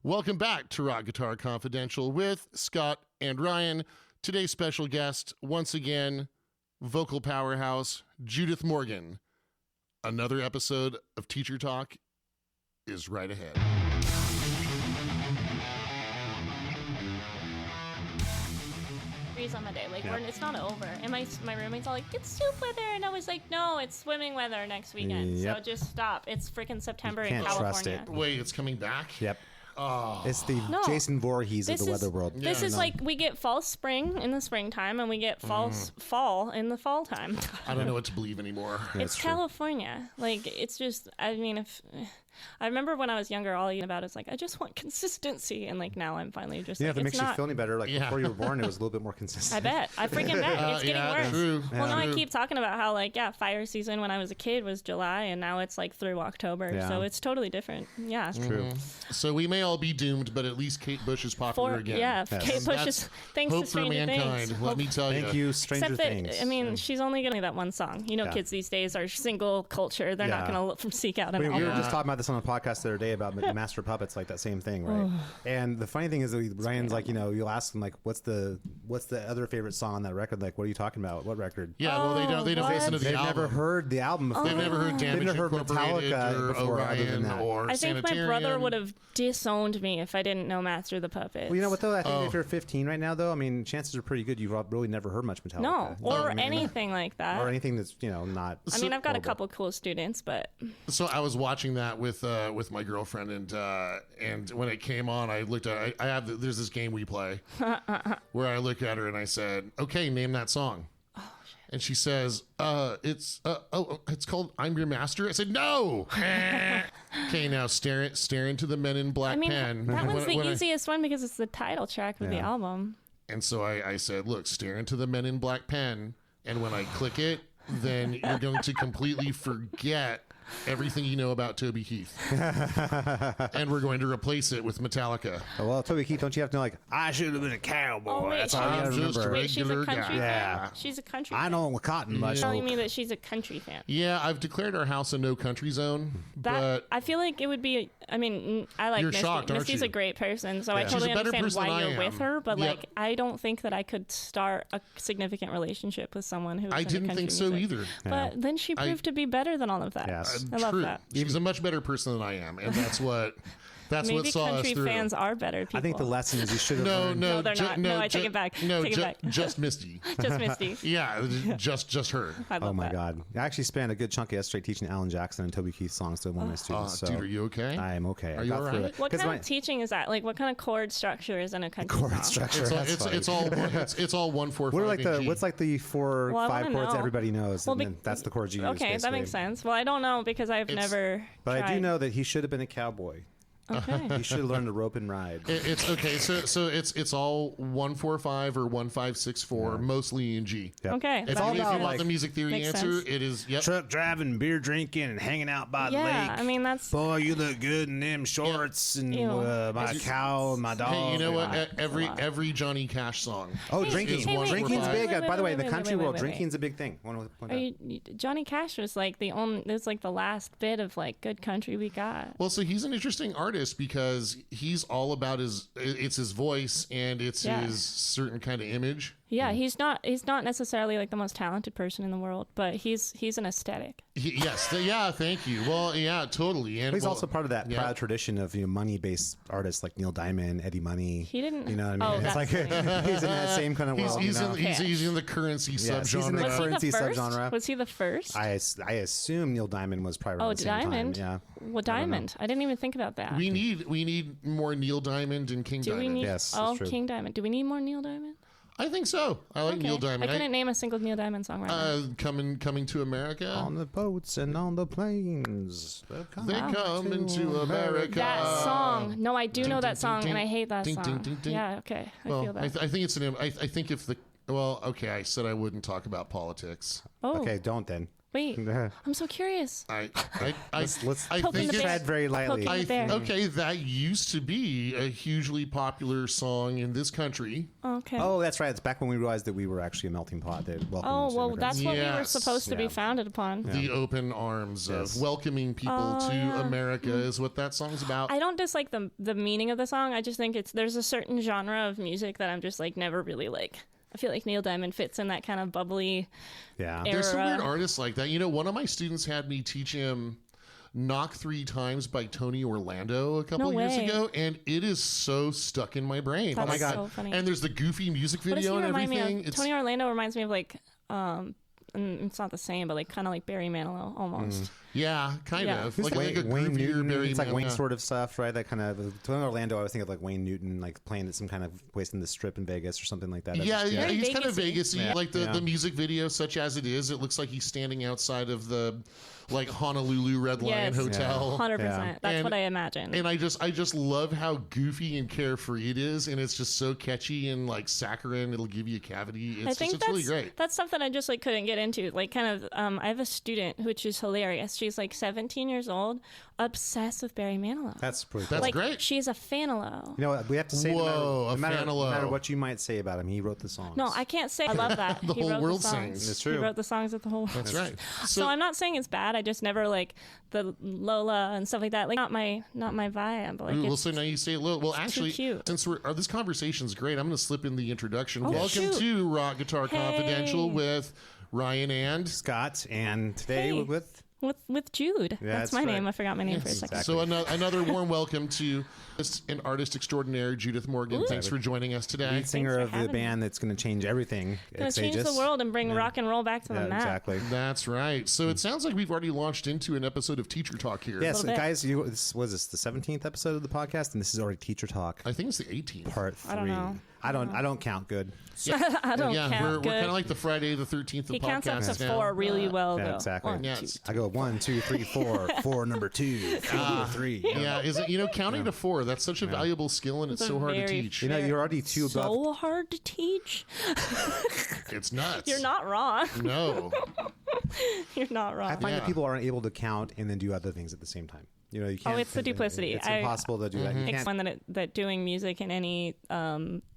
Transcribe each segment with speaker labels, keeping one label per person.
Speaker 1: Welcome back to Rock Guitar Confidential with Scott and Ryan. Today's special guest, once again, vocal powerhouse Jude Morgan. Another episode of Teacher Talk is right ahead.
Speaker 2: On the day, like it's not over, and my roommates all like, it's soup weather, and I was like, no, it's swimming weather next weekend. So just stop. It's freaking September in California.
Speaker 3: Trust it.
Speaker 1: Wait, it's coming back?
Speaker 3: Yep.
Speaker 1: Oh.
Speaker 3: It's the Jason Voorhees of the weather world.
Speaker 2: This is like we get false spring in the springtime, and we get false fall in the fall time.
Speaker 1: I don't know what to believe anymore.
Speaker 2: It's California. Like, it's just, I mean, I remember when I was younger, all you about is like, I just want consistency, and like now I'm finally just
Speaker 3: if it makes you feel any better, like before you were born, it was a little bit more consistent.
Speaker 2: I bet. I freaking bet. It's getting worse.
Speaker 1: True.
Speaker 2: Well, now I keep talking about how fire season when I was a kid was July, and now it's like through October, so it's totally different. Yeah,
Speaker 3: it's true.
Speaker 1: So we may all be doomed, but at least Kate Bush is popular again.
Speaker 2: Yeah, Kate Bush is thanks
Speaker 1: hope
Speaker 2: to Stranger
Speaker 1: for mankind.
Speaker 2: Things.
Speaker 1: Let me tell you.
Speaker 3: Thank you, Stranger Things.
Speaker 2: I mean, she's only getting that one song. You know, kids these days are single culture. They're not going to seek out an album.
Speaker 3: We were just talking about this on the podcast the other day about Master Puppets, like that same thing, right? And the funny thing is that Ryan's like, you'll ask him like, what's the other favorite song on that record? Like, what are you talking about? What record?
Speaker 1: Yeah, well, they don't listen to the album.
Speaker 3: They've never heard the album before.
Speaker 1: They've never heard Damage
Speaker 3: They've never heard
Speaker 1: Incorporated
Speaker 3: Metallica
Speaker 1: or
Speaker 3: before,
Speaker 1: Orion or
Speaker 2: I think
Speaker 1: Sanitarium.
Speaker 2: my brother would have disowned me if I didn't know Master the Puppets.
Speaker 3: Well, you know what though? I think if you're 15 right now, though, I mean, chances are pretty good you've really never heard much Metallica.
Speaker 2: No, or anything like that.
Speaker 3: Or anything that's not.
Speaker 2: I mean, I've got a couple cool students, but.
Speaker 1: So I was watching that with my girlfriend, and when it came on, I looked at. There's this game we play where I look at her and I said, "Okay, name that song." And she says, it's called I'm Your Master. I said, no. Okay, now stare into the Men in Black pen.
Speaker 2: That one's the easiest one because it's the title track of the album.
Speaker 1: And so I said, look, stare into the Men in Black pen. And when I click it, then you're going to completely forget everything you know about Toby Keith. And we're going to replace it with Metallica.
Speaker 3: Oh, well, Toby Keith, don't you have to know, like, I should have been a cowboy.
Speaker 2: Oh, wait,
Speaker 3: that's all you got to remember.
Speaker 2: Wait, she's a country fan?
Speaker 3: Yeah.
Speaker 2: She's a country fan.
Speaker 3: I don't cotton much.
Speaker 2: You're telling me that she's a country fan.
Speaker 1: Yeah, I've declared our house a no country zone. But
Speaker 2: I feel like it would be, I mean, I like
Speaker 1: you're
Speaker 2: Misty.
Speaker 1: Shocked, aren't
Speaker 2: Misty's
Speaker 1: you?
Speaker 2: a great person, so I totally understand why you're with her, but like, I don't think that I could start a significant relationship with someone who's
Speaker 1: I didn't think so either.
Speaker 2: But then she proved to be better than all of that.
Speaker 3: Yes.
Speaker 2: I love that.
Speaker 1: She's a much better person than I am, and that's what saw us through.
Speaker 2: Maybe country fans are better people.
Speaker 3: I think the lesson is you should have learned.
Speaker 2: No, they're not. No, I take it back.
Speaker 1: No,
Speaker 2: take it back.
Speaker 1: Just Misty.
Speaker 2: Just Misty.
Speaker 1: Yeah, just her.
Speaker 2: I love
Speaker 3: my
Speaker 2: that.
Speaker 3: God. I actually spent a good chunk of yesterday teaching Alan Jackson and Toby Keith songs to one of my students.
Speaker 1: Dude, are you okay?
Speaker 3: I am okay.
Speaker 1: Are you all right?
Speaker 2: What kind of teaching is that? Like, what kind of chord structure is in a country
Speaker 3: chord
Speaker 2: song?
Speaker 3: structure?
Speaker 1: It's all 1 4 5.
Speaker 3: What's like the 4 5 chords everybody knows?
Speaker 2: Well,
Speaker 3: and then that's the chords you use.
Speaker 2: Okay, that makes sense. Well, I don't know because I've never.
Speaker 3: But
Speaker 2: tried.
Speaker 3: I do know that he should have been a cowboy.
Speaker 2: Okay.
Speaker 3: You should have learned to rope and ride.
Speaker 1: It's okay. So it's all 1 4 5 or 1 5 6 4, mostly in G.
Speaker 3: Yep.
Speaker 2: Okay.
Speaker 1: It's all about like the music theory answer.
Speaker 2: Sense.
Speaker 1: It is
Speaker 3: truck driving, beer drinking, and hanging out by the lake.
Speaker 2: Yeah, I mean that's.
Speaker 3: Boy, you look good in them shorts and my cow and my dog.
Speaker 1: Hey, you know what? Every Johnny Cash song.
Speaker 3: Oh, drinking's big. By the way, in the country world,
Speaker 2: wait.
Speaker 3: drinking's a big thing.
Speaker 2: Johnny Cash was like the last bit of like good country we got.
Speaker 1: Well, so he's an interesting artist because he's all about his voice and it's his certain kind of image.
Speaker 2: Yeah, he's not necessarily like the most talented person in the world, but he's an aesthetic.
Speaker 1: Thank you. Well, yeah, totally. And
Speaker 3: he's also part of that proud tradition of money-based artists like Neil Diamond, Eddie Money.
Speaker 2: He didn't.
Speaker 3: You know what I mean? It's like he's in that same kind of world.
Speaker 1: He's in the currency subgenre.
Speaker 3: He's in the currency subgenre.
Speaker 2: Was he the first?
Speaker 3: I assume Neil Diamond was probably around the same
Speaker 2: Diamond.
Speaker 3: time. Yeah.
Speaker 2: Well, Diamond. I didn't even think about that.
Speaker 1: We need more Neil Diamond and King Diamond.
Speaker 3: Yes, that's true.
Speaker 2: King Diamond. Do we need more Neil Diamond?
Speaker 1: I think so. I like Neil Diamond.
Speaker 2: I couldn't name a single Neil Diamond song right now.
Speaker 1: Coming to America.
Speaker 3: On the boats and on the planes. They
Speaker 1: come into America.
Speaker 2: That song. No, I do know that song, and I hate that song. Yeah, okay. I feel that.
Speaker 1: I think it's I think if the... Well, okay, I said I wouldn't talk about politics.
Speaker 2: Oh.
Speaker 3: Okay, don't then.
Speaker 2: Wait, I'm so curious.
Speaker 3: Let's
Speaker 2: Poking the bear.
Speaker 3: tread very lightly.
Speaker 2: Poking the bear.
Speaker 1: Okay, that used to be a hugely popular song in this country.
Speaker 2: Okay.
Speaker 3: Oh, that's right. It's back when we realized that we were actually a melting pot. That welcomed
Speaker 2: well,
Speaker 3: immigrants.
Speaker 2: that's what we were
Speaker 1: Yes.
Speaker 2: supposed to be founded upon.
Speaker 1: The open arms
Speaker 3: Yes.
Speaker 1: of welcoming people to America is what that song's about.
Speaker 2: I don't dislike the meaning of the song. I just think there's a certain genre of music that I'm just like never really like. I feel like Neil Diamond fits in that kind of bubbly
Speaker 3: Yeah.
Speaker 2: era.
Speaker 1: There's some weird artists like that. You know, one of my students had me teach him Knock 3 Times by Tony Orlando a couple
Speaker 2: No
Speaker 1: years
Speaker 2: way.
Speaker 1: ago, and it is so stuck in my brain.
Speaker 2: That's
Speaker 3: my God.
Speaker 2: so funny.
Speaker 1: And there's the goofy music
Speaker 2: What does he
Speaker 1: video and
Speaker 2: remind me
Speaker 1: everything.
Speaker 2: of? Tony Orlando reminds me of like, and it's not the same, but like kind of like Barry Manilow almost.
Speaker 1: Yeah, kind
Speaker 2: Yeah.
Speaker 1: of.
Speaker 3: Who's
Speaker 1: Like a
Speaker 3: Wayne
Speaker 1: groovier
Speaker 3: Newton.
Speaker 1: Barry
Speaker 3: It's like Wayne
Speaker 1: Manilow.
Speaker 3: sort of stuff, right? That kind of Tony Orlando. I was thinking of like Wayne Newton, like playing at some kind of place in the Strip in Vegas or something like that.
Speaker 1: Yeah,
Speaker 3: That's-
Speaker 1: yeah,
Speaker 2: Very
Speaker 1: he's kind of
Speaker 2: Vegas-y.
Speaker 1: Vegas-y.
Speaker 3: Yeah.
Speaker 1: Like
Speaker 3: Yeah.
Speaker 1: the music video, such as it is, it looks like he's standing outside of the like Honolulu Red Lion
Speaker 2: Yes.
Speaker 1: Hotel.
Speaker 2: 100%.
Speaker 3: Yeah.
Speaker 2: That's
Speaker 1: And-
Speaker 2: what I imagine.
Speaker 1: And I just love how goofy and carefree it is, and it's just so catchy and like saccharine. It'll give you a cavity.
Speaker 2: I think
Speaker 1: it's really great.
Speaker 2: That's something I just like couldn't get into. Like kind of, I have a student which is hilarious. She's like 17 years old, obsessed with Barry Manilow.
Speaker 3: That's pretty cool.
Speaker 1: That's
Speaker 2: like
Speaker 1: great.
Speaker 2: she's a fanalow.
Speaker 3: You know what we have to say?
Speaker 1: Whoa,
Speaker 3: no matter
Speaker 1: Fanalo.
Speaker 3: what you might say about him, he wrote the songs.
Speaker 2: No, I can't say I love that.
Speaker 1: The
Speaker 2: He
Speaker 1: whole
Speaker 2: wrote
Speaker 1: world
Speaker 2: the songs.
Speaker 1: sings.
Speaker 3: It's true.
Speaker 2: He wrote the songs that the whole world.
Speaker 1: That's right.
Speaker 2: So I'm not saying it's bad. I just never like the Lola and stuff like that. Like not my vibe. But like
Speaker 1: Ooh, well,
Speaker 2: it's,
Speaker 1: so now you say it little. Well, actually,
Speaker 2: cute.
Speaker 1: since this conversation's great, I'm going to slip in the introduction.
Speaker 2: Oh,
Speaker 1: Welcome
Speaker 2: shoot.
Speaker 1: to Rock Guitar
Speaker 2: Hey.
Speaker 1: Confidential with Ryan and.
Speaker 3: Scott, and today
Speaker 2: Hey.
Speaker 3: with
Speaker 2: Jude.
Speaker 3: Yeah,
Speaker 2: that's
Speaker 3: that's
Speaker 2: my
Speaker 3: right.
Speaker 2: name. I forgot my name for a second.
Speaker 3: exactly.
Speaker 1: So another warm welcome to an artist extraordinaire, Judith Morgan. Thanks for joining us today.
Speaker 3: lead singer
Speaker 2: for
Speaker 3: of the
Speaker 2: having me.
Speaker 3: band that's going to change everything.
Speaker 2: Gonna change the world and bring rock and roll back to
Speaker 3: Yeah,
Speaker 2: the map.
Speaker 3: exactly.
Speaker 1: That's right. So it sounds like we've already launched into an episode of Teacher Talk here.
Speaker 3: Yes,
Speaker 2: little bit.
Speaker 3: guys, this was the 17th episode of the podcast, and this is already Teacher Talk
Speaker 1: I think it's the 18th.
Speaker 3: Part 3.
Speaker 2: I don't know.
Speaker 3: I don't count good.
Speaker 2: I don't
Speaker 1: yeah,
Speaker 2: count
Speaker 1: we're
Speaker 2: good.
Speaker 1: kind of like the Friday the 13th of
Speaker 2: He counts up
Speaker 1: podcasts
Speaker 2: to
Speaker 1: now.
Speaker 2: 4 really well,
Speaker 3: Yeah,
Speaker 2: though.
Speaker 3: exactly.
Speaker 2: 1,
Speaker 1: Yes.
Speaker 2: 2,
Speaker 3: I go 1, 2, 3, 4, 4 number 2, 4 3.
Speaker 1: Yeah, is it counting to 4? That's such a valuable skill, and it's so hard to
Speaker 2: very
Speaker 1: teach.
Speaker 3: You know, you're already 2 above.
Speaker 2: so hard to teach.
Speaker 1: It's nuts.
Speaker 2: You're not wrong.
Speaker 1: No.
Speaker 2: You're not wrong.
Speaker 3: I find
Speaker 1: Yeah.
Speaker 3: that people aren't able to count and then do other things at the same time. You know, you can't.
Speaker 2: it's the duplicity.
Speaker 3: It's
Speaker 2: I-
Speaker 3: impossible to do that. You
Speaker 2: It's
Speaker 3: can't.
Speaker 2: fun that doing music in any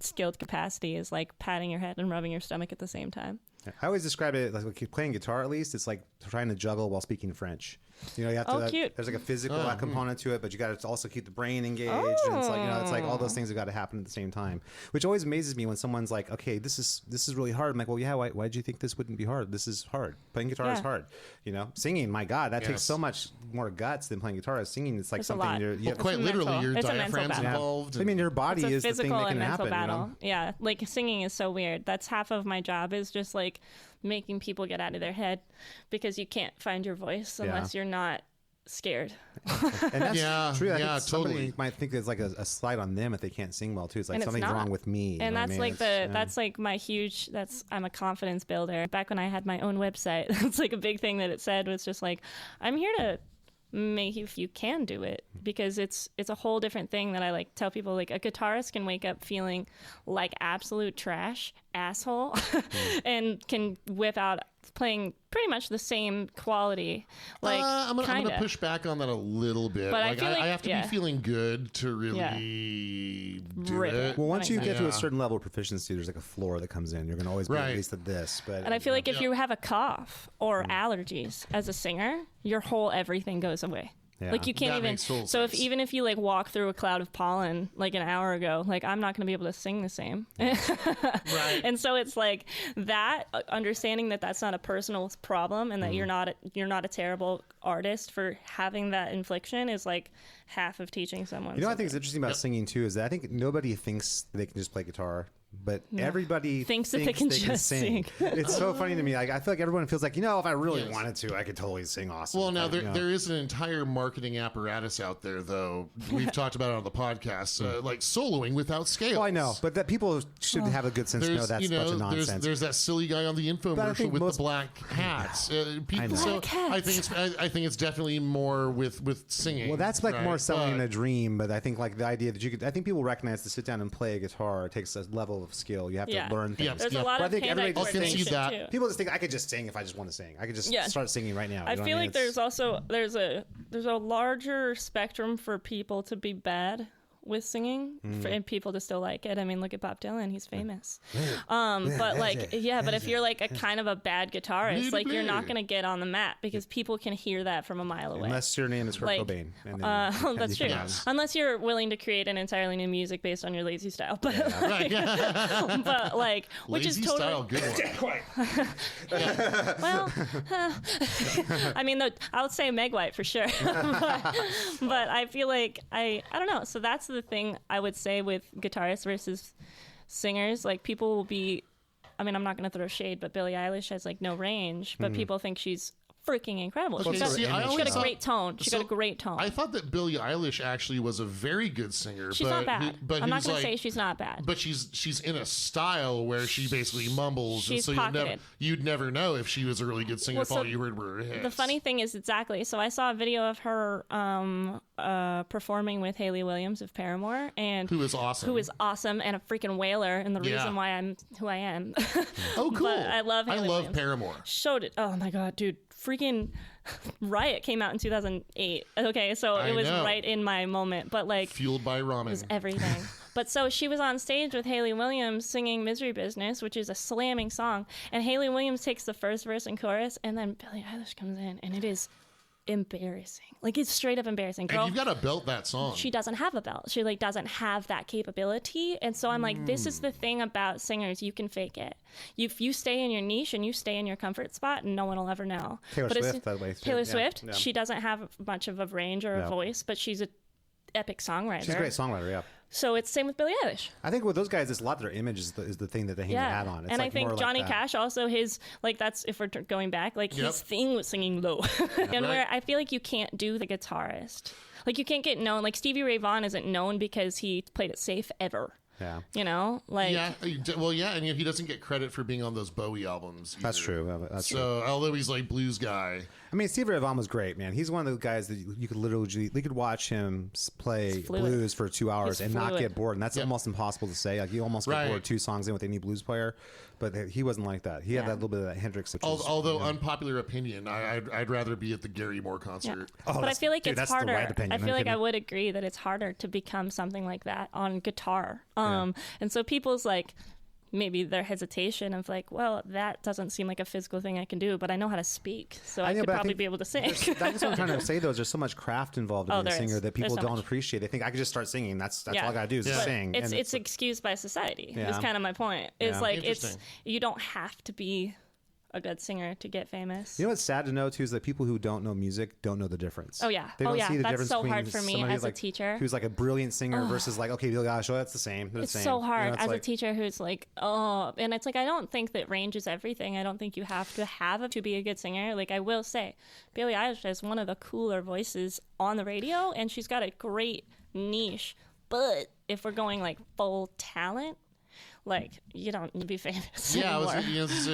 Speaker 2: skilled capacity is like patting your head and rubbing your stomach at the same time.
Speaker 3: I always describe it like playing guitar. At least it's like trying to juggle while speaking French. You know, you have to.
Speaker 2: Oh, cute.
Speaker 3: There's like a physical component to it, but you got to also keep the brain engaged. And it's like it's like all those things have got to happen at the same time. Which always amazes me when someone's like, "Okay, this is really hard." I'm like, "Well, yeah. Why did you think this wouldn't be hard? This is hard. Playing guitar is
Speaker 2: Yeah.
Speaker 3: hard. You know, singing. My God, that
Speaker 1: Yes.
Speaker 3: takes so much more guts than playing guitar. Singing, it's like
Speaker 2: It's a
Speaker 3: something
Speaker 2: lot.
Speaker 3: you
Speaker 1: Well,
Speaker 3: have
Speaker 1: quite
Speaker 2: a
Speaker 1: literally,
Speaker 2: mental-
Speaker 1: your
Speaker 2: it's a mental
Speaker 1: diaphragm's
Speaker 2: battle.
Speaker 1: involved.
Speaker 3: I mean, your body
Speaker 2: It's a
Speaker 3: is the thing
Speaker 2: physical
Speaker 3: that can
Speaker 2: and mental
Speaker 3: happen.
Speaker 2: battle.
Speaker 3: You know?
Speaker 2: Yeah, like singing is so weird. That's half of my job is just like making people get out of their head because you can't find your voice unless you're not scared.
Speaker 3: And that's
Speaker 1: Yeah,
Speaker 3: true. I
Speaker 1: yeah,
Speaker 3: think somebody
Speaker 1: totally.
Speaker 3: might think there's like a slight on them if they can't sing well too. It's like
Speaker 2: And it's
Speaker 3: something's
Speaker 2: not.
Speaker 3: wrong with me. you
Speaker 2: And
Speaker 3: know what I
Speaker 2: that's
Speaker 3: mean?
Speaker 2: like
Speaker 3: It's-
Speaker 2: that's like my huge I'm a confidence builder. Back when I had my own website, it's like a big thing that it said was just like, I'm here to make you if you can do it, because it's a whole different thing that I like tell people. Like a guitarist can wake up feeling like absolute trash asshole and can whip out playing pretty much the same quality. Like
Speaker 1: I'm gonna
Speaker 2: kinda.
Speaker 1: push back on that a little bit.
Speaker 2: But I
Speaker 1: like,
Speaker 2: feel like-
Speaker 1: I have to
Speaker 2: yeah.
Speaker 1: be feeling good to really do
Speaker 2: Rip
Speaker 1: it.
Speaker 2: it.
Speaker 3: Well, once
Speaker 2: That
Speaker 3: you
Speaker 2: makes
Speaker 3: get to a
Speaker 1: sense.
Speaker 3: certain level of proficiency, there's like a floor that comes in. You're going to always be
Speaker 1: Right.
Speaker 3: at least at this. But
Speaker 2: And I feel like if
Speaker 1: Yeah.
Speaker 2: you have a cough or allergies as a singer, your whole everything goes away.
Speaker 3: Yeah.
Speaker 2: Like you can't
Speaker 1: That
Speaker 2: even.
Speaker 1: makes total
Speaker 2: So
Speaker 1: sense.
Speaker 2: even if you like walk through a cloud of pollen like an hour ago, like I'm not going to be able to sing the same.
Speaker 1: Right.
Speaker 2: And so it's like that understanding that that's not a personal problem and that you're not a terrible artist for having that infliction is like half of teaching someone.
Speaker 3: You know what I think is
Speaker 2: something.
Speaker 3: interesting about singing too is that I think nobody thinks they can just play guitar, but everybody
Speaker 2: Thinks that they can just sing.
Speaker 3: It's so funny to me. Like, I feel like everyone feels like, if I really
Speaker 1: Yes.
Speaker 3: wanted to, I could totally sing awesome.
Speaker 1: Well, now
Speaker 3: But,
Speaker 1: there is an entire marketing apparatus out there, though. We've talked about it on the podcast, like soloing without scales.
Speaker 3: Well, I know, but that people should have a good sense to know that's a bunch of nonsense.
Speaker 1: There's that silly guy on the
Speaker 3: I
Speaker 1: infomercial
Speaker 3: think
Speaker 1: with
Speaker 3: most-
Speaker 1: the black hats. People,
Speaker 3: know.
Speaker 1: so
Speaker 2: Black hats.
Speaker 1: I think it's definitely more with singing.
Speaker 3: Well, that's like more selling
Speaker 1: But-
Speaker 3: a dream, but I think like the idea that I think people recognize to sit down and play a guitar takes a level level of skill. You have to
Speaker 2: Yeah.
Speaker 3: learn things.
Speaker 1: Yeah.
Speaker 2: There's a lot
Speaker 3: But I
Speaker 2: of
Speaker 3: think everybody
Speaker 2: hand-eye
Speaker 3: just thinks
Speaker 1: concede that.
Speaker 2: coordination, too.
Speaker 3: People just think I could just sing if I just want to sing. I could just
Speaker 2: Yeah.
Speaker 3: start singing right now.
Speaker 2: I
Speaker 3: You know what
Speaker 2: feel
Speaker 3: mean?
Speaker 2: like there's a larger spectrum for people to be bad with singing and people to still like it. I mean, look at Bob Dylan, he's famous. But like, yeah, but if you're like a kind of a bad guitarist, like you're not going to get on the map because people can hear that from a mile away.
Speaker 3: Unless your name is Kurt
Speaker 2: Like,
Speaker 3: Cobain. And then
Speaker 2: That's true.
Speaker 1: Yes.
Speaker 2: Unless you're willing to create an entirely new music based on your lazy style. But
Speaker 1: Right. Yeah.
Speaker 2: but like, which
Speaker 1: Lazy
Speaker 2: is totally
Speaker 1: style, good one.
Speaker 2: well. I mean, I would say Meg White for sure. but I feel like I don't know. So that's the thing I would say with guitarists versus singers. Like people will be. I mean, I'm not going to throw shade, but Billie Eilish has like no range, but people think she's freaking incredible.
Speaker 1: Okay,
Speaker 2: She's got,
Speaker 1: see, I
Speaker 2: she's
Speaker 1: always
Speaker 2: got a
Speaker 1: thought-
Speaker 2: great tone. She's got a great tone.
Speaker 1: I thought that Billie Eilish actually was a very good singer.
Speaker 2: She's
Speaker 1: but
Speaker 2: not bad.
Speaker 1: But
Speaker 2: I'm not
Speaker 1: who's
Speaker 2: going to
Speaker 1: like,
Speaker 2: say she's not bad.
Speaker 1: But she's in a style where she basically mumbles,
Speaker 2: She's
Speaker 1: and so
Speaker 2: pocketed.
Speaker 1: you'd never know if she was a really good singer
Speaker 2: Well,
Speaker 1: if all
Speaker 2: so
Speaker 1: you heard were her hits.
Speaker 2: The funny thing is exactly. So I saw a video of her performing with Hayley Williams of Paramore, and
Speaker 1: who is awesome.
Speaker 2: who is awesome and a freaking whaler, and the
Speaker 1: Yeah.
Speaker 2: reason why I'm who I am.
Speaker 1: oh cool.
Speaker 2: But I love Hayley
Speaker 1: love
Speaker 2: Williams.
Speaker 1: Paramore.
Speaker 2: Showed it. Oh my god, dude! Freaking Riot came out in 2008. Okay, so
Speaker 1: I
Speaker 2: it was
Speaker 1: know.
Speaker 2: right in my moment. But like,
Speaker 1: Fueled by ramen.
Speaker 2: everything. But so she was on stage with Hayley Williams singing Misery Business, which is a slamming song. And Hayley Williams takes the first verse and chorus, and then Billie Eilish comes in, and it is embarrassing. Like, it's straight up embarrassing. Girl,
Speaker 1: And you've got to belt that song.
Speaker 2: she doesn't have a belt. She like doesn't have that capability. And so I'm like, this is the thing about singers. You can fake it. If you stay in your niche and you stay in your comfort spot, no one will ever know.
Speaker 3: Taylor
Speaker 2: But
Speaker 3: Swift, that way. too.
Speaker 2: Taylor
Speaker 3: Yeah,
Speaker 2: Swift,
Speaker 3: yeah.
Speaker 2: she doesn't have much of a range or a
Speaker 3: No.
Speaker 2: voice, but she's an epic songwriter.
Speaker 3: She's a great songwriter, yeah.
Speaker 2: So it's same with Billie Eilish.
Speaker 3: I think with those guys, it's a lot of their image is the thing that they hang their hat on. It's
Speaker 2: and
Speaker 3: like
Speaker 2: I think
Speaker 3: more
Speaker 2: Johnny
Speaker 3: like that.
Speaker 2: Cash also his like that's if we're going back like
Speaker 1: Yep.
Speaker 2: his thing was singing low, and
Speaker 1: Right.
Speaker 2: where I feel like you can't do the guitarist, like you can't get known. Like Stevie Ray Vaughan isn't known because he played it safe ever.
Speaker 3: Yeah.
Speaker 2: You know, like
Speaker 1: yeah, well, yeah, and he doesn't get credit for being on those Bowie albums.
Speaker 3: That's
Speaker 1: either.
Speaker 3: true. That's true.
Speaker 1: So, although he's like blues guy,
Speaker 3: I mean, Stevie Ray Vaughan was great, man. He's one of those guys that you could literally, you could watch him play
Speaker 2: He's fluid.
Speaker 3: blues for 2 hours
Speaker 2: He's
Speaker 3: and not
Speaker 2: fluid.
Speaker 3: get bored. And that's
Speaker 1: Yep.
Speaker 3: almost impossible to say. Like you almost get
Speaker 1: Right.
Speaker 3: bored 2 songs in with any blues player, but he wasn't like that. He had
Speaker 2: Yeah.
Speaker 3: that little bit of that Hendrix. Which is,
Speaker 1: although unpopular opinion, I'd rather be at the Gary Moore concert.
Speaker 3: Oh,
Speaker 2: but I
Speaker 3: that's-
Speaker 2: feel like
Speaker 3: dude,
Speaker 2: it's
Speaker 3: that's the
Speaker 2: harder.
Speaker 3: right opinion.
Speaker 2: I
Speaker 3: I'm
Speaker 2: feel like I
Speaker 3: kidding.
Speaker 2: would agree that it's harder to become something like that on guitar. And so people's like maybe their hesitation of like, well, that doesn't seem like a physical thing I can do, but I know how to speak, so I
Speaker 3: know,
Speaker 2: could
Speaker 3: but I
Speaker 2: probably
Speaker 3: think
Speaker 2: be able to sing.
Speaker 3: That's what I'm trying to say. Though, is there's so much craft involved in
Speaker 2: Oh,
Speaker 3: being a
Speaker 2: there
Speaker 3: singer
Speaker 2: is.
Speaker 3: that people
Speaker 2: There's so
Speaker 3: don't
Speaker 2: much.
Speaker 3: appreciate. They think I can just start singing. That's
Speaker 2: Yeah.
Speaker 3: all I gotta do is
Speaker 1: Yeah.
Speaker 3: just sing.
Speaker 2: It's
Speaker 3: And
Speaker 2: it's excused by society.
Speaker 3: Yeah.
Speaker 2: Is kind of my point. It's
Speaker 3: Yeah.
Speaker 2: like it's
Speaker 1: Interesting.
Speaker 2: you don't have to be a good singer to get famous.
Speaker 3: You know what's sad to know too is that people who don't know music don't know the difference.
Speaker 2: Oh, yeah.
Speaker 3: They
Speaker 2: Oh,
Speaker 3: don't
Speaker 2: yeah.
Speaker 3: see the
Speaker 2: That's
Speaker 3: difference
Speaker 2: so
Speaker 3: between
Speaker 2: hard for me
Speaker 3: somebody
Speaker 2: as a
Speaker 3: like,
Speaker 2: teacher.
Speaker 3: who's like a brilliant singer versus like, okay, Billie Eilish, oh, that's the same. They're
Speaker 2: It's
Speaker 3: the same.
Speaker 2: so hard
Speaker 3: You know, it's
Speaker 2: as a
Speaker 3: like-
Speaker 2: teacher who's like, oh, and it's like I don't think that range is everything. I don't think you have to have it to be a good singer. Like I will say, Billie Eilish has one of the cooler voices on the radio, and she's got a great niche. But if we're going like full talent, like you don't need to be famous
Speaker 1: Yeah,
Speaker 2: anymore.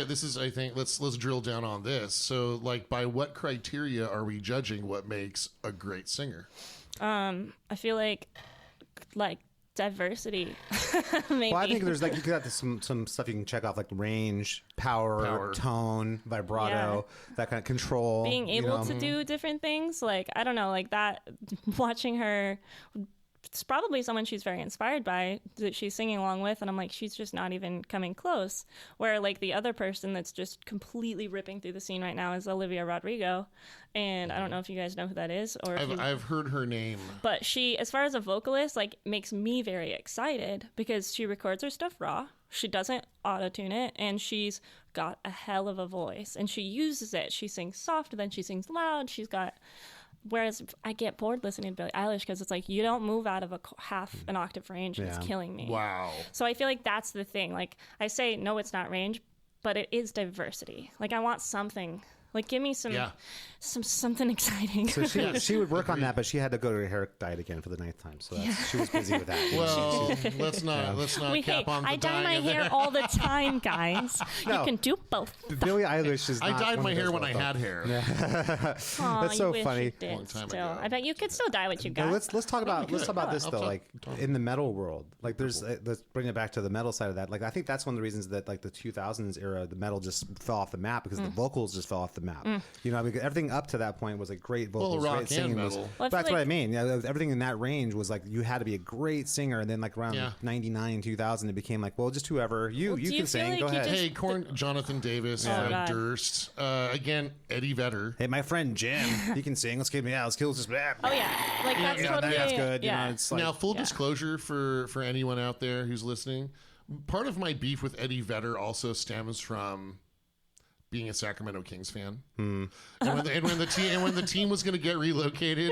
Speaker 1: this is. I think let's drill down on this. So, like, by what criteria are we judging what makes a great singer?
Speaker 2: I feel like diversity. Maybe.
Speaker 3: Well, I think there's like you got some stuff you can check off like range, power. Tone, vibrato, that kind of control.
Speaker 2: being
Speaker 3: you
Speaker 2: able
Speaker 3: know?
Speaker 2: to do different things. Like I don't know, like that. Watching her. It's probably someone she's very inspired by that she's singing along with, and I'm like, she's just not even coming close. Where like the other person that's just completely ripping through the scene right now is Olivia Rodrigo, and I don't know if you guys know who that is or if you,
Speaker 1: I've heard her name.
Speaker 2: but she, as far as a vocalist, like makes me very excited because she records her stuff raw. She doesn't auto-tune it, and she's got a hell of a voice, and she uses it. She sings soft, then she sings loud. She's got. Whereas I get bored listening to Billie Eilish because it's like you don't move out of a half an octave range, and it's
Speaker 3: Yeah.
Speaker 2: killing me.
Speaker 1: Wow.
Speaker 2: So I feel like that's the thing. Like I say, no, it's not range, but it is diversity. Like I want something Like, give me some something exciting.
Speaker 3: So she would work on that, but she had to go to her hair diet again for the 9th time. So she was busy with that.
Speaker 1: Well, let's not cap on the
Speaker 2: I dye my
Speaker 1: dyeing.
Speaker 2: hair all the time, guys.
Speaker 3: No.
Speaker 2: You can do both.
Speaker 3: Billie Eilish is.
Speaker 1: I
Speaker 3: not
Speaker 1: dyed
Speaker 3: one
Speaker 1: my
Speaker 3: of
Speaker 1: hair
Speaker 3: those
Speaker 1: when I
Speaker 3: girls,
Speaker 1: had hair.
Speaker 2: Aw,
Speaker 3: That's so
Speaker 2: you wish
Speaker 3: funny.
Speaker 2: You did
Speaker 1: Long time
Speaker 2: still.
Speaker 1: ago.
Speaker 2: I bet you could still dye what you got.
Speaker 3: Well, let's talk about this
Speaker 1: I'll
Speaker 3: though.
Speaker 1: talk-
Speaker 3: Like in the metal world, like there's let's bring it back to the metal side of that. Like I think that's one of the reasons that like the 2000s era, the metal just fell off the map because the vocals just fell off the map. You know, because everything up to that point was like great vocals,
Speaker 1: rock
Speaker 3: great
Speaker 1: and
Speaker 3: singing.
Speaker 1: metal.
Speaker 2: Well, I
Speaker 3: That's
Speaker 2: feel
Speaker 3: what I
Speaker 2: like-
Speaker 3: mean. Yeah, everything in that range was like you had to be a great singer, and then like around 99, 2000, it became like, well, just whoever you
Speaker 2: do you
Speaker 3: can
Speaker 2: feel
Speaker 3: sing.
Speaker 2: like
Speaker 3: Go
Speaker 2: you
Speaker 3: ahead.
Speaker 2: just-
Speaker 1: Hey, Jonathan Davis,
Speaker 2: God.
Speaker 1: Durst, again, Eddie Vedder.
Speaker 3: Hey, my friend Jim, he can sing. Let's kill this.
Speaker 2: Oh yeah, like that's totally
Speaker 3: that's good.
Speaker 2: Yeah.
Speaker 3: You know, it's like,
Speaker 1: Now, full disclosure for anyone out there who's listening, part of my beef with Eddie Vedder also stems from being a Sacramento Kings fan. And when the team was going to get relocated,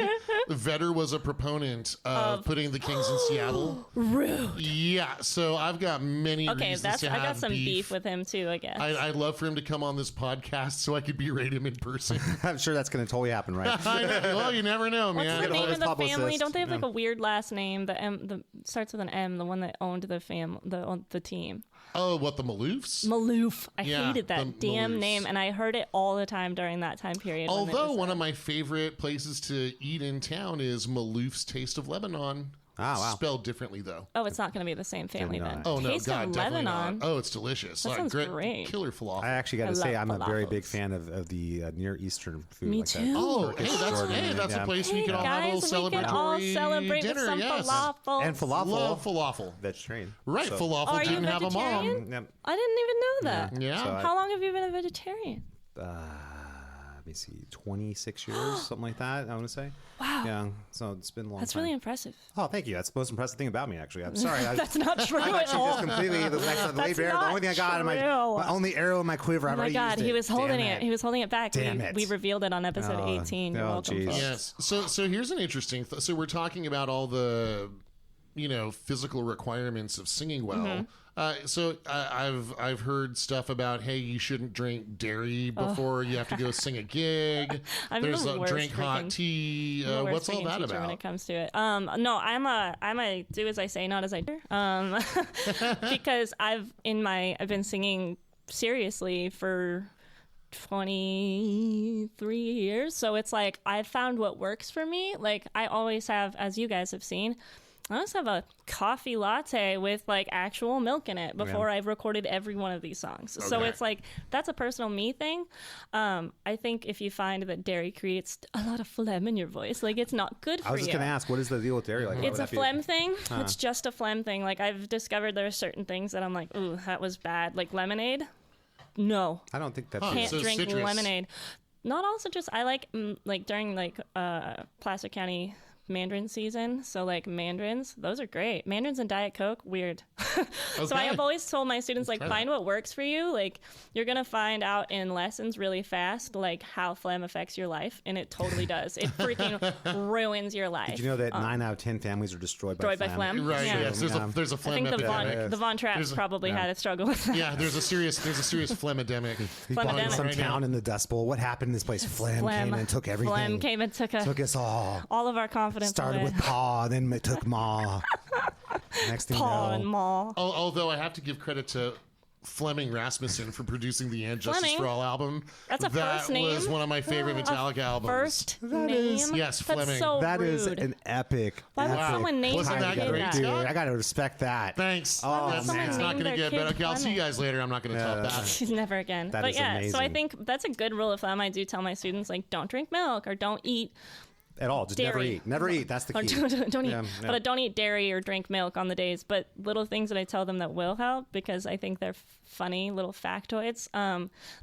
Speaker 1: Vedder was a proponent of putting the Kings in Seattle.
Speaker 2: Rude.
Speaker 1: Yeah, so I've got many
Speaker 2: Okay,
Speaker 1: reasons to
Speaker 2: I
Speaker 1: have
Speaker 2: got some beef with him too. I guess.
Speaker 1: I'd love for him to come on this podcast so I could berate him in person.
Speaker 3: I'm sure that's going to totally happen, right?
Speaker 1: I know. Well, you never know,
Speaker 2: What's
Speaker 1: man.
Speaker 2: the name of
Speaker 3: his
Speaker 2: the family?
Speaker 3: publicist.
Speaker 2: Don't they have like a weird last name? The starts with an M. The one that owned the team.
Speaker 1: Oh, what, the Maloofs?
Speaker 2: Maloof. I
Speaker 1: Yeah,
Speaker 2: hated that
Speaker 1: the
Speaker 2: damn
Speaker 1: Maloofs.
Speaker 2: name, and I heard it all the time during that time period. when it
Speaker 1: Although
Speaker 2: was
Speaker 1: one of my favorite places to eat in town is Maloof's Taste of Lebanon.
Speaker 3: Ah, wow.
Speaker 1: Spelled differently, though.
Speaker 2: Oh, it's not going to be the same family
Speaker 3: Didn't
Speaker 2: then.
Speaker 3: know
Speaker 1: Oh, no,
Speaker 2: Taste
Speaker 1: God,
Speaker 2: of
Speaker 1: definitely
Speaker 2: Lebanon.
Speaker 1: not. Oh, it's delicious.
Speaker 2: That sounds great.
Speaker 1: Killer falafel.
Speaker 3: I actually got
Speaker 2: I
Speaker 3: to say,
Speaker 2: love
Speaker 3: I'm a very big
Speaker 2: falafels.
Speaker 3: fan of the Near Eastern food.
Speaker 2: Me
Speaker 3: like
Speaker 2: too.
Speaker 3: That.
Speaker 1: Oh,
Speaker 3: Turkish
Speaker 1: hey,
Speaker 3: extraordinaire,
Speaker 1: that's a
Speaker 3: yeah.
Speaker 1: place we
Speaker 2: Hey
Speaker 1: can all have a
Speaker 2: guys,
Speaker 1: little
Speaker 2: we can all
Speaker 1: celebratory
Speaker 2: celebrate
Speaker 1: dinner.
Speaker 2: with some
Speaker 1: Yes.
Speaker 2: falafel.
Speaker 3: And falafel.
Speaker 1: Love falafel.
Speaker 3: Vegetarian.
Speaker 1: Right,
Speaker 3: So-
Speaker 1: falafel
Speaker 2: Are you
Speaker 1: didn't have a mom.
Speaker 2: vegetarian?
Speaker 3: Yep.
Speaker 2: I didn't even know that.
Speaker 1: Yeah.
Speaker 3: So I-
Speaker 2: How long have you been a vegetarian?
Speaker 3: Let me see, 26 years, something like that, I want to say.
Speaker 2: Wow.
Speaker 3: Yeah, so it's been a long
Speaker 2: That's
Speaker 3: time.
Speaker 2: really impressive.
Speaker 3: Oh, thank you. That's the most impressive thing about me, actually. I'm sorry.
Speaker 2: That's not true
Speaker 3: I'm
Speaker 2: at
Speaker 3: actually
Speaker 2: all.
Speaker 3: just completely the
Speaker 2: That's
Speaker 3: the
Speaker 2: not
Speaker 3: only thing I got in my
Speaker 2: true.
Speaker 3: only arrow in my quiver.
Speaker 2: Oh
Speaker 3: I've
Speaker 2: my
Speaker 3: already
Speaker 2: God,
Speaker 3: used it.
Speaker 2: he was holding
Speaker 3: Damn
Speaker 2: it. He was holding it back.
Speaker 3: Damn
Speaker 2: we,
Speaker 3: it.
Speaker 2: we revealed it on episode 18. You're
Speaker 3: oh,
Speaker 2: welcome,
Speaker 3: geez.
Speaker 2: folks.
Speaker 1: Yes. So here's an interesting. So we're talking about all the, physical requirements of singing well.
Speaker 2: Mm-hmm.
Speaker 1: I've heard stuff about, hey, you shouldn't drink dairy before you have to go sing a gig.
Speaker 2: I'm
Speaker 1: There's
Speaker 2: the worst
Speaker 1: drink hot
Speaker 2: freaking-
Speaker 1: tea.
Speaker 2: I'm the worst
Speaker 1: What's all
Speaker 2: freaking
Speaker 1: that
Speaker 2: teacher when
Speaker 1: about?
Speaker 2: it comes to it? No, I'm a do as I say, not as I do. Because I've been singing seriously for 23 years, so it's like I've found what works for me. Like I always have, as you guys have seen, I always have a coffee latte with like actual milk in it before I've recorded every one of these songs. So
Speaker 1: Okay.
Speaker 2: it's like that's a personal me thing. I think if you find that dairy creates a lot of phlegm in your voice, like it's not good for
Speaker 3: I was just
Speaker 2: you.
Speaker 3: going to ask, what is the deal with dairy? Like, why
Speaker 2: It's
Speaker 3: would
Speaker 2: a
Speaker 3: that be-
Speaker 2: phlegm thing. It's just a phlegm thing. Like I've discovered there are certain things that I'm like, ooh, that was bad. Like lemonade. No,
Speaker 3: I don't think that's
Speaker 2: can't
Speaker 1: So
Speaker 2: drink
Speaker 1: citrus.
Speaker 2: lemonade. Not all citrus. I like during Placer County mandarin season. So like mandarins, those are great. Mandarins and Diet Coke, weird. So I have always told my students like
Speaker 1: try
Speaker 2: find what works for you. Like you're gonna find out in lessons really fast like how phlegm affects your life, and it totally does. It freaking ruins your life.
Speaker 3: Did you know that 9 out of 10 families are destroyed by
Speaker 2: Destroyed by phlegm?
Speaker 1: Right.
Speaker 2: Yeah.
Speaker 1: Yes. There's a
Speaker 2: I
Speaker 1: phlegm
Speaker 2: think
Speaker 1: epidemic.
Speaker 2: the Von Trapps probably had a struggle with that.
Speaker 1: Yeah. There's a serious phlegmedemic.
Speaker 3: We bought
Speaker 2: Phlegmedemic.
Speaker 3: some
Speaker 1: Right now.
Speaker 3: town in the Dust Bowl. What happened in this place? Phlegm came and took everything.
Speaker 2: Phlegm came and took
Speaker 3: Took us all.
Speaker 2: all of our confidence
Speaker 3: Started
Speaker 2: away.
Speaker 3: with paw, then it took ma. Next thing
Speaker 2: Paw
Speaker 3: you
Speaker 2: and
Speaker 3: know,
Speaker 2: Maw.
Speaker 1: Although I have to give credit to Fleming Rasmussen for producing the And Justice
Speaker 2: Fleming?
Speaker 1: for All album.
Speaker 2: That's a
Speaker 1: that
Speaker 2: first name?
Speaker 1: was one of my favorite Metallica albums.
Speaker 2: First name?
Speaker 3: is-
Speaker 1: Yes,
Speaker 2: That's
Speaker 1: Fleming.
Speaker 2: so
Speaker 3: that
Speaker 2: rude.
Speaker 3: is an epic.
Speaker 2: Why would
Speaker 3: epic
Speaker 2: someone name
Speaker 1: Wasn't
Speaker 2: their
Speaker 1: that
Speaker 2: kid
Speaker 1: great,
Speaker 2: that?
Speaker 3: Dude,
Speaker 1: Scott?
Speaker 3: I got to respect that.
Speaker 1: Thanks.
Speaker 3: Oh,
Speaker 1: That's
Speaker 3: man.
Speaker 1: it's not
Speaker 2: Name
Speaker 1: going to
Speaker 2: their
Speaker 1: get
Speaker 2: kid
Speaker 1: better. Okay, I'll see you
Speaker 2: Fleming.
Speaker 1: guys later. I'm not going to top that.
Speaker 2: She's never again.
Speaker 3: That
Speaker 2: But
Speaker 3: is
Speaker 2: yeah, so I
Speaker 3: amazing.
Speaker 2: think that's a good rule of thumb. I do tell my students like don't drink milk or don't eat
Speaker 3: At all. Just never
Speaker 2: dairy.
Speaker 3: eat. Never eat. That's the
Speaker 2: or
Speaker 3: key.
Speaker 2: don't eat,
Speaker 3: Yeah, yeah.
Speaker 2: but don't eat dairy or drink milk on the days. But little things that I tell them that will help because I think they're funny little factoids.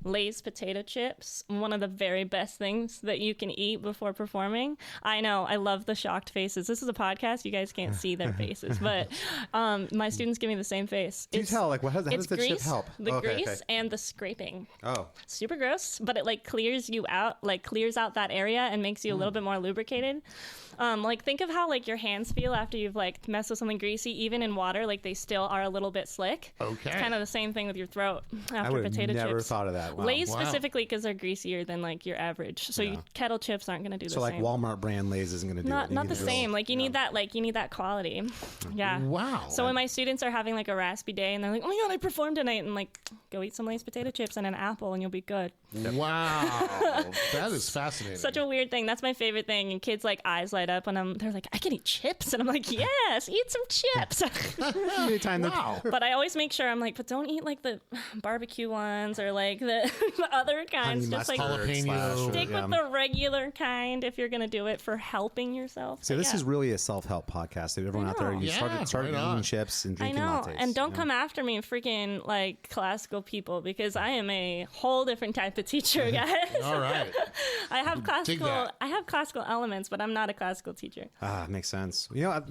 Speaker 2: Lay's potato chips, one of the very best things that you can eat before performing. I know, I love the shocked faces. This is a podcast; you guys can't see their faces, but my students give me the same face.
Speaker 3: Do you tell? Like, how does
Speaker 2: It's
Speaker 3: the chip
Speaker 2: grease,
Speaker 3: help?
Speaker 2: the
Speaker 3: Okay,
Speaker 2: grease and the scraping.
Speaker 3: Oh.
Speaker 2: Super gross, but it like clears you out, like clears out that area and makes you a little bit more lubricated. lubricated. Like think of how like your hands feel after you've like messed with something greasy, even in water, like they still are a little bit slick.
Speaker 1: Okay.
Speaker 2: It's kind of the same thing with your throat after
Speaker 3: I would have
Speaker 2: potato
Speaker 3: never
Speaker 2: chips.
Speaker 3: thought of that. Wow.
Speaker 2: Lay's specifically because they're greasier than like your average. So kettle chips aren't going to do the
Speaker 3: So
Speaker 2: same.
Speaker 3: like Walmart brand Lay's isn't going to do it.
Speaker 2: Not the same. Like you need that quality. Yeah.
Speaker 1: Wow.
Speaker 2: So when my students are having like a raspy day and they're like, oh my God, I performed tonight, and like, go eat some Lay's potato chips and an apple and you'll be good.
Speaker 1: Wow. That is fascinating.
Speaker 2: Such a weird thing. That's my favorite thing. And kids like eyes light up when they're like, I can eat chips. And I'm like, yes, eat some chips.
Speaker 1: Wow.
Speaker 2: But I always make sure I'm like, but don't eat like the barbecue ones or like the other kinds.
Speaker 3: Honey
Speaker 2: Just like
Speaker 3: mustard
Speaker 1: jalapeno.
Speaker 2: stick with the regular kind if you're going to do it for helping yourself.
Speaker 3: So this is really a self-help podcast. If everyone out there, you
Speaker 1: Yeah,
Speaker 3: started
Speaker 1: right
Speaker 3: eating
Speaker 1: on.
Speaker 3: chips and
Speaker 2: I
Speaker 3: drinking
Speaker 2: know.
Speaker 3: lattes.
Speaker 2: And don't come after me, freaking like classical people, because I am a whole different type of teacher, guys.
Speaker 1: All right.
Speaker 2: I have
Speaker 1: that.
Speaker 2: classical elements, but I'm not a classical teacher.
Speaker 3: Makes sense. You know,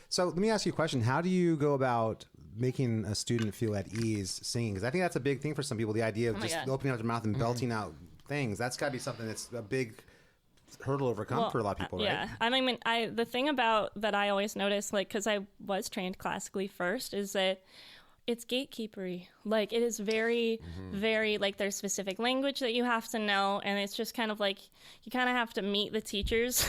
Speaker 3: so let me ask you a question. How do you go about making a student feel at ease singing? Because I think that's a big thing for some people, the idea of
Speaker 2: my
Speaker 3: just
Speaker 2: God.
Speaker 3: opening up their mouth and belting out things. That's got to be something that's a big hurdle to overcome for a lot of people, right?
Speaker 2: Yeah. I mean, the thing about that I always notice, like, because I was trained classically first, is that it's gatekeepery. Like, it is very, very, like, there's specific language that you have to know, and it's just kind of like, you kind of have to meet the teachers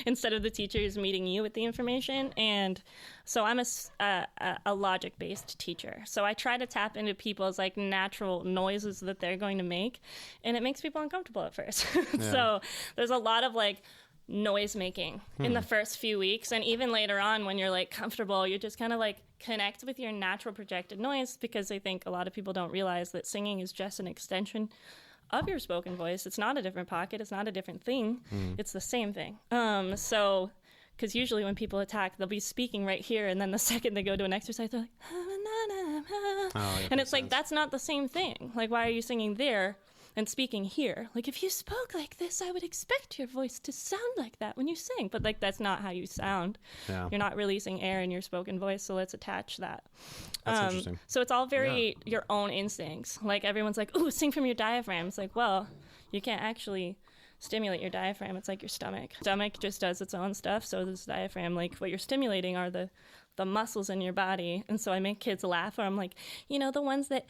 Speaker 2: instead of the teachers meeting you with the information. And so I'm a logic-based teacher. So I try to tap into people's, like, natural noises that they're going to make, and it makes people uncomfortable at first. So there's a lot of, like, noise making in the first few weeks, and even later on when you're like comfortable, you're just kind of like connect with your natural projected noise, because I think a lot of people don't realize that singing is just an extension of your spoken voice. It's not a different pocket, it's not a different thing, it's the same thing. So because usually when people attack, they'll be speaking right here, and then the second they go to an exercise, they're like and it's like, that's not the same thing. Like, why are you singing there and speaking here? Like, if you spoke like this, I would expect your voice to sound like that when you sing. But, like, that's not how you sound.
Speaker 3: Yeah.
Speaker 2: You're not releasing air in your spoken voice, so let's attach that.
Speaker 3: That's interesting.
Speaker 2: So it's all very your own instincts. Like, everyone's like, ooh, sing from your diaphragm. It's like, well, you can't actually stimulate your diaphragm. It's like your stomach. Stomach just does its own stuff, so this diaphragm, like, what you're stimulating are the muscles in your body. And so I make kids laugh, or I'm like, you know, the ones that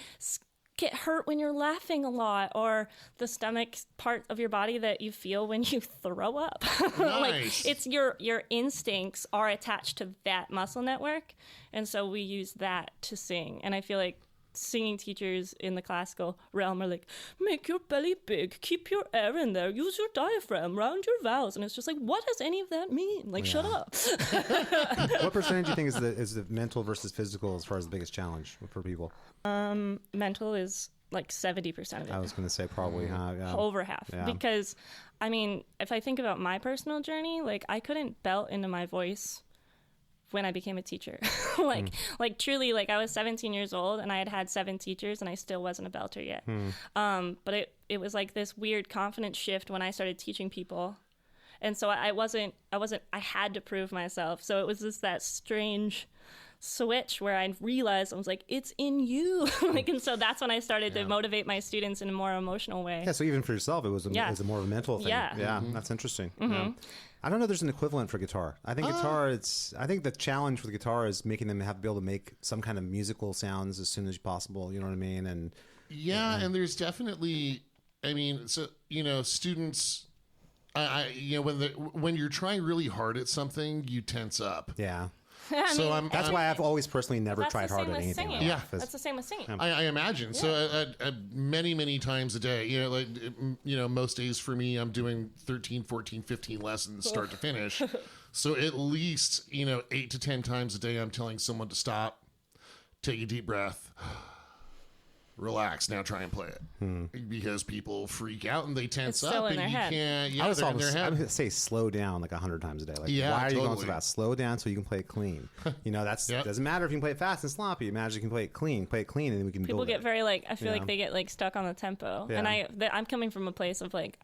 Speaker 2: get hurt when you're laughing a lot, or the stomach part of your body that you feel when you throw up. Like,
Speaker 1: Nice.
Speaker 2: it's your instincts are attached to that muscle network, and so we use that to sing. And I feel like singing teachers in the classical realm are like, make your belly big, keep your air in there, use your diaphragm, round your vowels. And it's just like, what does any of that mean? Like, shut up.
Speaker 3: What percentage do you think is the mental versus physical as far as the biggest challenge for people?
Speaker 2: Mental is like 70% of it.
Speaker 3: I was going to say probably, yeah.
Speaker 2: Over half.
Speaker 3: Yeah.
Speaker 2: Because, I mean, if I think about my personal journey, like, I couldn't belt into my voice when I became a teacher. like truly, like, I was 17 years old and I had 7 teachers and I still wasn't a belter yet. But it was like this weird confidence shift when I started teaching people. And so I had to prove myself. So it was just that strange switch where I realized, I was like, it's in you. Like, and so that's when I started to motivate my students in a more emotional way.
Speaker 3: Yeah, so even for yourself, it was a more of a mental thing.
Speaker 2: Yeah.
Speaker 3: That's interesting. Yeah. I don't know if there's an equivalent for guitar. I think I think the challenge with guitar is making them have to be able to make some kind of musical sounds as soon as possible, you know what I mean? And
Speaker 1: and there's definitely, I mean, so, you know, students, you know, when you're trying really hard at something, you tense up.
Speaker 3: yeah.
Speaker 1: That's
Speaker 3: Why I've always personally never
Speaker 2: That's
Speaker 3: tried
Speaker 2: the
Speaker 3: hard
Speaker 2: same
Speaker 3: at
Speaker 2: with
Speaker 3: anything.
Speaker 2: singing.
Speaker 1: Yeah.
Speaker 2: That's the same with singing.
Speaker 1: I imagine. So many times a day, you know, like, you know, most days for me, I'm doing 13, 14, 15 lessons start to finish. So at least, you know, 8 to 10 times a day, I'm telling someone to stop, take a deep breath, relax, now try and play it. Because people freak out and they tense
Speaker 2: It's still
Speaker 1: up
Speaker 2: in
Speaker 1: and
Speaker 2: their
Speaker 1: you
Speaker 2: head.
Speaker 1: can't,
Speaker 3: I
Speaker 1: they're in their head.
Speaker 3: would say slow down like 100 times a day. Like,
Speaker 1: Yeah,
Speaker 3: why are you going
Speaker 1: totally.
Speaker 3: so fast? Slow down so you can play it clean. You know, doesn't matter if you can play it fast and sloppy. Imagine you can play it clean, and then we can
Speaker 2: People
Speaker 3: build
Speaker 2: get
Speaker 3: it.
Speaker 2: very, like, I feel like they get, like, stuck on the tempo.
Speaker 3: Yeah.
Speaker 2: And I'm coming from a place of, like,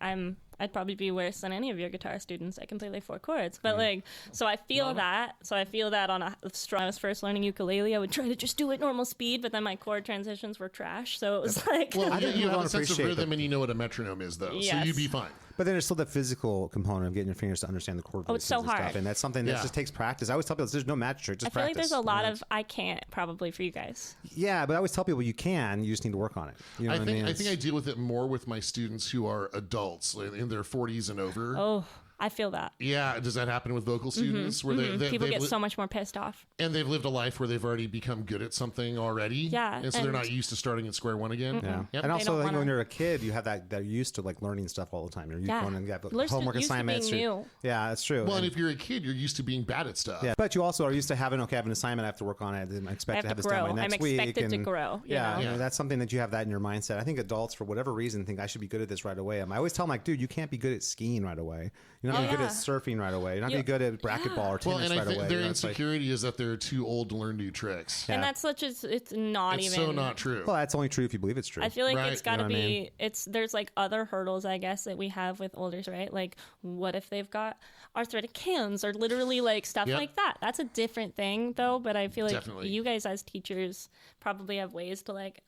Speaker 2: I'd probably be worse than any of your guitar students. I can play like 4 chords, but like, so I feel that. So I feel that on a strong. When I was first learning ukulele, I would try to just do it normal speed, but then my chord transitions were trash. So it was like,
Speaker 1: Well,
Speaker 3: I think
Speaker 1: you
Speaker 3: you
Speaker 1: have
Speaker 3: don't
Speaker 1: a sense of
Speaker 3: appreciate
Speaker 1: rhythm
Speaker 3: it.
Speaker 1: and you know what a metronome is, though. So
Speaker 2: Yes.
Speaker 1: you'd be fine.
Speaker 3: But then there's still the physical component of getting your fingers to understand the chord voices
Speaker 2: it's so
Speaker 3: and
Speaker 2: hard.
Speaker 3: stuff. And that's something that just takes practice. I always tell people there's no magic trick, just
Speaker 2: I feel
Speaker 3: practice.
Speaker 2: like there's a lot of I can't probably for you guys.
Speaker 3: Yeah, but I always tell people you can, you just need to work on it. You know what I mean?
Speaker 1: I think I deal with it more with my students who are adults in their 40s and over.
Speaker 2: Oh, I feel that.
Speaker 1: Yeah, does that happen with vocal students? Where
Speaker 2: People get so much more pissed off.
Speaker 1: And they've lived a life where they've already become good at something already.
Speaker 2: Yeah.
Speaker 1: And so they're not used to starting at square one again.
Speaker 3: Yeah.
Speaker 1: Yep.
Speaker 3: And also,
Speaker 2: don't
Speaker 3: I think
Speaker 2: wanna-
Speaker 3: when you're a kid, you have that you're used to like learning stuff all the time. You're used to going and you have homework
Speaker 2: used to being
Speaker 3: assignments.
Speaker 2: new.
Speaker 3: Yeah, that's true.
Speaker 1: Well, and if you're a kid, you're used to being bad at stuff.
Speaker 3: yeah, but you also are used to having, okay, I have an assignment, I have to work on it, and I expect
Speaker 2: I
Speaker 3: to
Speaker 2: have
Speaker 3: have
Speaker 2: to
Speaker 3: this done
Speaker 2: grow.
Speaker 3: by next
Speaker 2: I'm
Speaker 3: week.
Speaker 2: expected to
Speaker 3: and-
Speaker 2: grow. You
Speaker 3: Yeah,
Speaker 2: know?
Speaker 3: you know, that's something that you have that in your mindset. I think adults, for whatever reason, think I should be good at this right away. I always tell them, like, dude, you can't be good at skiing right away. You're not be good at surfing right away. You're not be good at racquetball or
Speaker 1: Well,
Speaker 3: tennis
Speaker 1: and I
Speaker 3: right
Speaker 1: think
Speaker 3: away.
Speaker 1: their
Speaker 3: You know, it's like-
Speaker 1: insecurity is that they're too old to learn new tricks.
Speaker 2: And that's it's not
Speaker 1: It's
Speaker 2: even
Speaker 1: so not true.
Speaker 3: well, that's only true if you believe it's true.
Speaker 2: I feel like
Speaker 1: Right,
Speaker 2: it's got to
Speaker 3: you know what I
Speaker 2: be
Speaker 3: mean?
Speaker 2: there's like other hurdles I guess that we have with olders, right? Like what if they've got arthritic hands or literally like stuff
Speaker 1: Yep.
Speaker 2: like that. That's a different thing though, but I feel like
Speaker 1: Definitely.
Speaker 2: you guys as teachers probably have ways to like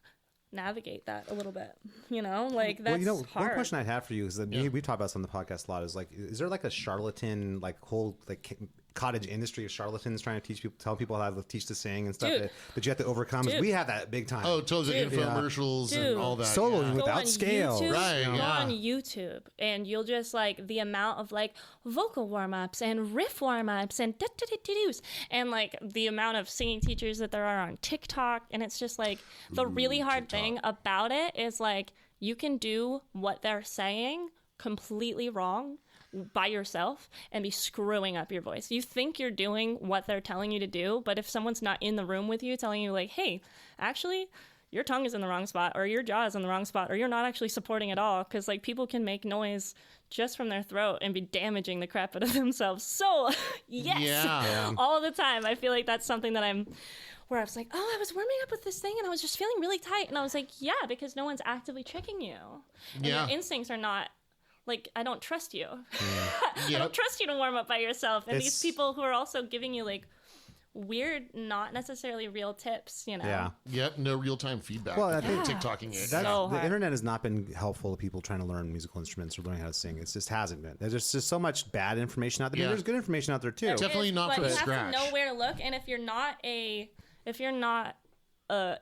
Speaker 2: navigate that a little bit, you know? Like that's
Speaker 3: well, you know,
Speaker 2: hard.
Speaker 3: one question I have for you is that we talk about this on the podcast a lot. Is like, is there like a charlatan, like whole like cottage industry of charlatans trying to teach people, tell people how to teach to sing and stuff
Speaker 2: Dude.
Speaker 3: that you have to overcome?
Speaker 2: Dude.
Speaker 3: We have that big time.
Speaker 1: Oh, tons of infomercials
Speaker 2: Dude.
Speaker 1: and all that.
Speaker 3: Soloing
Speaker 1: yeah.
Speaker 3: with-
Speaker 2: Go
Speaker 3: without
Speaker 2: on
Speaker 3: scale.
Speaker 2: YouTube,
Speaker 1: Right,
Speaker 2: Go
Speaker 1: yeah.
Speaker 2: on YouTube, and you'll just like the amount of like vocal warm ups and riff warm ups and da-da-da-da-doos, and like the amount of singing teachers that there are on TikTok, and it's just like the really hard thing about it is like you can do what they're saying completely wrong by yourself and be screwing up your voice. You think you're doing what they're telling you to do, but if someone's not in the room with you telling you like, hey, actually your tongue is in the wrong spot or your jaw is in the wrong spot or you're not actually supporting at all, because like people can make noise just from their throat and be damaging the crap out of themselves. So yes,
Speaker 1: Yeah.
Speaker 2: all the time. I feel like that's something that where I was like, oh, I was warming up with this thing and I was just feeling really tight. And I was like, yeah, because no one's actively tricking you. And
Speaker 1: Yeah.
Speaker 2: your instincts are not, like, I don't trust you. I
Speaker 1: Yep.
Speaker 2: don't trust you to warm up by yourself. And these
Speaker 3: It's-
Speaker 2: people who are also giving you, like, weird, not necessarily real tips, you know?
Speaker 3: Yeah.
Speaker 1: Yep, no real-time feedback.
Speaker 3: Well, I
Speaker 1: People
Speaker 3: think-
Speaker 1: TikToking it.
Speaker 3: That's,
Speaker 2: So
Speaker 3: the
Speaker 2: hard.
Speaker 3: internet has not been helpful to people trying to learn musical instruments or learning how to sing. It just hasn't been. There's just so much bad information out there. I mean,
Speaker 1: Yeah.
Speaker 3: there's good information out there too.
Speaker 1: Definitely not
Speaker 2: but
Speaker 1: from
Speaker 2: you
Speaker 1: scratch.
Speaker 2: have to know where to look, and if you're not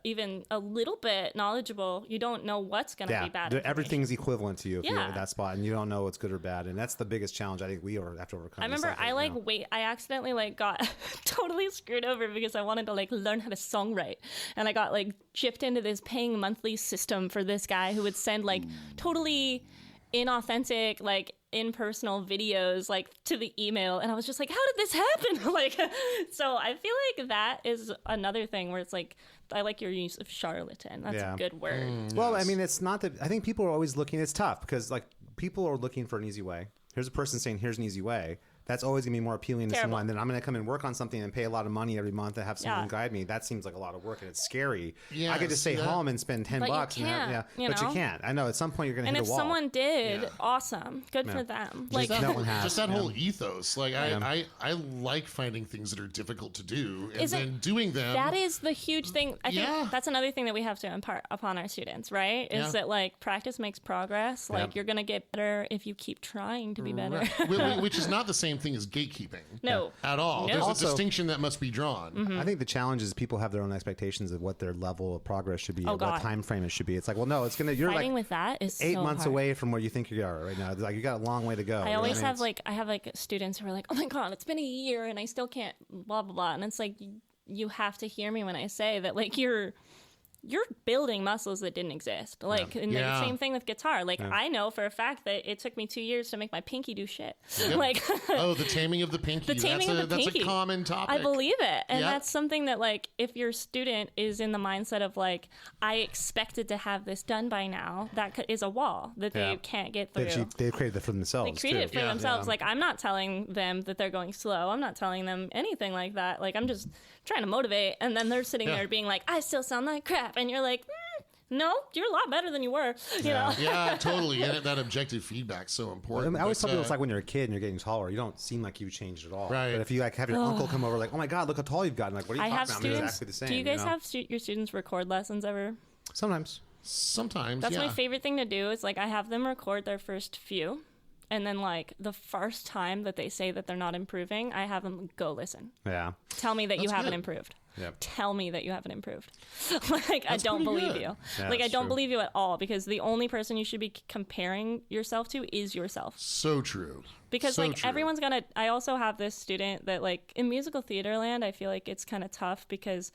Speaker 2: even a little bit knowledgeable, you don't know what's going to be bad. information.
Speaker 3: everything's equivalent to you if you're
Speaker 2: Yeah.
Speaker 3: at that spot, and you don't know what's good or bad, and that's the biggest challenge I think we have to overcome.
Speaker 2: I
Speaker 3: It's
Speaker 2: remember I accidentally like got totally screwed over because I wanted to like learn how to songwrite, and I got like chipped into this paying monthly system for this guy who would send like totally inauthentic like impersonal videos like to the email, and I was just like, how did this happen? Like, so I feel like that is another thing where it's like, I like your use of charlatan. That's
Speaker 3: Yeah.
Speaker 2: a good word.
Speaker 3: Well, I mean, it's not that. I think people are always looking. It's tough because like people are looking for an easy way. Here's a person saying, "Here's an easy way." That's always gonna be more appealing to
Speaker 2: Terrible.
Speaker 3: someone than I'm gonna come and work on something and pay a lot of money every month to have someone
Speaker 2: Yeah.
Speaker 3: guide me. That seems like a lot of work and it's scary.
Speaker 1: Yeah,
Speaker 3: I could just stay
Speaker 1: see that?
Speaker 3: home and spend $10
Speaker 2: But you
Speaker 3: and have,
Speaker 2: can't,
Speaker 3: yeah,
Speaker 2: you
Speaker 3: but you
Speaker 2: know?
Speaker 3: can't. I know at some point you're gonna
Speaker 2: And
Speaker 3: hit
Speaker 2: if
Speaker 3: a wall.
Speaker 2: someone did,
Speaker 1: Yeah.
Speaker 2: awesome, good for them. Like,
Speaker 3: No one has.
Speaker 1: Just that whole ethos. Like I like finding things that are difficult to do and
Speaker 2: Isn't-
Speaker 1: then doing them.
Speaker 2: that is the huge thing. I
Speaker 1: Yeah.
Speaker 2: think that's another thing that we have to impart upon our students, right? Is
Speaker 1: Yeah.
Speaker 2: that like practice makes progress. Like you're gonna get better if you keep trying to be better.
Speaker 1: Which is not the same thing as gatekeeping.
Speaker 2: No.
Speaker 1: At all.
Speaker 2: No.
Speaker 1: There's
Speaker 3: Also-
Speaker 1: a distinction that must be drawn.
Speaker 2: Mm-hmm.
Speaker 3: I think the challenge is people have their own expectations of what their level of progress should be,
Speaker 2: Oh,
Speaker 3: or what
Speaker 2: God.
Speaker 3: time frame it should be. It's like, well, no, it's gonna. You're
Speaker 2: Fighting
Speaker 3: like
Speaker 2: with that is
Speaker 3: 8
Speaker 2: so
Speaker 3: months
Speaker 2: hard.
Speaker 3: away from where you think you are right now. It's like you got a long way to go.
Speaker 2: I always have like students who are like, oh my God, it's been a year and I still can't blah blah blah, and it's like you have to hear me when I say that like you're building muscles that didn't exist. Like and
Speaker 1: Yeah.
Speaker 2: the same thing with guitar. Like I know for a fact that it took me 2 years to make my pinky do shit. Like
Speaker 1: Oh, the taming of the pinky.
Speaker 2: The taming of the
Speaker 1: That's
Speaker 2: pinky.
Speaker 1: a common topic.
Speaker 2: I believe it. And
Speaker 1: Yep.
Speaker 2: that's something that, like, if your student is in the mindset of, like, I expected to have this done by now, that is a wall that they
Speaker 3: Yeah.
Speaker 2: can't get through.
Speaker 3: They've created it for themselves.
Speaker 2: They create it for
Speaker 1: Yeah.
Speaker 2: themselves.
Speaker 3: Yeah.
Speaker 2: Like, I'm not telling them that they're going slow. I'm not telling them anything like that. Like, I'm just trying to motivate. And then they're sitting
Speaker 1: Yeah.
Speaker 2: there being like, I still sound like crap. And you're like, no, you're a lot better than you were. You know?
Speaker 1: Yeah, totally. And that objective feedback's so
Speaker 3: I
Speaker 1: important.
Speaker 3: mean, I always
Speaker 1: But,
Speaker 3: tell people it's like when you're a kid and you're getting taller, you don't seem like you've changed at all.
Speaker 1: Right.
Speaker 3: But if you like have your uncle come over, like, oh my God, look how tall you've gotten. Like, what are you
Speaker 2: I
Speaker 3: talking
Speaker 2: have
Speaker 3: about? I'm
Speaker 2: students.
Speaker 3: exactly the same.
Speaker 2: Do you guys
Speaker 3: know?
Speaker 2: have your students record lessons ever?
Speaker 3: Sometimes.
Speaker 1: sometimes,
Speaker 2: That's
Speaker 1: yeah.
Speaker 2: my favorite thing to do is like I have them record their first few And then, like, the first time that they say that they're not improving, I have them go listen.
Speaker 3: Yeah.
Speaker 2: Tell me that you haven't
Speaker 1: good.
Speaker 2: improved.
Speaker 3: Yep.
Speaker 2: Tell me that you haven't improved. Like, I don't
Speaker 1: pretty
Speaker 2: believe
Speaker 1: good.
Speaker 2: you.
Speaker 3: Yeah,
Speaker 2: Like, I
Speaker 3: that's
Speaker 2: don't
Speaker 3: true.
Speaker 2: believe you at all, because the only person you should be comparing yourself to is yourself.
Speaker 1: So true.
Speaker 2: Because,
Speaker 1: So
Speaker 2: like,
Speaker 1: true.
Speaker 2: everyone's gonna... I also have this student that, like, in musical theater land, I feel like it's kind of tough because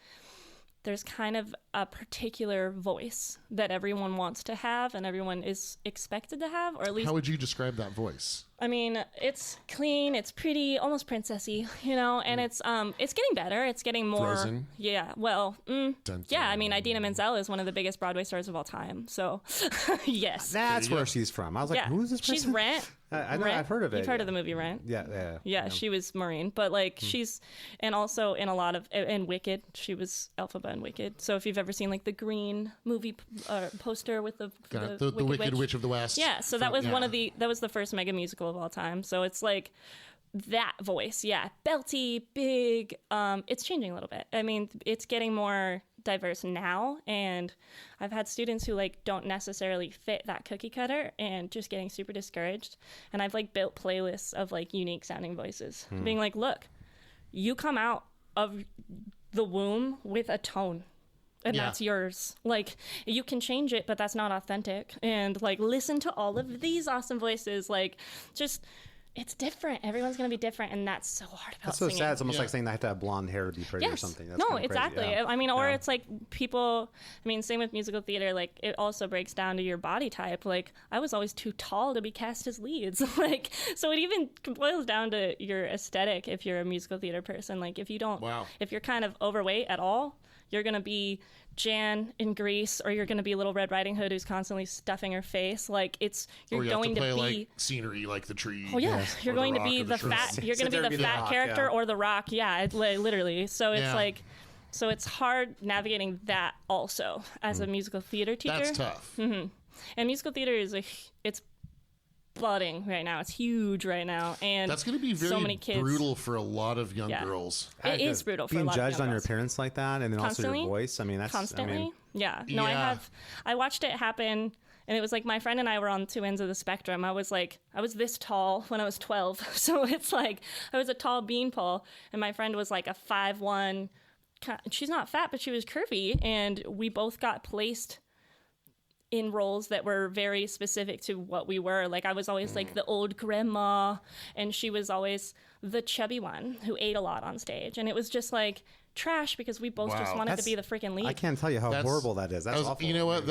Speaker 2: there's kind of a particular voice that everyone wants to have and everyone is expected to have, or at least...
Speaker 1: How would you describe that voice?
Speaker 2: I mean, it's clean, it's pretty, almost princessy, you know, and it's getting better. It's getting more...
Speaker 1: Frozen?
Speaker 2: Yeah, well,
Speaker 1: Dun,
Speaker 2: yeah, I
Speaker 1: dun.
Speaker 2: mean, Idina Menzel is one of the biggest Broadway stars of all time, so, yes.
Speaker 3: That's
Speaker 1: you
Speaker 3: where
Speaker 1: go.
Speaker 3: she's from. I was like,
Speaker 2: Yeah,
Speaker 3: who is this person?
Speaker 2: she's Rent.
Speaker 3: I know,
Speaker 2: Rent.
Speaker 3: I've heard of it.
Speaker 2: You've heard of the movie Rent?
Speaker 3: Yeah.
Speaker 2: Yeah, she was Maureen, but like she's, and also in a lot of, in Wicked, she was Elphaba in Wicked. So if you've ever seen like the green movie poster with the
Speaker 1: Wicked Witch of the West.
Speaker 2: Yeah, so that was that was the first mega musical of all time. So it's like that voice, yeah, belty, big. It's changing a little bit. I mean, it's getting more diverse now, and I've had students who like don't necessarily fit that cookie cutter and just getting super discouraged, and I've like built playlists of like unique sounding voices, being like, look, you come out of the womb with a tone and
Speaker 1: Yeah.
Speaker 2: that's yours. Like, you can change it, but that's not authentic. And like, listen to all of these awesome voices. Like, just, it's different. Everyone's going to be different. And that's so hard about
Speaker 3: That's so
Speaker 2: singing.
Speaker 3: sad. It's almost
Speaker 1: Yeah.
Speaker 3: like saying I have to have blonde hair to be pretty or
Speaker 2: Yes.
Speaker 3: something. That's
Speaker 2: No,
Speaker 3: kinda crazy.
Speaker 2: exactly.
Speaker 3: Yeah.
Speaker 2: I mean, or
Speaker 3: Yeah.
Speaker 2: it's like people, I mean, same with musical theater, like it also breaks down to your body type. Like I was always too tall to be cast as leads. Like, so it even boils down to your aesthetic if you're a musical theater person. Like if you don't,
Speaker 1: Wow.
Speaker 2: if you're kind of overweight at all, you're going to be Jan in Grease, or you're going to be Little Red Riding Hood who's constantly stuffing her face. Like it's, you're
Speaker 1: Or you
Speaker 2: going
Speaker 1: have to play
Speaker 2: be...
Speaker 1: like scenery, like the tree.
Speaker 2: Oh yeah,
Speaker 1: Yes.
Speaker 2: you're
Speaker 1: Or
Speaker 2: going
Speaker 1: the
Speaker 2: to be
Speaker 1: Rock or
Speaker 2: the
Speaker 1: Shrew.
Speaker 2: fat. You're going to
Speaker 3: Sit there
Speaker 2: be
Speaker 3: and
Speaker 2: the
Speaker 3: be the
Speaker 2: fat
Speaker 3: Rock,
Speaker 2: character
Speaker 3: yeah.
Speaker 2: or the Rock. Yeah, literally. So it's
Speaker 1: Yeah.
Speaker 2: like, so it's hard navigating that also as a musical theater teacher.
Speaker 1: That's tough.
Speaker 2: And musical theater is it's budding right now. It's huge right now, and
Speaker 1: That's going to be very
Speaker 2: so many kids.
Speaker 1: brutal for a lot of young
Speaker 2: Yeah.
Speaker 1: girls.
Speaker 2: It is brutal for a
Speaker 3: being
Speaker 2: lot
Speaker 3: judged
Speaker 2: of young
Speaker 3: on your
Speaker 2: girls.
Speaker 3: appearance like that, and then
Speaker 2: Constantly?
Speaker 3: also your voice. I mean, that's
Speaker 2: Constantly.
Speaker 3: I mean,
Speaker 2: Yeah. No,
Speaker 1: Yeah.
Speaker 2: I watched it happen, and it was like my friend and I were on two ends of the spectrum. I was this tall when I was 12. So it's like I was a tall beanpole, and my friend was like a 5'1". She's not fat, but she was curvy, and we both got placed in roles that were very specific to what we were. Like I was always like the old grandma, and she was always the chubby one who ate a lot on stage. And it was just like trash because we both just
Speaker 1: Wow.
Speaker 2: wanted to
Speaker 3: That's-
Speaker 2: be the freaking lead.
Speaker 3: I can't tell you how
Speaker 1: That's-
Speaker 3: horrible that is. That's awful.
Speaker 1: You know what?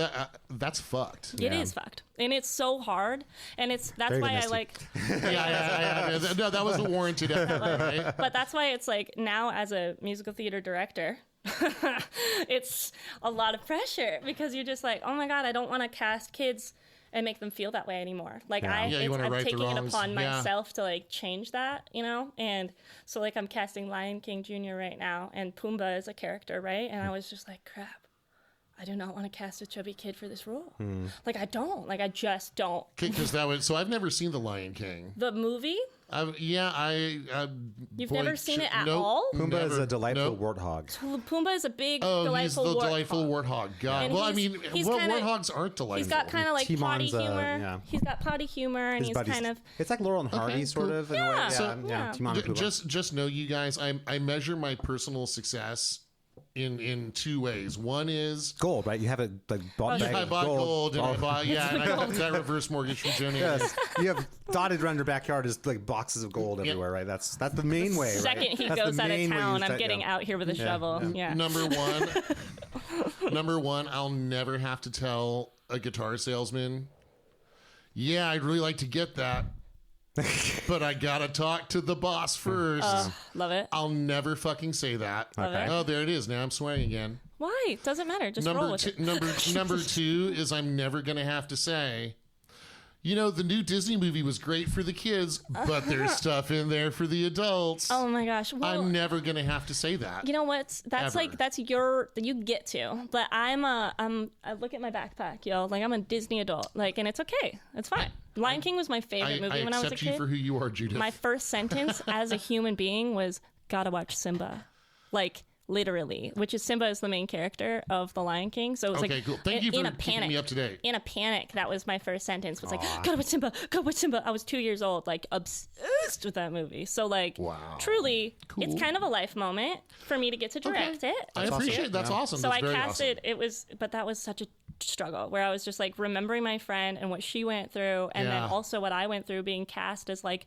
Speaker 1: That's fucked.
Speaker 2: It is fucked, and it's so hard, and that's
Speaker 3: Very
Speaker 2: why
Speaker 3: domestic.
Speaker 2: I like.
Speaker 1: Yeah. No, that wasn't warranted. Right?
Speaker 2: But that's why it's like now as a musical theater director, it's a lot of pressure because you're just like, oh my god, I don't want to cast kids and make them feel that way anymore. Like
Speaker 3: Yeah.
Speaker 1: Yeah, you wanna
Speaker 2: I'm
Speaker 1: right the
Speaker 2: taking it
Speaker 1: wrongs.
Speaker 2: upon
Speaker 1: Yeah.
Speaker 2: myself to like change that, you know. And so like I'm casting Lion King Jr. right now, and Pumbaa is a character, right? And I was just like, crap, I do not want to cast a chubby kid for this role. Like I don't, like I just don't.
Speaker 1: Because that was so. I've never seen The Lion King.
Speaker 2: The movie.
Speaker 1: You've
Speaker 2: never seen it at all?
Speaker 3: Pumbaa is a delightful warthog.
Speaker 2: Pumbaa is a big,
Speaker 1: Oh,
Speaker 2: delightful
Speaker 1: he's the
Speaker 2: warthog.
Speaker 1: delightful warthog. God.
Speaker 2: And
Speaker 1: Well, I
Speaker 2: he's-
Speaker 1: mean,
Speaker 2: he's
Speaker 1: what
Speaker 2: kinda-
Speaker 1: warthogs aren't delightful?
Speaker 2: He's got kind of like potty
Speaker 3: Timon's,
Speaker 2: humor.
Speaker 3: yeah.
Speaker 2: He's got potty humor, and
Speaker 3: His
Speaker 2: he's
Speaker 3: buddies.
Speaker 2: kind of.
Speaker 3: It's like Laurel and Hardy,
Speaker 1: Okay,
Speaker 3: sort
Speaker 1: cool.
Speaker 3: of. In a way.
Speaker 2: Yeah.
Speaker 3: Yeah,
Speaker 2: So-
Speaker 3: yeah.
Speaker 2: yeah.
Speaker 3: Timon and Pumbaa.
Speaker 1: Just know, you guys. I measure my personal success in two ways. One is
Speaker 3: Gold, right? You have it like bought bag
Speaker 1: I
Speaker 3: of
Speaker 1: bought gold, and I
Speaker 3: Oh.
Speaker 1: bought and I got that reverse mortgage from Joni.
Speaker 3: Yes, you have dotted around your backyard is like boxes of gold everywhere, right? That's the main way. Right?
Speaker 2: Second he
Speaker 3: That's the
Speaker 2: goes out of
Speaker 3: main way you
Speaker 2: town, I'm
Speaker 3: start-
Speaker 2: getting
Speaker 3: yeah.
Speaker 2: out here with a shovel. Yeah.
Speaker 1: Number one, I'll never have to tell a guitar salesman, yeah, I'd really like to get that, but I gotta talk to the boss first.
Speaker 2: Love it.
Speaker 1: I'll never fucking say that.
Speaker 3: Okay.
Speaker 2: it.
Speaker 1: Oh, there it is. Now I'm swearing again.
Speaker 2: Why? Doesn't matter. Just roll
Speaker 1: Number
Speaker 2: with
Speaker 1: two,
Speaker 2: it.
Speaker 1: number two is I'm never gonna have to say, you know, the new Disney movie was great for the kids, but there's stuff in there for the adults.
Speaker 2: Oh my gosh. Well,
Speaker 1: I'm never gonna have to say that.
Speaker 2: you know what? That's
Speaker 1: Ever.
Speaker 2: like you get to. But I look at my backpack, yo. Like I'm a Disney adult. Like, and it's okay. It's fine. Lion King was my favorite movie when I was a
Speaker 1: accept you
Speaker 2: kid.
Speaker 1: for who you are, Judith.
Speaker 2: My first sentence as a human being was, "Gotta watch Simba." Like literally, which is Simba is the main character of The Lion King. So it was
Speaker 1: Okay,
Speaker 2: like,
Speaker 1: cool. Thank you
Speaker 2: in
Speaker 1: for
Speaker 2: a
Speaker 1: keeping
Speaker 2: panic.
Speaker 1: me up to date.
Speaker 2: In a panic, that was my first sentence. Was like, "Go with Simba, go with Simba." I was 2 years old, like obsessed with that movie. So like, truly, it's kind of a life moment for me to get to direct it.
Speaker 1: I appreciate it. That's awesome.
Speaker 2: So
Speaker 1: That's
Speaker 2: I
Speaker 1: very
Speaker 2: casted.
Speaker 1: awesome.
Speaker 2: But that was such a struggle where I was just like remembering my friend and what she went through, and then
Speaker 1: Yeah.
Speaker 2: also what I went through being cast as like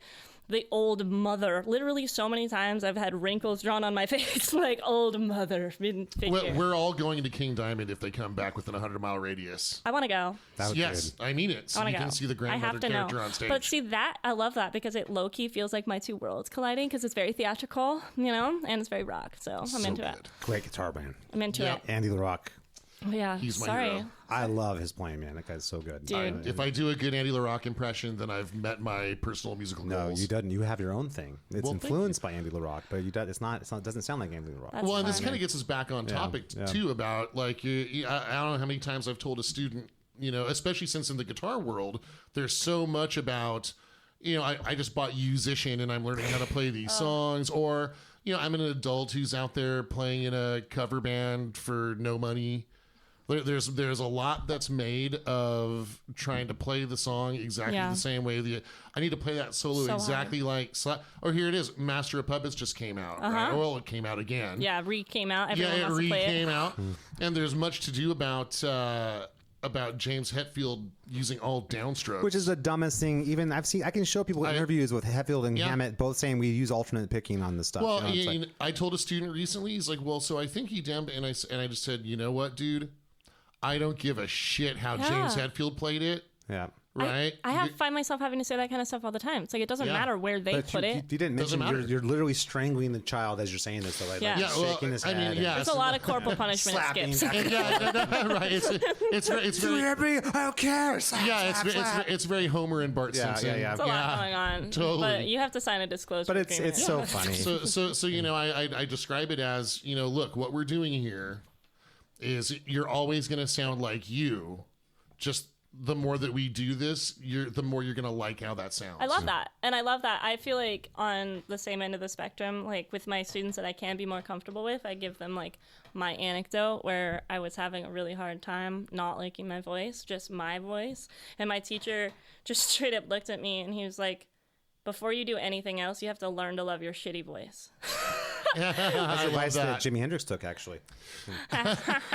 Speaker 2: the old mother. Literally, so many times I've had wrinkles drawn on my face, like old mother figure.
Speaker 1: We're all going to King Diamond if they come back within a 100-mile radius.
Speaker 2: I want to go.
Speaker 3: That was
Speaker 1: Yes,
Speaker 3: good.
Speaker 1: I mean it. So
Speaker 2: I want
Speaker 1: you
Speaker 2: to go.
Speaker 1: can see the
Speaker 2: I
Speaker 1: grandmother
Speaker 2: have to
Speaker 1: character
Speaker 2: know.
Speaker 1: on stage.
Speaker 2: But see that I love that because it low key feels like my two worlds colliding because it's very theatrical, and it's very rock. So I'm
Speaker 1: So
Speaker 2: into it.
Speaker 1: good.
Speaker 3: Great guitar band.
Speaker 2: I'm into
Speaker 1: Yep.
Speaker 2: it.
Speaker 3: Andy LaRock.
Speaker 2: Oh, yeah.
Speaker 1: He's my
Speaker 2: Sorry.
Speaker 1: hero.
Speaker 3: I love his playing, man. That guy's so good.
Speaker 2: Dude.
Speaker 1: If I do a good Andy LaRock impression, then I've met my personal musical
Speaker 3: No,
Speaker 1: goals.
Speaker 3: you don't. You have your own thing. It's
Speaker 1: Well, thank
Speaker 3: influenced by Andy LaRock, but it's not. It doesn't sound like Andy LaRock.
Speaker 2: That's
Speaker 1: Well, and this
Speaker 2: fine.
Speaker 1: kind of gets us back on topic too about like I don't know how many times I've told a student, especially since in the guitar world, there's so much about, I just bought Musician and I'm learning how to play these songs, or I'm an adult who's out there playing in a cover band for no money. There's a lot that's made of trying to play the song exactly
Speaker 2: Yeah.
Speaker 1: the same way. I need to play that solo
Speaker 2: So
Speaker 1: exactly like. Or here it is, Master of Puppets just came out. Right? Well, it came out again.
Speaker 2: Yeah, Re came out. Everyone
Speaker 1: Yeah, it
Speaker 2: wants to play
Speaker 1: came
Speaker 2: it.
Speaker 1: out, and there's much to do about James Hetfield using all downstrokes,
Speaker 3: Which is the dumbest thing. Even I can show people interviews with Hetfield and
Speaker 1: Yeah.
Speaker 3: Hammett both saying we use alternate picking on this stuff.
Speaker 1: well.
Speaker 3: It's like,
Speaker 1: I told a student recently, he's like, "Well, so I think he damned," and I just said, "You know what, dude? I don't give a shit how James Hetfield played it."
Speaker 3: yeah.
Speaker 1: Right?
Speaker 2: I find myself having to say that kind of stuff all the time. It's like it doesn't
Speaker 1: Yeah.
Speaker 2: matter where they
Speaker 3: But
Speaker 2: put it.
Speaker 3: you didn't
Speaker 1: Doesn't
Speaker 3: mention
Speaker 1: matter.
Speaker 3: you're literally strangling the child as you're saying this. So like,
Speaker 2: Yeah.
Speaker 1: Yeah, well,
Speaker 3: shaking his
Speaker 1: I mean,
Speaker 3: head.
Speaker 1: yeah.
Speaker 2: There's a lot of corporal punishment it
Speaker 3: Slapping.
Speaker 2: skips.
Speaker 1: And right. It's very.
Speaker 3: I don't care. Slap,
Speaker 1: Yeah,
Speaker 3: slap, slap.
Speaker 1: it's very Homer and Bart
Speaker 3: Yeah,
Speaker 1: Simpson.
Speaker 3: yeah, yeah.
Speaker 2: There's a lot going on.
Speaker 1: Totally.
Speaker 2: But you have to sign a disclosure
Speaker 3: But it's
Speaker 2: agreement.
Speaker 3: so funny.
Speaker 1: So I describe it as, look, what we're doing here is you're always going to sound like you. Just the more that we do this, the more you're going to like how that sounds.
Speaker 2: I love that. And I love that. I feel like on the same end of the spectrum, like with my students that I can be more comfortable with, I give them like my anecdote where I was having a really hard time not liking my voice, just my voice. And my teacher just straight up looked at me and he was like, before you do anything else, you have to learn to love your shitty voice.
Speaker 1: I
Speaker 3: That's
Speaker 1: love
Speaker 3: advice that
Speaker 1: that.
Speaker 3: Jimi Hendrix took, actually.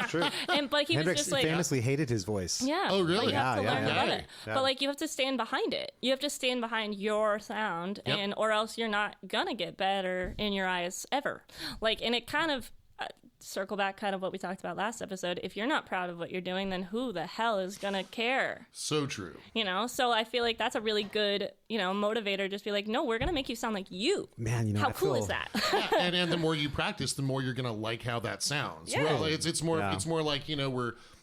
Speaker 3: True.
Speaker 2: But he
Speaker 3: Hendrix
Speaker 2: was just like,
Speaker 3: famously hated his voice.
Speaker 2: yeah.
Speaker 1: Oh, really?
Speaker 2: But you have to
Speaker 3: Yeah,
Speaker 2: learn
Speaker 3: yeah,
Speaker 2: to love
Speaker 1: yeah.
Speaker 2: it.
Speaker 3: Yeah.
Speaker 2: But like you have to stand behind it. You have to stand behind your sound,
Speaker 1: Yep.
Speaker 2: and or else you're not gonna get better in your eyes ever. Like, and it kind of circle back kind of what we talked about last episode. If you're not proud of what you're doing, then who the hell is gonna care?
Speaker 1: So true.
Speaker 2: So I feel like that's a really good motivator. Just be like, no, we're gonna make you sound like you.
Speaker 3: Man,
Speaker 2: How
Speaker 3: I
Speaker 2: cool
Speaker 3: feel,
Speaker 2: is that?
Speaker 1: Yeah, and the more you practice, the more you're going to like how that sounds.
Speaker 2: Yeah.
Speaker 1: Well, it's more
Speaker 3: Yeah.
Speaker 1: like,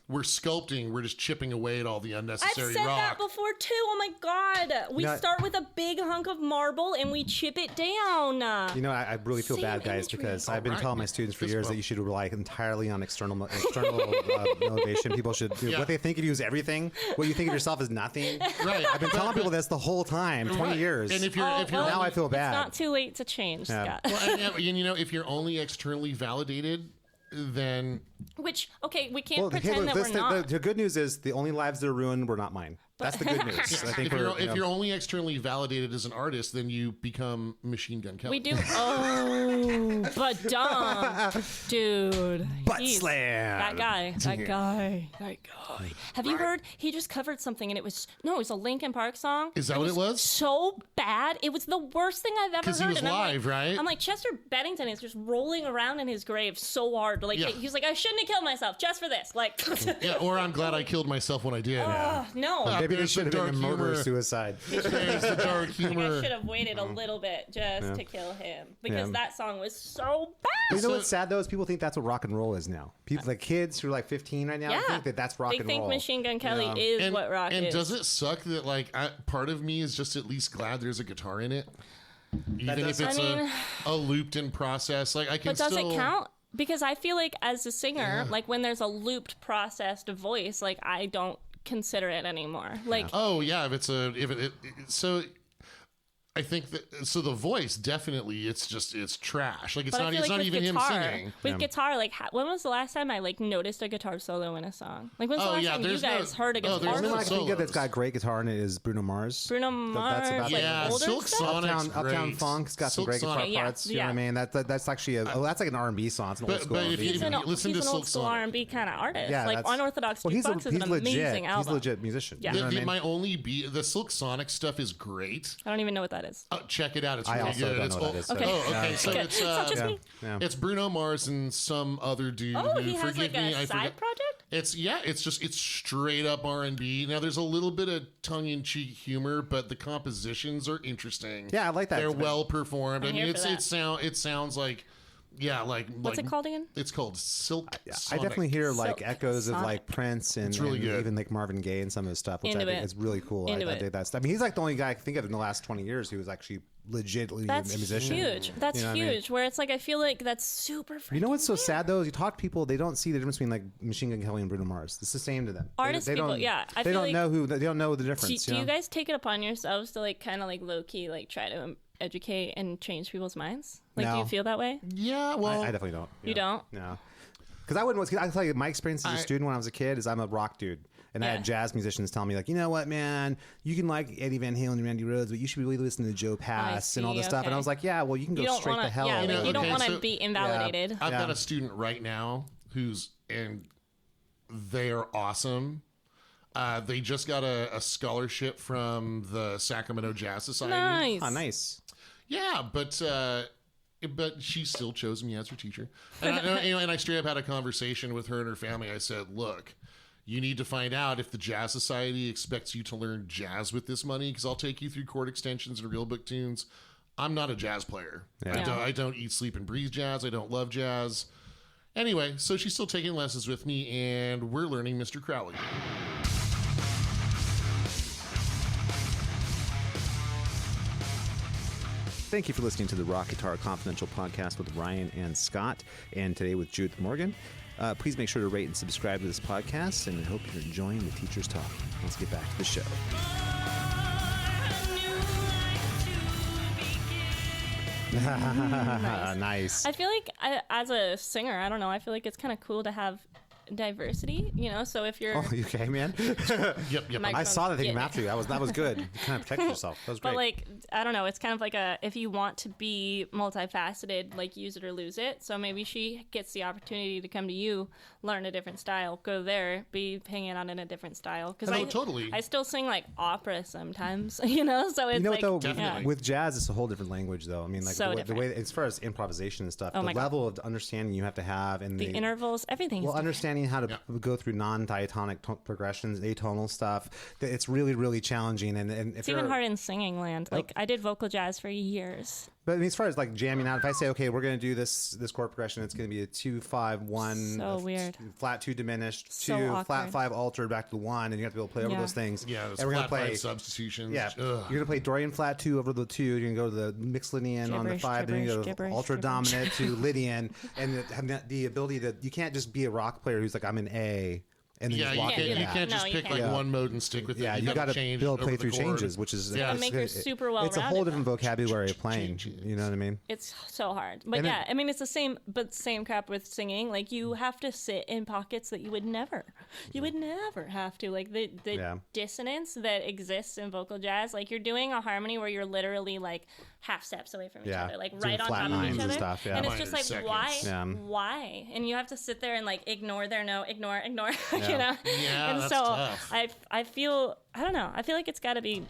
Speaker 1: we're sculpting, we're just chipping away at all the
Speaker 2: I've
Speaker 1: unnecessary
Speaker 2: said
Speaker 1: rock.
Speaker 2: that before too. Oh my god! We
Speaker 3: No.
Speaker 2: start with a big hunk of marble and we chip it down.
Speaker 3: I really feel
Speaker 2: Same
Speaker 3: bad, guys,
Speaker 2: imagery.
Speaker 3: because I've been
Speaker 1: Alright.
Speaker 3: telling my students for
Speaker 1: Fist
Speaker 3: years that
Speaker 1: bump.
Speaker 3: you should rely entirely on external motivation. People should do
Speaker 1: Yeah.
Speaker 3: what they think of you is everything. What you think of yourself is nothing.
Speaker 1: Right.
Speaker 3: I've been telling people this the whole time, 20
Speaker 1: Right.
Speaker 3: years.
Speaker 1: And if you're
Speaker 3: Now I feel bad.
Speaker 2: It's not too late to change,
Speaker 3: Yeah.
Speaker 2: Scott.
Speaker 1: well, and if you're only externally validated, then
Speaker 2: Which, okay, we can't
Speaker 3: Well,
Speaker 2: pretend that we're not.
Speaker 3: the good news is the only lives that are ruined were not mine. That's the good news. I think
Speaker 1: if you're only externally validated as an artist, then you become Machine Gun Kelly.
Speaker 2: We do. Oh, but dumb, dude.
Speaker 3: Butt
Speaker 2: He's-
Speaker 3: slam.
Speaker 2: That guy. Have you heard? He just covered something, and it was a Linkin Park song.
Speaker 1: Is that what it was?
Speaker 2: So bad. It was the worst thing I've ever heard.
Speaker 1: 'Cause he was
Speaker 2: and
Speaker 1: live, right?
Speaker 2: I'm like, Chester Bennington is just rolling around in his grave so hard. Like
Speaker 1: Yeah.
Speaker 2: he's like, I shouldn't have killed myself just for this. Like,
Speaker 1: Yeah, or I'm glad I killed myself when I did.
Speaker 2: no.
Speaker 3: Maybe
Speaker 1: There's
Speaker 3: this should have
Speaker 1: the
Speaker 3: been a
Speaker 1: dark
Speaker 3: murder
Speaker 1: humor.
Speaker 3: suicide.
Speaker 1: There's the dark
Speaker 2: I
Speaker 1: humor.
Speaker 2: should have waited a little bit just to kill him because
Speaker 3: Yeah.
Speaker 2: that song was so
Speaker 3: You
Speaker 2: bad.
Speaker 3: know what's sad though is people think that's what rock and roll is now. People like kids who are like 15 right now
Speaker 2: Yeah.
Speaker 3: think that that's rock
Speaker 2: They
Speaker 3: and
Speaker 2: think
Speaker 3: roll.
Speaker 2: Machine Gun Kelly is what rock
Speaker 1: and
Speaker 2: is.
Speaker 1: does it suck that part of me is just at least glad there's a guitar in it, even if
Speaker 3: does-
Speaker 1: it's
Speaker 2: I mean-
Speaker 1: a looped in process? Like I can
Speaker 2: But does
Speaker 1: still.
Speaker 2: it count? Because I feel like as a singer, like when there's a looped, processed voice, like I don't consider it anymore. Like
Speaker 1: Oh yeah, so I think that so the voice definitely it's trash. Like it's
Speaker 2: But I
Speaker 1: not
Speaker 2: feel
Speaker 1: it's
Speaker 2: like
Speaker 1: not
Speaker 2: with
Speaker 1: even
Speaker 2: guitar,
Speaker 1: him singing.
Speaker 2: With guitar, like when was the last time I like noticed a guitar solo in a song? Like when's the last time you guys heard a guitar
Speaker 1: there's
Speaker 3: The
Speaker 1: no
Speaker 3: only one I can think of
Speaker 1: solos.
Speaker 3: that's got great guitar in it is Bruno Mars.
Speaker 2: Bruno Mars,
Speaker 3: about
Speaker 2: like
Speaker 1: Yeah,
Speaker 2: older
Speaker 1: Silk
Speaker 2: stuff?
Speaker 1: Sonic's
Speaker 3: Uptown
Speaker 1: great.
Speaker 3: Funk's got some
Speaker 1: Silk
Speaker 3: great guitar
Speaker 1: Sonic.
Speaker 2: Yeah,
Speaker 3: parts. You know
Speaker 2: yeah.
Speaker 3: what I mean? That's actually that's like an R&B song. It's an old school
Speaker 1: but if
Speaker 3: R&B.
Speaker 1: you-
Speaker 2: He's an
Speaker 1: listen to
Speaker 2: old
Speaker 1: Silk
Speaker 2: school
Speaker 1: Sonic.
Speaker 2: R&B kind of artist.
Speaker 3: Yeah,
Speaker 2: like
Speaker 3: that's-
Speaker 2: Unorthodox
Speaker 3: Well,
Speaker 2: Jukebox is an amazing
Speaker 3: legit.
Speaker 2: album.
Speaker 3: He's a legit musician.
Speaker 2: Yeah.
Speaker 3: You know what I mean?
Speaker 1: My only the Silk Sonic stuff is great.
Speaker 2: I don't even know what that is.
Speaker 1: Check it out. It's
Speaker 3: I
Speaker 1: really
Speaker 3: also
Speaker 1: good.
Speaker 3: don't
Speaker 1: It's
Speaker 3: know what that is, so-
Speaker 2: Okay.
Speaker 1: Oh, okay.
Speaker 3: Yeah.
Speaker 1: So
Speaker 2: Good.
Speaker 1: it's
Speaker 2: It's not just me.
Speaker 3: Yeah.
Speaker 1: it's Bruno Mars and some other dude.
Speaker 2: Oh,
Speaker 1: who,
Speaker 2: he has
Speaker 1: forgive
Speaker 2: like
Speaker 1: me,
Speaker 2: a
Speaker 1: I
Speaker 2: side
Speaker 1: forget.
Speaker 2: project?
Speaker 1: It's straight up R&B. Now there's a little bit of tongue-in-cheek humor, but the compositions are interesting.
Speaker 3: Yeah, I like that.
Speaker 1: They're well performed. I
Speaker 2: I'm
Speaker 1: mean,
Speaker 2: here for
Speaker 1: it sounds like
Speaker 2: What's it called again?
Speaker 1: It's called Silk
Speaker 3: I
Speaker 1: Sonic.
Speaker 3: definitely hear like
Speaker 2: Silk
Speaker 3: echoes of
Speaker 2: Sonic.
Speaker 3: like Prince and,
Speaker 1: really
Speaker 3: and
Speaker 1: good.
Speaker 3: even like Marvin Gaye and some of his stuff, which I
Speaker 2: Into
Speaker 3: think
Speaker 2: it.
Speaker 3: is really cool.
Speaker 2: Into
Speaker 3: I
Speaker 2: it.
Speaker 3: dig that stuff. I mean, he's like the only guy I can think of in the last 20 years who was actually legitimately
Speaker 2: That's
Speaker 3: a musician.
Speaker 2: huge. That's
Speaker 3: You know what I mean?
Speaker 2: huge. Where it's like I feel like that's super.
Speaker 3: You know what's so
Speaker 2: freaking
Speaker 3: sad though? Is you talk to people, they don't see the difference between like Machine Gun Kelly and Bruno Mars. It's the same to them.
Speaker 2: Artist
Speaker 3: they
Speaker 2: people,
Speaker 3: don't,
Speaker 2: yeah. I
Speaker 3: they
Speaker 2: feel
Speaker 3: don't
Speaker 2: like-
Speaker 3: know who. They don't know the
Speaker 2: Do,
Speaker 3: difference.
Speaker 2: do
Speaker 3: you
Speaker 2: you
Speaker 3: know?
Speaker 2: guys take it upon yourselves to like kind of like low key like try to educate and change people's minds? Like, do
Speaker 3: No.
Speaker 2: you feel that way?
Speaker 1: Yeah, well,
Speaker 3: I definitely don't.
Speaker 2: You don't?
Speaker 3: No. Because I wouldn't. I'll tell you, my experience as a student when I was a kid is I'm a rock dude. And I
Speaker 2: Yeah.
Speaker 3: had jazz musicians tell me, like, you know what, man, you can like Eddie Van Halen and Randy Rhoads, but you should really listen to Joe Pass and all
Speaker 2: see,
Speaker 3: this stuff. And I
Speaker 2: okay.
Speaker 3: was like, yeah, well, you can go
Speaker 2: You don't
Speaker 3: straight
Speaker 2: want
Speaker 3: to
Speaker 2: to.
Speaker 3: hell.
Speaker 2: Yeah,
Speaker 1: You know,
Speaker 2: like, you don't
Speaker 1: okay,
Speaker 2: want to
Speaker 1: so-
Speaker 2: be invalidated.
Speaker 1: I've got a student right now they're awesome. They just got a scholarship from the Sacramento Jazz Society.
Speaker 2: Nice.
Speaker 3: Oh, nice.
Speaker 1: Yeah, but she still chose me as her teacher. And I straight up had a conversation with her and her family. I said, look, you need to find out if the Jazz Society expects you to learn jazz with this money, because I'll take you through chord extensions and real book tunes. I'm not a jazz player.
Speaker 3: Yeah.
Speaker 1: I don't eat, sleep, and breathe jazz. I don't love jazz. Anyway, so she's still taking lessons with me, and we're learning Mr. Crowley.
Speaker 3: Thank you for listening to the Rock Guitar Confidential podcast with Ryan and Scott, and today with Jude Morgan. Please make sure to rate and subscribe to this podcast, and I hope you're enjoying the Teacher's Talk. Let's get back to the show. Nice.
Speaker 2: I feel like as a singer, I don't know. I feel like it's kind of cool to have diversity, you know. So if you're,
Speaker 3: Oh, you okay, man?
Speaker 1: Yep.
Speaker 2: Mike-
Speaker 3: I saw that thing
Speaker 2: Yeah.
Speaker 3: after you. That was good. You kind of protected yourself. That was great.
Speaker 2: but like I don't know, it's kind of like if you want to be multifaceted, like use it or lose it. So maybe she gets the opportunity to come to you, learn a different style, go there, be hanging out in a different style. Because
Speaker 1: totally.
Speaker 2: I still sing like opera sometimes, you know. So it's
Speaker 3: You know
Speaker 2: like
Speaker 3: what though?
Speaker 1: Definitely.
Speaker 3: With jazz, it's a whole different language, though. I mean, like
Speaker 2: So
Speaker 3: the way as far as improvisation and stuff,
Speaker 2: Oh
Speaker 3: the
Speaker 2: my God.
Speaker 3: level of understanding you have to have, and
Speaker 2: the intervals, everything.
Speaker 3: well,
Speaker 2: is different.
Speaker 3: understanding how to go through non-diatonic progressions, atonal stuff. It's really, really challenging. And if
Speaker 2: It's even
Speaker 3: you're-
Speaker 2: hard in singing land. Like I did vocal jazz for years.
Speaker 3: But I mean, as far as like jamming out, if I say, okay, we're going to do this chord progression, it's going to be a 2-5-1,
Speaker 2: So weird.
Speaker 3: flat 2 diminished,
Speaker 2: So
Speaker 3: 2
Speaker 2: awkward.
Speaker 3: flat 5 altered back to the 1, and you have to be able to play over
Speaker 2: Yeah.
Speaker 3: those things.
Speaker 1: Yeah, those
Speaker 3: and we're
Speaker 1: flat
Speaker 3: gonna play
Speaker 1: five substitutions.
Speaker 3: Yeah,
Speaker 1: Ugh.
Speaker 3: you're gonna play Dorian flat 2 over the 2. You're gonna go to the mixed Lydian on the
Speaker 2: Gibberish,
Speaker 3: 5, then you go to
Speaker 2: gibberish,
Speaker 3: ultra
Speaker 2: gibberish.
Speaker 3: dominant to Lydian, and have the ability to you can't just be a rock player who's like I'm an A. And then
Speaker 1: Yeah,
Speaker 3: just
Speaker 1: you
Speaker 3: walk
Speaker 1: can't,
Speaker 3: into
Speaker 1: you
Speaker 3: that.
Speaker 1: can't just
Speaker 2: No, you
Speaker 1: pick
Speaker 2: can't.
Speaker 1: like
Speaker 3: Yeah.
Speaker 1: one mode and stick with
Speaker 3: Yeah,
Speaker 1: it.
Speaker 3: you got to
Speaker 1: change
Speaker 3: be able to
Speaker 1: over
Speaker 3: play
Speaker 1: the
Speaker 3: through
Speaker 1: chord.
Speaker 3: changes, which is
Speaker 1: Yeah.
Speaker 2: Gotta make her super well
Speaker 3: It's a whole
Speaker 2: rounded,
Speaker 3: different
Speaker 2: though.
Speaker 3: vocabulary of playing. You know what I mean?
Speaker 2: It's so hard. But
Speaker 3: And
Speaker 2: yeah, I mean, it's the same, but same crap with singing. Like, you have to sit in pockets that you would never have to. Like, the
Speaker 3: Yeah.
Speaker 2: dissonance that exists in vocal jazz, like, you're doing a harmony where you're literally, like, half steps away from each
Speaker 3: Yeah.
Speaker 2: other, like,
Speaker 3: Doing
Speaker 2: right on
Speaker 3: flat
Speaker 2: top of
Speaker 3: nines
Speaker 2: each
Speaker 3: and
Speaker 2: other.
Speaker 3: stuff, yeah.
Speaker 2: And it's
Speaker 1: Minor
Speaker 2: just like,
Speaker 1: seconds.
Speaker 2: why?
Speaker 3: Yeah.
Speaker 2: Why? And you have to sit there and, like, ignore their note, ignore, you know?
Speaker 1: Yeah,
Speaker 2: And
Speaker 1: that's
Speaker 2: so
Speaker 1: tough.
Speaker 2: I feel, I don't know, I feel like it's got to be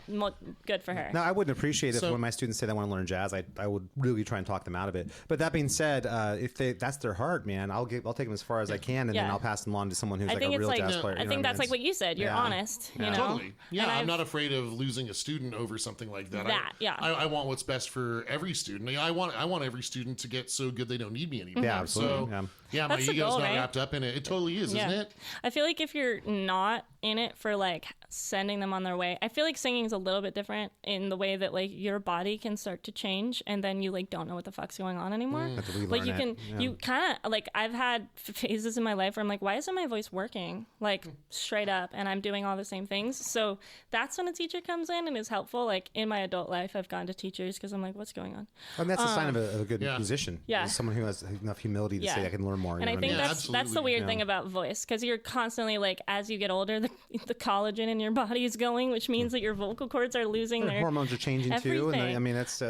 Speaker 2: good for her.
Speaker 3: Now, I wouldn't appreciate it
Speaker 1: So-
Speaker 3: when my students say they want to learn jazz. I would really try and talk them out of it. But that being said, if that's their heart, man, I'll take them as far as I can, and then
Speaker 2: Yeah.
Speaker 3: I'll pass them on to someone who's
Speaker 2: I
Speaker 3: like
Speaker 2: think
Speaker 3: a
Speaker 2: it's
Speaker 3: real
Speaker 2: like,
Speaker 3: jazz player.
Speaker 2: I think that's like what you said. You're
Speaker 3: Yeah.
Speaker 2: honest, you
Speaker 3: Yeah.
Speaker 2: know?
Speaker 1: Totally. Yeah,
Speaker 2: And
Speaker 1: I'm
Speaker 2: I've-
Speaker 1: not afraid of losing a student over something like that.
Speaker 2: Yeah.
Speaker 1: I want what's best for every student. I want every student to get so good they don't need me anymore.
Speaker 3: Yeah, absolutely.
Speaker 1: So,
Speaker 3: Yeah.
Speaker 1: Yeah, my
Speaker 2: That's the
Speaker 1: ego's
Speaker 2: goal,
Speaker 1: not
Speaker 2: right?
Speaker 1: wrapped up in it. It totally is, isn't it?
Speaker 2: I feel like if you're not in it for like sending them on their way, I feel like singing is a little bit different in the way that like your body can start to change and then you like don't know what the fuck's going on anymore.
Speaker 3: Have to relearn
Speaker 2: Like you
Speaker 3: it.
Speaker 2: can,
Speaker 3: Yeah.
Speaker 2: you kind of like, I've had phases in my life where I'm like, why isn't my voice working? Like straight up, and I'm doing all the same things. So that's when a teacher comes in and is helpful. Like in my adult life, I've gone to teachers because I'm like, what's going on?
Speaker 3: And that's a sign of a good
Speaker 1: Yeah.
Speaker 3: musician.
Speaker 2: Yeah.
Speaker 3: Is someone who has enough humility to
Speaker 2: Yeah.
Speaker 3: say, I can learn more.
Speaker 2: And I think
Speaker 1: Yeah,
Speaker 2: that's the
Speaker 1: absolutely.
Speaker 2: weird thing about voice, because you're constantly like, as you get older, the collagen in your body is going, which means that your vocal cords are losing their
Speaker 3: hormones are changing too. And
Speaker 2: everything.
Speaker 3: I mean, that's.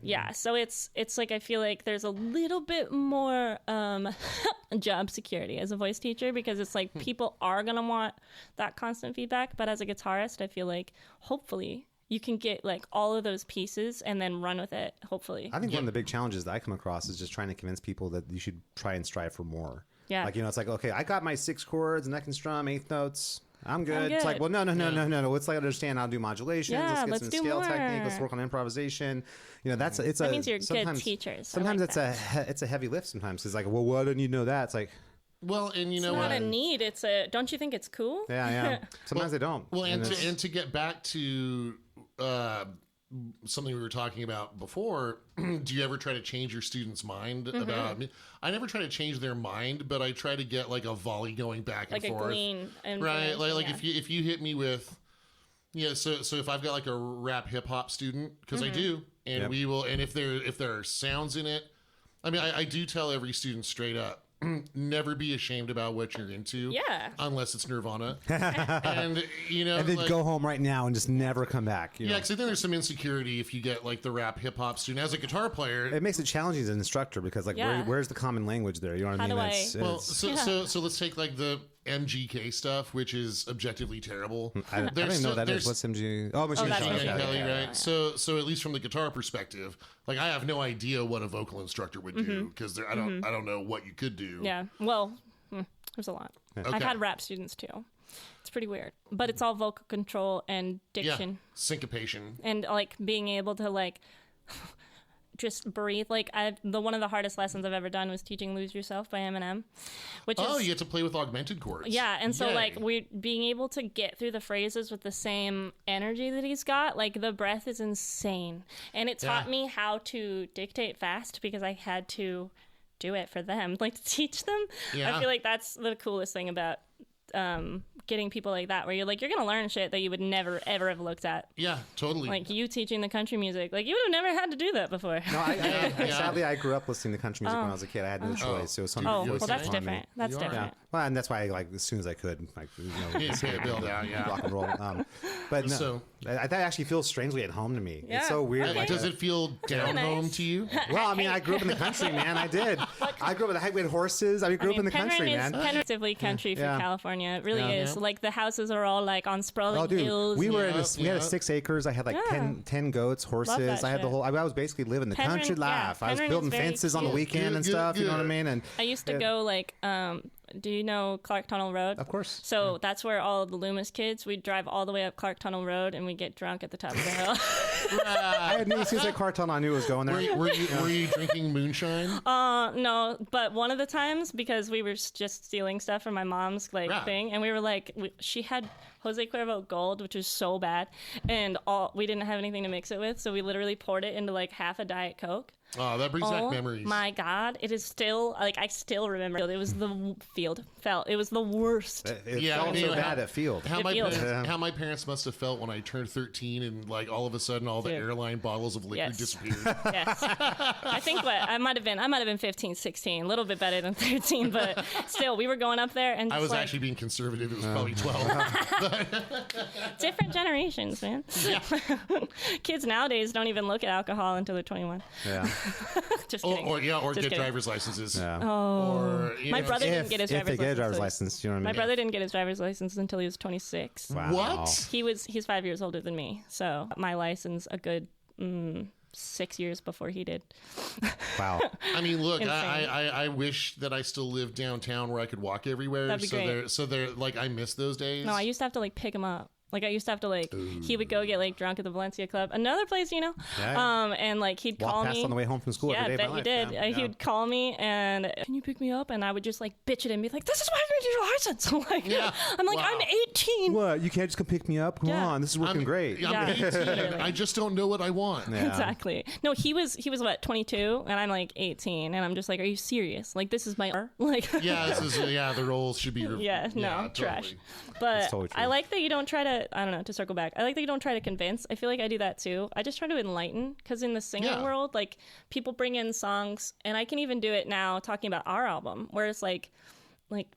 Speaker 2: yeah. So it's like I feel like there's a little bit more job security as a voice teacher, because it's like people are gonna want that constant feedback. But as a guitarist, I feel like hopefully you can get like all of those pieces and then run with it. Hopefully,
Speaker 3: I think one of the big challenges that I come across is just trying to convince people that you should try and strive for more.
Speaker 2: Yeah.
Speaker 3: Like, it's like, okay, I got my 6 chords and I can strum 8 notes. I'm good. It's like,
Speaker 2: good.
Speaker 3: well, no. Let's like understand how to do modulations.
Speaker 2: Yeah,
Speaker 3: let's
Speaker 2: let's
Speaker 3: get
Speaker 2: do
Speaker 3: some scale
Speaker 2: more.
Speaker 3: technique. Let's work on improvisation.
Speaker 2: that means you're good teachers. I
Speaker 3: Sometimes
Speaker 2: like
Speaker 3: it's a heavy lift. Sometimes it's like, well, why don't you know that? It's like,
Speaker 1: Well, and you know
Speaker 2: It's not
Speaker 1: what?
Speaker 2: a need. It's a. Don't you think it's cool?
Speaker 3: yeah. Sometimes they don't.
Speaker 1: Well, and
Speaker 3: it's-
Speaker 1: to get back to something we were talking about before, do you ever try to change your student's mind about? I never try to change their mind, but I try to get like a volley going back and
Speaker 2: Like a
Speaker 1: forth.
Speaker 2: glean.
Speaker 1: Right, like
Speaker 2: yeah.
Speaker 1: if you hit me with, so if I've got like a rap hip hop student, because I do, and
Speaker 3: Yep.
Speaker 1: we will, and if there are sounds in it, I mean, I do tell every student straight up, never be ashamed about what you're into,
Speaker 2: Yeah.
Speaker 1: unless it's Nirvana, and
Speaker 3: and then
Speaker 1: like,
Speaker 3: go home right now and just never come back. You know?
Speaker 1: yeah, because I think there's some insecurity if you get like the rap hip hop student as a guitar player.
Speaker 3: It makes it challenging as an instructor because like
Speaker 2: Yeah.
Speaker 3: where's the common language there? You know what I
Speaker 2: How
Speaker 3: mean?
Speaker 2: do I-
Speaker 3: It's-
Speaker 1: Well,
Speaker 3: it's-
Speaker 1: so let's take like the MGK stuff, which is objectively terrible.
Speaker 3: I don't even know what that is. What's MG? Oh, Machine
Speaker 2: that's
Speaker 3: Gun
Speaker 2: Machine
Speaker 1: Gun
Speaker 3: Kelly.
Speaker 2: Gun
Speaker 1: Kelly,
Speaker 2: yeah.
Speaker 1: right? So at least from the guitar perspective, like I have no idea what a vocal instructor would do because I don't know what you could do.
Speaker 2: Yeah. Well, there's a lot.
Speaker 1: Okay.
Speaker 2: I've had rap students too. It's pretty weird, but it's all vocal control and
Speaker 1: Yeah,
Speaker 2: diction
Speaker 1: syncopation.
Speaker 2: and like being able to like just breathe. Like one of the hardest lessons I've ever done was teaching "Lose Yourself" by Eminem, which
Speaker 1: Oh,
Speaker 2: is
Speaker 1: you get to play with augmented chords.
Speaker 2: yeah. And so
Speaker 1: Yay.
Speaker 2: like we're being able to get through the phrases with the same energy that he's got. Like the breath is insane, and it taught
Speaker 1: Yeah.
Speaker 2: me how to dictate fast because I had to do it for them, like to teach them.
Speaker 1: Yeah.
Speaker 2: I feel like that's the coolest thing about getting people like that, where you're like, you're gonna learn shit that you would never ever have looked at.
Speaker 1: Yeah, totally.
Speaker 2: Like you teaching the country music, like you would have never had to do that before.
Speaker 3: No, sadly, I grew up listening to country music when I was a kid. I had no choice. It was something
Speaker 2: Oh,
Speaker 3: forced
Speaker 2: well, that's
Speaker 3: upon me.
Speaker 2: different. That's
Speaker 1: You are.
Speaker 2: different.
Speaker 3: Yeah. Well, and that's why, like, as soon as I could, like,
Speaker 1: Yeah, pay a bill down, yeah.
Speaker 3: rock and roll. But no,
Speaker 1: So-
Speaker 3: that actually feels strangely at home to me.
Speaker 2: Yeah.
Speaker 3: It's so weird.
Speaker 2: Okay.
Speaker 3: Like,
Speaker 1: Does it feel down
Speaker 2: nice.
Speaker 1: home to you?
Speaker 3: well, I mean, I grew up in the country, man. I did. I grew up with we had horses. I grew up in the country,
Speaker 2: Penryn
Speaker 3: man.
Speaker 2: is relatively country for
Speaker 3: Yeah.
Speaker 2: California. It really
Speaker 3: Yeah.
Speaker 2: is. Like the houses are all like on sprawling
Speaker 3: Oh, dude,
Speaker 2: hills.
Speaker 3: we were
Speaker 1: Yeah,
Speaker 3: we had
Speaker 1: yeah.
Speaker 3: 6 acres. I had like
Speaker 2: Yeah.
Speaker 3: 10 goats, horses.
Speaker 2: that
Speaker 3: I had the
Speaker 2: shit.
Speaker 3: whole. I was basically living the
Speaker 2: Penryn-
Speaker 3: country
Speaker 2: yeah,
Speaker 3: life. I was
Speaker 2: Penryn is
Speaker 3: building
Speaker 2: very
Speaker 3: fences on the
Speaker 2: cute.
Speaker 3: weekend and
Speaker 1: Good,
Speaker 3: stuff. You know what I
Speaker 1: good.
Speaker 3: mean? And
Speaker 2: I used to go like, do you know Clark Tunnel Road?
Speaker 3: of course.
Speaker 2: So that's where all of the Loomis kids, we'd drive all the way up Clark Tunnel Road and we'd get drunk at the top of the hill.
Speaker 3: I had as soon as that cartel, I knew it was going there.
Speaker 1: Were you drinking moonshine?
Speaker 2: No, but one of the times, because we were just stealing stuff from my mom's like
Speaker 1: Right.
Speaker 2: thing, and we were like, she had Jose Cuervo Gold, which was so bad, and we didn't have anything to mix it with, so we literally poured it into like half a Diet Coke.
Speaker 1: Oh, that brings back
Speaker 2: Oh
Speaker 1: memories.
Speaker 2: my God, it is still like I still remember. It was the it was the worst.
Speaker 3: It
Speaker 1: Yeah,
Speaker 3: felt
Speaker 1: I mean,
Speaker 3: so
Speaker 1: how-
Speaker 3: bad at field.
Speaker 1: How my,
Speaker 2: feels-
Speaker 1: parents, how my parents must have felt when I turned 13 and like all of a sudden all the
Speaker 2: Dude.
Speaker 1: airline bottles of liquor
Speaker 2: Yes.
Speaker 1: disappeared.
Speaker 2: Yes. I think I might have been 15, 16, a little bit better than 13, but still, we were going up there and
Speaker 1: I
Speaker 2: just,
Speaker 1: was
Speaker 2: like,
Speaker 1: actually being conservative. It was probably 12.
Speaker 2: different generations, man. Kids nowadays don't even look at alcohol until they're 21.
Speaker 3: Yeah.
Speaker 2: Just
Speaker 1: or
Speaker 2: kidding.
Speaker 1: or
Speaker 2: Just
Speaker 1: get
Speaker 2: kidding.
Speaker 1: driver's licenses.
Speaker 3: Yeah.
Speaker 1: Or, you
Speaker 2: My
Speaker 1: know,
Speaker 2: brother didn't get his
Speaker 3: if
Speaker 2: driver's
Speaker 3: they get a
Speaker 2: license.
Speaker 3: driver's
Speaker 2: until-
Speaker 3: license, you know what I mean?
Speaker 2: My brother didn't get his driver's license until he was 26.
Speaker 3: Wow.
Speaker 1: What?
Speaker 2: He's 5 years older than me, so my license a good 6 years before he did.
Speaker 3: Wow.
Speaker 1: I mean, look,
Speaker 2: Insane.
Speaker 1: I wish that I still lived downtown where I could walk everywhere.
Speaker 2: That'd be
Speaker 1: so
Speaker 2: great.
Speaker 1: they're like I miss those days.
Speaker 2: No, I used to have to like pick him up. Like I used to have to like, he would go get like drunk at the Valencia Club, another place, you know, and like he'd
Speaker 3: Walk
Speaker 2: call
Speaker 3: past
Speaker 2: me
Speaker 3: on the way home from school.
Speaker 2: Yeah,
Speaker 3: every
Speaker 2: I
Speaker 3: day
Speaker 2: bet
Speaker 3: of my
Speaker 2: you
Speaker 3: life.
Speaker 2: did.
Speaker 3: Yeah.
Speaker 2: He would call me and can you pick me up? And I would just like bitch at him and be like, this is why I need your license. I'm like, I'm 18.
Speaker 3: What? You can't just come pick me up? Come on, this is working great.
Speaker 1: I'm 18. I just don't know what I want.
Speaker 3: Yeah.
Speaker 2: Exactly. No, he was what, 22, and I'm like 18, and I'm just like, are you serious? Like this is my like.
Speaker 1: The roles should be.
Speaker 2: Trash. But
Speaker 3: totally true.
Speaker 2: I like that you don't try to. I don't know. To circle back, I like that you don't try to convince. I feel like I do that too. I just try to enlighten, because in the singing world, like people bring in songs, and I can even do it now talking about our album, where it's like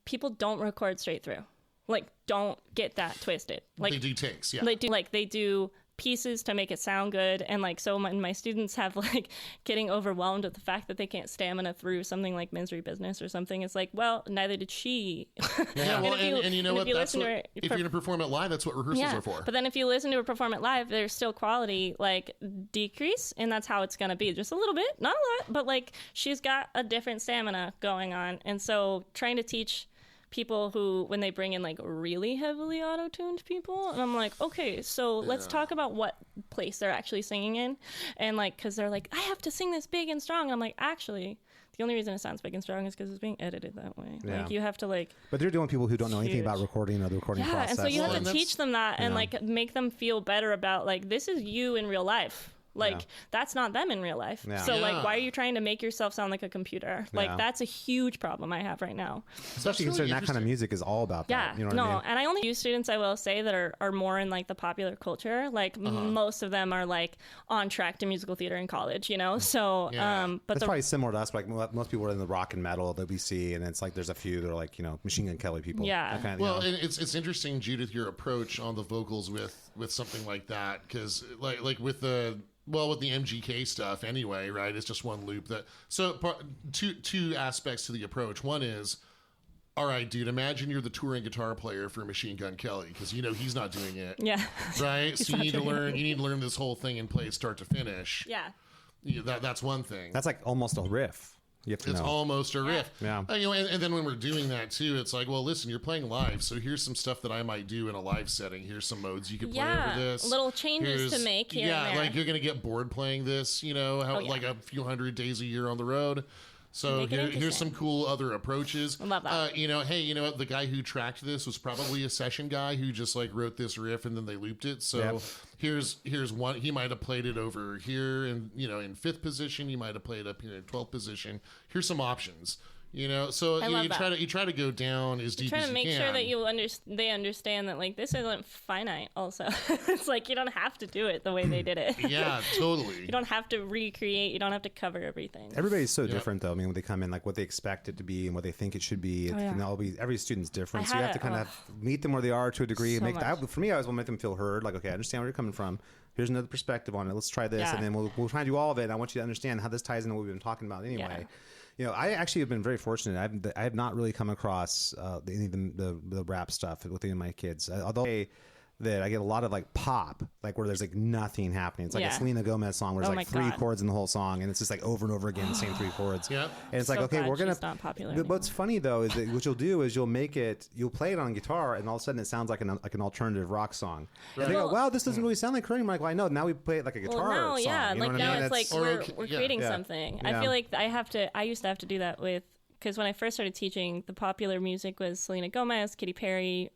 Speaker 2: people don't record straight through. Like, don't get that twisted. Like
Speaker 1: they do takes. Yeah.
Speaker 2: They do pieces to make it sound good, and like so my students have like getting overwhelmed with the fact that they can't stamina through something like Misery Business or something. It's like, well, neither did she.
Speaker 1: Yeah, well, and you know what? That's what, if you're gonna perform it live, that's what rehearsals are for.
Speaker 2: But then if you listen to her perform it live, there's still quality like decrease, and that's how it's gonna be, just a little bit, not a lot, but like she's got a different stamina going on, and so trying to teach people who, when they bring in like really heavily auto-tuned people, and I'm like, okay, so let's talk about what place they're actually singing in, and like, because they're like, I have to sing this big and strong. I'm like, actually, the only reason it sounds big and strong is because it's being edited that way. Like you have to like.
Speaker 3: But they're doing people who don't know anything about recording or the recording process.
Speaker 2: And so you have to teach them that and like make them feel better about like, this is you in real life. Like that's not them in real life. So like, why are you trying to make yourself sound like a computer? Like that's a huge problem I have right now.
Speaker 3: Especially considering that kind of music is all about that. You know what I mean?
Speaker 2: And I only use students, I will say, that are more in like the popular culture. Like most of them are like on track to musical theater in college, you know? So, but
Speaker 3: that's probably similar to us. Like most people are in the rock and metal that we see, and it's like there's a few that are like, you know, Machine Gun Kelly people.
Speaker 2: Yeah.
Speaker 3: Kind of,
Speaker 1: well, and it's interesting, Judith, your approach on the vocals with something like that, because like with the MGK stuff anyway, right? It's just one loop. Two aspects to the approach. One is, all right, dude, imagine you're the touring guitar player for Machine Gun Kelly, because you know he's not doing it.
Speaker 2: Yeah.
Speaker 1: Right? So you need to learn this whole thing and play it start to finish.
Speaker 2: Yeah.
Speaker 1: That's one thing.
Speaker 3: That's like almost a riff. It's
Speaker 1: almost a riff.
Speaker 3: Yeah.
Speaker 1: You know, and then when we're doing that too, it's like, well, listen, you're playing live, so here's some stuff that I might do in a live setting. Here's some modes you could play over this.
Speaker 2: Little changes to make here and there.
Speaker 1: Like you're gonna get bored playing this, you know, like a few hundred days a year on the road. So here's some cool other approaches.
Speaker 2: I love that.
Speaker 1: You know, hey, you know what? The guy who tracked this was probably a session guy who just like wrote this riff and then they looped it. So here's one. He might have played it over here, and you know, in 5th position. He might have played up here in 12th position. Here's some options. You know, so you try to go down as deep as you can.
Speaker 2: Try to make sure that they understand that like this isn't finite. Also, it's like you don't have to do it the way they did it.
Speaker 1: Yeah, totally.
Speaker 2: You don't have to recreate. You don't have to cover everything.
Speaker 3: Everybody's so different, though. I mean, when they come in, like what they expect it to be and what they think it should be, it can all be. Every student's different, so you have to kind of meet them where they are to a degree.
Speaker 2: So
Speaker 3: and for me, I always want to make them feel heard. Like, okay, I understand where you're coming from. Here's another perspective on it. Let's try this, and then we'll try to do all of it. And I want you to understand how this ties into what we've been talking about anyway. Yeah. You know, I actually have been very fortunate. I have not really come across any of the rap stuff with any of my kids. Although that I get a lot of like pop, like where there's like nothing happening. It's like a Selena Gomez song where there's like 3 chords in the whole song, and it's just like over and over again the same 3 chords.
Speaker 1: Yeah,
Speaker 3: and it's like, okay, we're gonna.
Speaker 2: Not popular
Speaker 3: but what's funny though is that what you'll do is you'll play it on guitar, and all of a sudden it sounds like an alternative rock song. Right. And they go, wow, this doesn't really sound like her. I'm like, well, I know. Now we play it like a guitar song.
Speaker 2: Yeah,
Speaker 3: you know
Speaker 2: like now it's like we're creating something.
Speaker 3: Yeah.
Speaker 2: I feel like I used to have to do that with. Because when I first started teaching, the popular music was Selena Gomez, Katy Perry,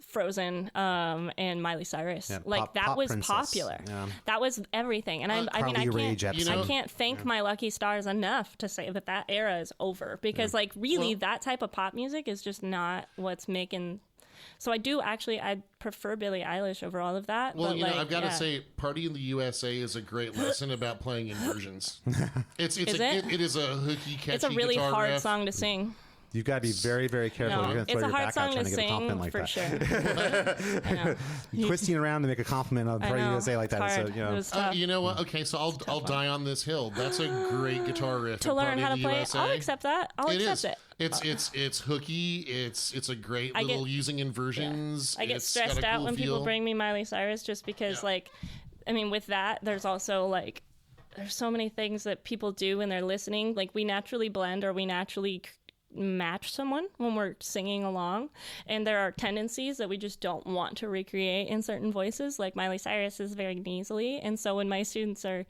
Speaker 2: Frozen, and Miley Cyrus.
Speaker 3: Yeah,
Speaker 2: like that was
Speaker 3: princess.
Speaker 2: popular.
Speaker 3: Yeah.
Speaker 2: That was everything. And I can't thank my lucky stars enough to say that era is over. Because like really that type of pop music is just not what's making. So I prefer Billie Eilish over all of that.
Speaker 1: Well,
Speaker 2: but
Speaker 1: you know, I've got to say, Party in the USA is a great lesson about playing inversions. It is a hooky, catchy
Speaker 2: It's a really
Speaker 1: guitar
Speaker 2: hard
Speaker 1: riff.
Speaker 2: song to sing.
Speaker 3: You've got to be very, very careful.
Speaker 2: No,
Speaker 3: You're going to throw your back out trying to get a compliment like
Speaker 2: for
Speaker 3: that.
Speaker 2: Sure.
Speaker 3: Twisting around to make a compliment on Party USA like that.
Speaker 2: Hard.
Speaker 3: So, you know.
Speaker 1: You know what? Okay, so I'll die on this hill. That's a great guitar riff.
Speaker 2: To learn how to play
Speaker 1: USA.
Speaker 2: it, I'll accept that. I'll accept it.
Speaker 1: It's hooky. It's a great little using inversions.
Speaker 2: I get stressed out when people bring me Miley Cyrus just because, like, I mean, with that, there's also like, there's so many things that people do when they're listening. Like, we naturally blend or we naturally match someone when we're singing along, and there are tendencies that we just don't want to recreate in certain voices. Like Miley Cyrus is very nasally, and so when my students are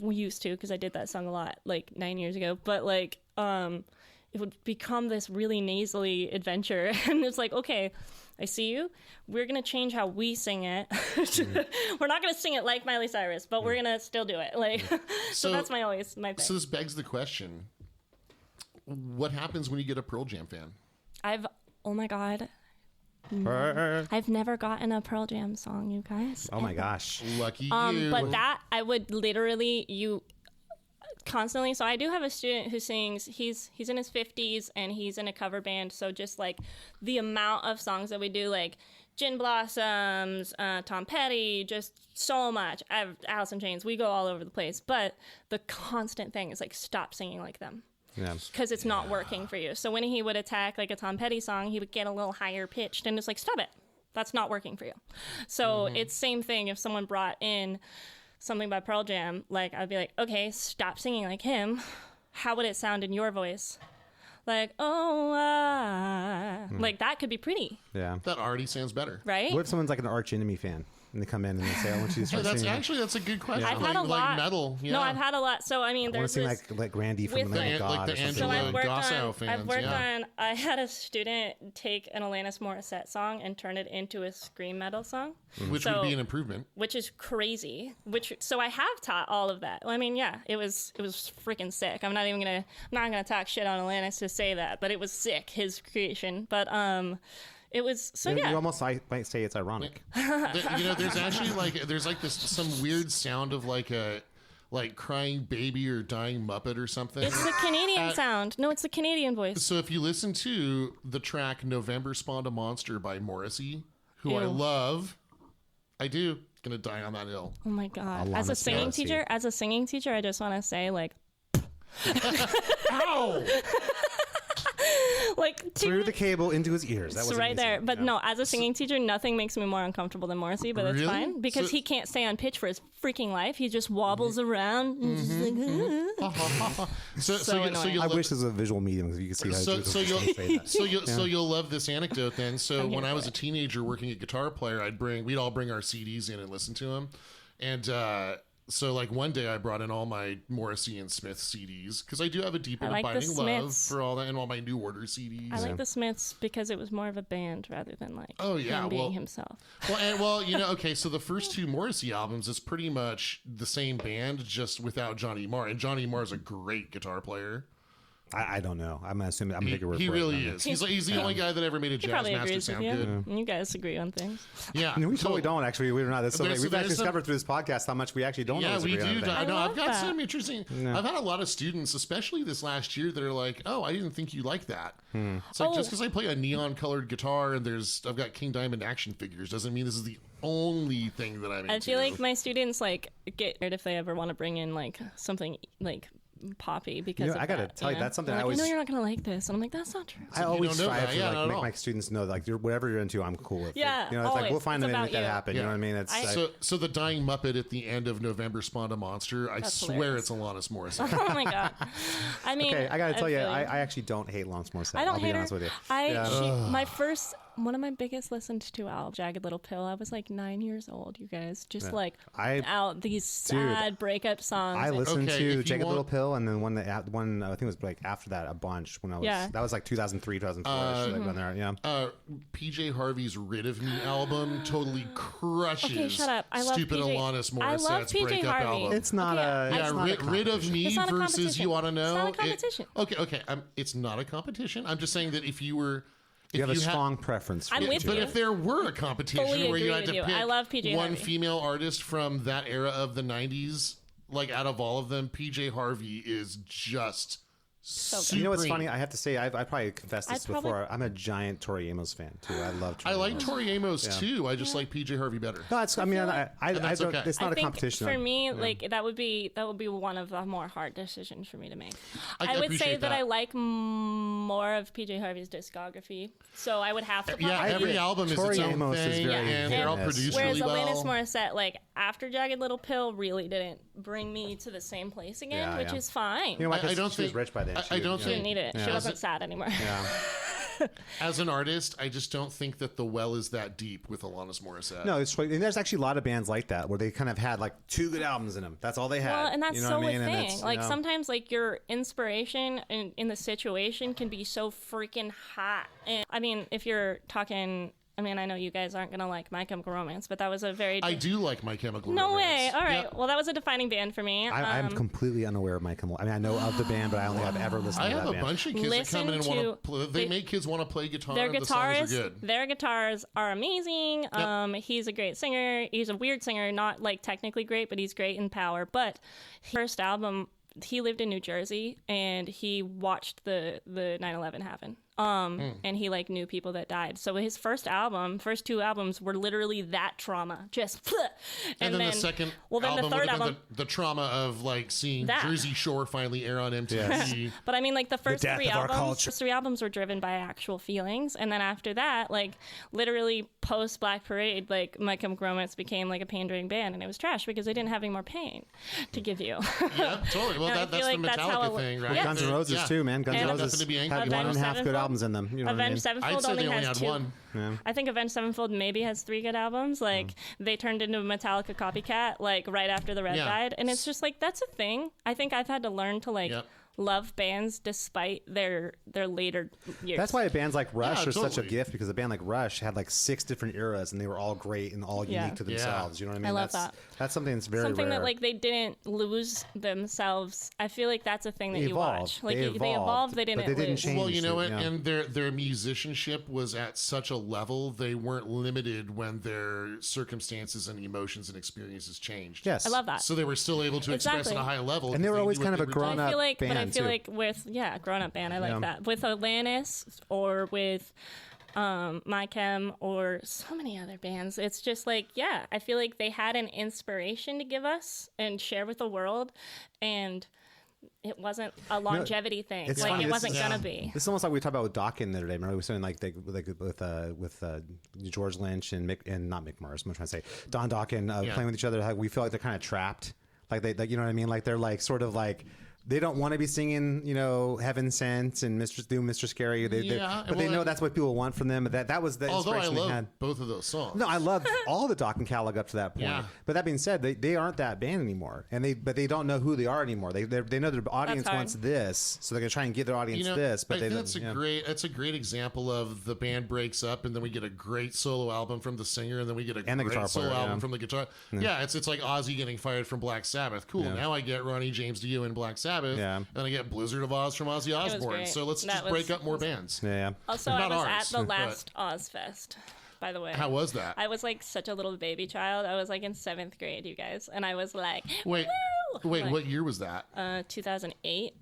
Speaker 2: used to, because I did that song a lot like 9 years ago, but like it would become this really nasally adventure, and it's like, okay, I see you. We're going to change how we sing it. We're not going to sing it like Miley Cyrus, but we're going to still do it. Like, so that's my thing.
Speaker 1: So this begs the question, what happens when you get a Pearl Jam fan?
Speaker 2: Oh my God. I've never gotten a Pearl Jam song, you guys.
Speaker 3: Oh my gosh.
Speaker 1: Lucky you.
Speaker 2: But that, I would literally, constantly. So I do have a student who sings, he's in his 50s and he's in a cover band. So just like the amount of songs that we do, like Gin Blossoms, Tom Petty, just so much. I have Alice in Chains. We go all over the place. But the constant thing is like, stop singing like them.
Speaker 3: Yeah.
Speaker 2: Because it's not working for you. So when he would attack like a Tom Petty song, he would get a little higher pitched, and it's like, stop it. That's not working for you. So it's same thing if someone brought in something by Pearl Jam, like I'd be like, okay, stop singing like him. How would it sound in your voice? Like, like that could be pretty.
Speaker 3: Yeah.
Speaker 1: That already sounds better.
Speaker 2: Right?
Speaker 3: What if someone's like an arch enemy fan and they come in and they say, I want you to start singing.
Speaker 1: That's a good question.
Speaker 2: I've had a lot.
Speaker 1: Like metal. Yeah.
Speaker 2: No, I've had a lot. So, I mean,
Speaker 3: I want to
Speaker 2: there's
Speaker 3: sing like Randy from
Speaker 2: with
Speaker 3: the Lamb of
Speaker 1: the-
Speaker 3: God.
Speaker 1: like the
Speaker 3: or something.
Speaker 2: So
Speaker 1: Angela
Speaker 2: I've
Speaker 1: fans,
Speaker 2: worked
Speaker 1: yeah.
Speaker 2: on, I had a student take an Alanis Morissette song and turn it into a scream metal song.
Speaker 1: Which
Speaker 2: So-
Speaker 1: would be an improvement.
Speaker 2: Which is crazy. So I have taught all of that. I mean, yeah, it was freaking sick. I'm not gonna talk shit on Alanis to say that, but it was sick, his creation. But it was
Speaker 3: You almost might say it's ironic.
Speaker 1: There's actually there's this some weird sound of like a crying baby or dying Muppet or something.
Speaker 2: It's the Canadian sound. No, it's the Canadian voice.
Speaker 1: So if you listen to the track "November Spawned a Monster" by Morrissey, who I
Speaker 2: Ew.
Speaker 1: love, I do gonna die on that hill.
Speaker 2: Oh my God.
Speaker 3: Alanis
Speaker 2: As a singing
Speaker 3: Morissette.
Speaker 2: teacher, I just want to say like,
Speaker 1: Ow!
Speaker 2: like
Speaker 3: Through the cable into his ears. That
Speaker 2: it's
Speaker 3: was
Speaker 2: right there.
Speaker 3: amazing.
Speaker 2: But
Speaker 3: Yeah.
Speaker 2: no, as a singing teacher, nothing makes me more uncomfortable than Morrissey, but it's
Speaker 1: Really?
Speaker 2: fine because
Speaker 1: So-
Speaker 2: he can't stay on pitch for his freaking life. He just wobbles around. And just like,
Speaker 1: So
Speaker 2: annoying.
Speaker 1: you'll
Speaker 3: I wish this was a visual medium because you could see how
Speaker 1: So-
Speaker 3: Jude
Speaker 1: so
Speaker 3: was
Speaker 1: you'll-
Speaker 3: gonna say that.
Speaker 1: So you'll love this anecdote then. So
Speaker 2: I'm here
Speaker 1: when I
Speaker 2: for
Speaker 1: was a
Speaker 2: it.
Speaker 1: teenager working at Guitar Player, we'd all bring our CDs in and listen to them. And so like one day I brought in all my Morrissey and Smith CDs because I do have a deep and
Speaker 2: like the
Speaker 1: abiding love
Speaker 2: Smiths.
Speaker 1: for all that and all my New Order CDs.
Speaker 2: I like the Smiths because it was more of a band rather than like
Speaker 1: Oh, yeah,
Speaker 2: him being
Speaker 1: well-
Speaker 2: himself.
Speaker 1: Okay, so the first two Morrissey albums is pretty much the same band, just without Johnny Marr. And Johnny Marr is a great guitar player.
Speaker 3: I don't know. I'm gonna assume. I'm gonna take your word
Speaker 1: He
Speaker 3: for
Speaker 1: really
Speaker 3: it.
Speaker 1: is. He's the only guy that ever made a
Speaker 2: He
Speaker 1: jazz
Speaker 2: probably
Speaker 1: master
Speaker 2: agrees with
Speaker 1: sound
Speaker 2: you.
Speaker 1: good.
Speaker 2: You guys agree on things.
Speaker 1: Yeah,
Speaker 3: No, we
Speaker 1: so-
Speaker 3: totally don't actually. We're not. That's so
Speaker 1: There's-
Speaker 3: we've
Speaker 1: there's
Speaker 3: actually
Speaker 1: some-
Speaker 3: discovered through this podcast how much we actually don't.
Speaker 1: Yeah,
Speaker 3: always
Speaker 1: we
Speaker 3: agree on
Speaker 1: do.
Speaker 3: things.
Speaker 1: I know. I've
Speaker 2: love
Speaker 1: got
Speaker 2: that.
Speaker 1: some interesting. I've had a lot of students, especially this last year, that are like, "Oh, I didn't think you liked that." It's like just because I play a neon-colored guitar and I've got King Diamond action figures doesn't mean this is the only thing that I'm into.
Speaker 2: I feel like my students like get weird if they ever want to bring in like something like poppy because of
Speaker 3: I gotta
Speaker 2: that,
Speaker 3: tell you,
Speaker 2: know?
Speaker 3: that's something
Speaker 2: They're
Speaker 3: I
Speaker 2: like,
Speaker 3: always.
Speaker 2: I know you're not gonna like this, and I'm like, that's not true.
Speaker 3: I always
Speaker 1: don't know
Speaker 3: strive
Speaker 1: that.
Speaker 3: to
Speaker 1: Yeah,
Speaker 3: like
Speaker 1: not at
Speaker 3: make
Speaker 1: all.
Speaker 3: my students know like whatever you're into, I'm cool with.
Speaker 2: Yeah,
Speaker 3: it. You know, it's like
Speaker 2: always.
Speaker 3: we'll find
Speaker 2: It's
Speaker 3: a way to
Speaker 2: about
Speaker 3: make that
Speaker 2: you.
Speaker 3: happen. You know what I mean? It's
Speaker 1: So the dying Muppet at the end of November spawned a monster. I
Speaker 2: That's
Speaker 1: swear
Speaker 2: hilarious.
Speaker 1: it's Alanis Morissette.
Speaker 2: Oh my God. I mean,
Speaker 3: okay. I gotta tell you,
Speaker 2: feel
Speaker 3: I actually don't hate Alanis Morissette.
Speaker 2: I don't
Speaker 3: I'll
Speaker 2: hate
Speaker 3: be
Speaker 2: her.
Speaker 3: honest with you.
Speaker 2: One of my biggest listened to albums, Jagged Little Pill. I was like 9 years old, you guys. Just like out these sad breakup songs.
Speaker 3: I listened
Speaker 1: Okay, if
Speaker 3: to
Speaker 1: you
Speaker 3: Jagged Little
Speaker 1: want-
Speaker 3: Pill, and then one I think it was like after that a bunch when I was that was like 2003, 2004. Like when they're
Speaker 1: PJ Harvey's "Rid of Me" album totally crushes.
Speaker 2: Okay, shut up. I love
Speaker 1: stupid
Speaker 2: PJ
Speaker 1: Alanis
Speaker 2: I love
Speaker 1: Morissette's
Speaker 2: PJ
Speaker 1: breakup
Speaker 2: Harvey.
Speaker 1: album.
Speaker 3: It's not a
Speaker 2: Okay,
Speaker 3: it's not a
Speaker 1: Rid of
Speaker 3: competition.
Speaker 1: Me
Speaker 2: It's not a
Speaker 1: versus
Speaker 2: competition.
Speaker 1: You Want to Know.
Speaker 2: It's not a competition.
Speaker 1: Okay. It's not a competition. I'm just saying that if you were.
Speaker 3: You have a
Speaker 1: had-
Speaker 3: strong preference. For
Speaker 2: I'm
Speaker 3: it.
Speaker 2: with
Speaker 1: But
Speaker 2: you.
Speaker 1: if there were a competition
Speaker 2: Fully
Speaker 1: where you
Speaker 2: agree
Speaker 1: had to
Speaker 2: with you.
Speaker 1: pick
Speaker 2: I love PJ
Speaker 1: one
Speaker 2: Harvey.
Speaker 1: female artist from that era of the 90s, like out of all of them, PJ Harvey is just supreme.
Speaker 3: You know what's funny? I have to say, I probably confessed this before. I'm a giant Tori Amos fan too. I love. Tori
Speaker 1: I like
Speaker 3: Amos.
Speaker 1: Tori Amos too. I just like PJ Harvey better.
Speaker 3: No, it's, I mean, I
Speaker 1: that's
Speaker 3: don't.
Speaker 1: okay.
Speaker 3: It's not
Speaker 2: I
Speaker 3: a
Speaker 2: think
Speaker 3: competition.
Speaker 2: for me, like that would be one of the more hard decisions for me to make.
Speaker 1: I
Speaker 2: I would say
Speaker 1: appreciate
Speaker 2: that
Speaker 1: that.
Speaker 2: I like more of PJ Harvey's discography, so I would have to.
Speaker 1: Yeah,
Speaker 2: probably-
Speaker 1: every album is
Speaker 3: Tori
Speaker 1: its own
Speaker 3: Amos is
Speaker 1: thing,
Speaker 3: very
Speaker 1: and they're all
Speaker 3: hit and miss.
Speaker 1: produced
Speaker 2: Whereas
Speaker 1: really
Speaker 2: Alanis
Speaker 1: well.
Speaker 2: Morissette, like after Jagged Little Pill, really didn't bring me to the same place again,
Speaker 3: Yeah,
Speaker 2: which
Speaker 3: yeah.
Speaker 2: is fine.
Speaker 3: You know, like
Speaker 1: I don't
Speaker 3: she was
Speaker 1: think-
Speaker 3: rich by then. think.
Speaker 1: I don't
Speaker 2: She didn't need it. She
Speaker 1: Yeah.
Speaker 2: wasn't sad anymore.
Speaker 3: Yeah.
Speaker 1: As an artist, I just don't think that the well is that deep with Alanis Morissette.
Speaker 3: No, it's and there's actually a lot of bands like that where they kind of had like 2 good albums in them. That's all they had.
Speaker 2: Well, and that's
Speaker 3: you know
Speaker 2: so
Speaker 3: what I mean?
Speaker 2: a
Speaker 3: And
Speaker 2: thing.
Speaker 3: it's,
Speaker 2: Like
Speaker 3: you know,
Speaker 2: sometimes, like your inspiration in the situation can be so freaking hot. And I mean, if you're talking, I mean, I know you guys aren't gonna like My Chemical Romance, but that was a very
Speaker 1: I do like My Chemical
Speaker 2: no
Speaker 1: Romance.
Speaker 2: way. All right.
Speaker 1: Yep.
Speaker 2: Well, that was a defining band for me.
Speaker 3: I'm completely unaware of My Chemical. I mean, I know of the band, but I don't think I've ever listened
Speaker 1: I
Speaker 3: to
Speaker 1: have
Speaker 3: that
Speaker 1: a
Speaker 3: band.
Speaker 1: bunch of kids that come in and
Speaker 2: Listen
Speaker 1: want to
Speaker 2: to-
Speaker 1: play. They make kids want to play guitar.
Speaker 2: Their
Speaker 1: The songs
Speaker 2: guitars,
Speaker 1: are good.
Speaker 2: their guitars are amazing. He's a great singer. He's a weird singer, not like technically great, but he's great in power. But his first album, he lived in New Jersey and he watched the 9/11 happen. And he like knew people that died. So his first 2 albums were literally that trauma. Just
Speaker 1: And then the second
Speaker 2: well, then
Speaker 1: album
Speaker 2: the third
Speaker 1: would have been
Speaker 2: album.
Speaker 1: the trauma of like seeing
Speaker 2: That.
Speaker 1: Jersey Shore finally air on MTV.
Speaker 2: But I mean, like the first
Speaker 3: death
Speaker 2: 3
Speaker 3: of our
Speaker 2: albums,
Speaker 3: culture.
Speaker 2: first 3 albums were driven by actual feelings, and then after that, like literally post Black Parade, like My Chemical Romance became like a pandering band, and it was trash because they didn't have any more pain to give you.
Speaker 1: Yeah, totally. Well,
Speaker 2: And I
Speaker 1: that's
Speaker 2: feel
Speaker 1: the
Speaker 2: like that's how
Speaker 1: Metallica
Speaker 2: it-
Speaker 1: thing, right?
Speaker 2: Yeah.
Speaker 3: Guns N' Roses
Speaker 1: Yeah.
Speaker 3: too, man. Guns N'
Speaker 2: And-
Speaker 3: Roses
Speaker 1: Nothing to be angry
Speaker 3: had
Speaker 1: about.
Speaker 3: 1.5 good
Speaker 2: Sevenfold?
Speaker 3: albums in them. You know what I mean?
Speaker 2: Avenged Sevenfold
Speaker 1: I'd say
Speaker 2: only
Speaker 1: they only
Speaker 2: has
Speaker 1: had
Speaker 2: 2.
Speaker 1: one.
Speaker 3: Yeah.
Speaker 2: I think Avenged Sevenfold maybe has 3 good albums. Like they turned into a Metallica copycat, like right after the Red
Speaker 1: Yeah.
Speaker 2: died, and it's just like that's a thing. I think I've had to learn to like
Speaker 1: Yep.
Speaker 2: love bands despite their later years.
Speaker 3: That's why bands like Rush
Speaker 1: Yeah,
Speaker 3: are such a
Speaker 1: totally.
Speaker 3: gift, because a band like Rush had like 6 different eras and they were all great and all
Speaker 2: Yeah.
Speaker 3: unique to
Speaker 1: Yeah.
Speaker 3: themselves. You know what I mean?
Speaker 2: I love
Speaker 3: that's,
Speaker 2: that.
Speaker 3: That's something that's very
Speaker 2: something
Speaker 3: rare.
Speaker 2: that like they didn't lose themselves. I feel like that's a thing that
Speaker 3: They
Speaker 2: you watch.
Speaker 3: evolved.
Speaker 2: Like
Speaker 3: They
Speaker 2: they evolved, they
Speaker 3: but
Speaker 2: didn't
Speaker 3: they didn't
Speaker 2: lose.
Speaker 3: change.
Speaker 1: Well, you know what?
Speaker 3: Yeah.
Speaker 1: And their musicianship was at such a level they weren't limited when their circumstances and emotions and experiences changed.
Speaker 3: Yes.
Speaker 2: I love that.
Speaker 1: So they were still able to express
Speaker 2: Exactly.
Speaker 1: at a high level.
Speaker 3: And they were
Speaker 1: because
Speaker 3: always
Speaker 1: knew
Speaker 3: kind
Speaker 1: what
Speaker 3: of a
Speaker 1: they were doing.
Speaker 3: grown-up
Speaker 2: I feel like, but I
Speaker 3: band,
Speaker 2: feel
Speaker 3: too.
Speaker 2: like with grown up band, I like
Speaker 3: Yeah.
Speaker 2: that. With Alanis or with My Chem or so many other bands, it's just like I feel like they had an inspiration to give us and share with the world, and it wasn't a longevity thing.
Speaker 3: it's
Speaker 2: Like
Speaker 3: funny,
Speaker 2: it
Speaker 3: this
Speaker 2: wasn't
Speaker 3: is-
Speaker 2: gonna be.
Speaker 3: This is almost like we talked about with Dawkins the other day. Remember we were saying like with George Lynch and not Mick Mars. I'm trying to say Don Dawkins playing with each other. How we feel like they're kind of trapped. Like you know what I mean? Like they're like sort of like. They don't want to be singing, you know, Heaven Sent and Mr. Scary. But they know that's what people want from them. That was the
Speaker 1: Although I
Speaker 3: inspiration they
Speaker 1: love
Speaker 3: had.
Speaker 1: both of those songs.
Speaker 3: No, I loved all the Doc and Callig up to that point.
Speaker 1: Yeah.
Speaker 3: But that being said, they aren't that band anymore, and they don't know who they are anymore. They know their audience
Speaker 2: hard.
Speaker 3: wants this, so they're gonna try and give their audience this. But
Speaker 1: I
Speaker 3: they
Speaker 1: think
Speaker 3: don't.
Speaker 1: that's a great example of the band breaks up and then we get a great solo album from the singer and then we get a
Speaker 3: And the
Speaker 1: great
Speaker 3: guitar
Speaker 1: solo
Speaker 3: player,
Speaker 1: album
Speaker 3: yeah.
Speaker 1: from the guitar. Yeah, it's like Ozzy getting fired from Black Sabbath. Cool.
Speaker 3: Yeah.
Speaker 1: Now I get Ronnie James Dio in Black Sabbath.
Speaker 3: Yeah.
Speaker 1: And I get Blizzard of Oz from Ozzy Osbourne.
Speaker 2: great.
Speaker 1: So let's
Speaker 2: That
Speaker 1: just
Speaker 2: was-
Speaker 1: break up more bands.
Speaker 3: Yeah.
Speaker 2: Also, I
Speaker 1: Not
Speaker 2: was
Speaker 1: ours,
Speaker 2: at the
Speaker 1: but-
Speaker 2: last Ozfest, by the way.
Speaker 1: How was that?
Speaker 2: I was like such a little baby child. I was like in 7th grade, you guys, and I was like,
Speaker 1: Wait,
Speaker 2: woo! Like,
Speaker 1: what year was that?
Speaker 2: 2008.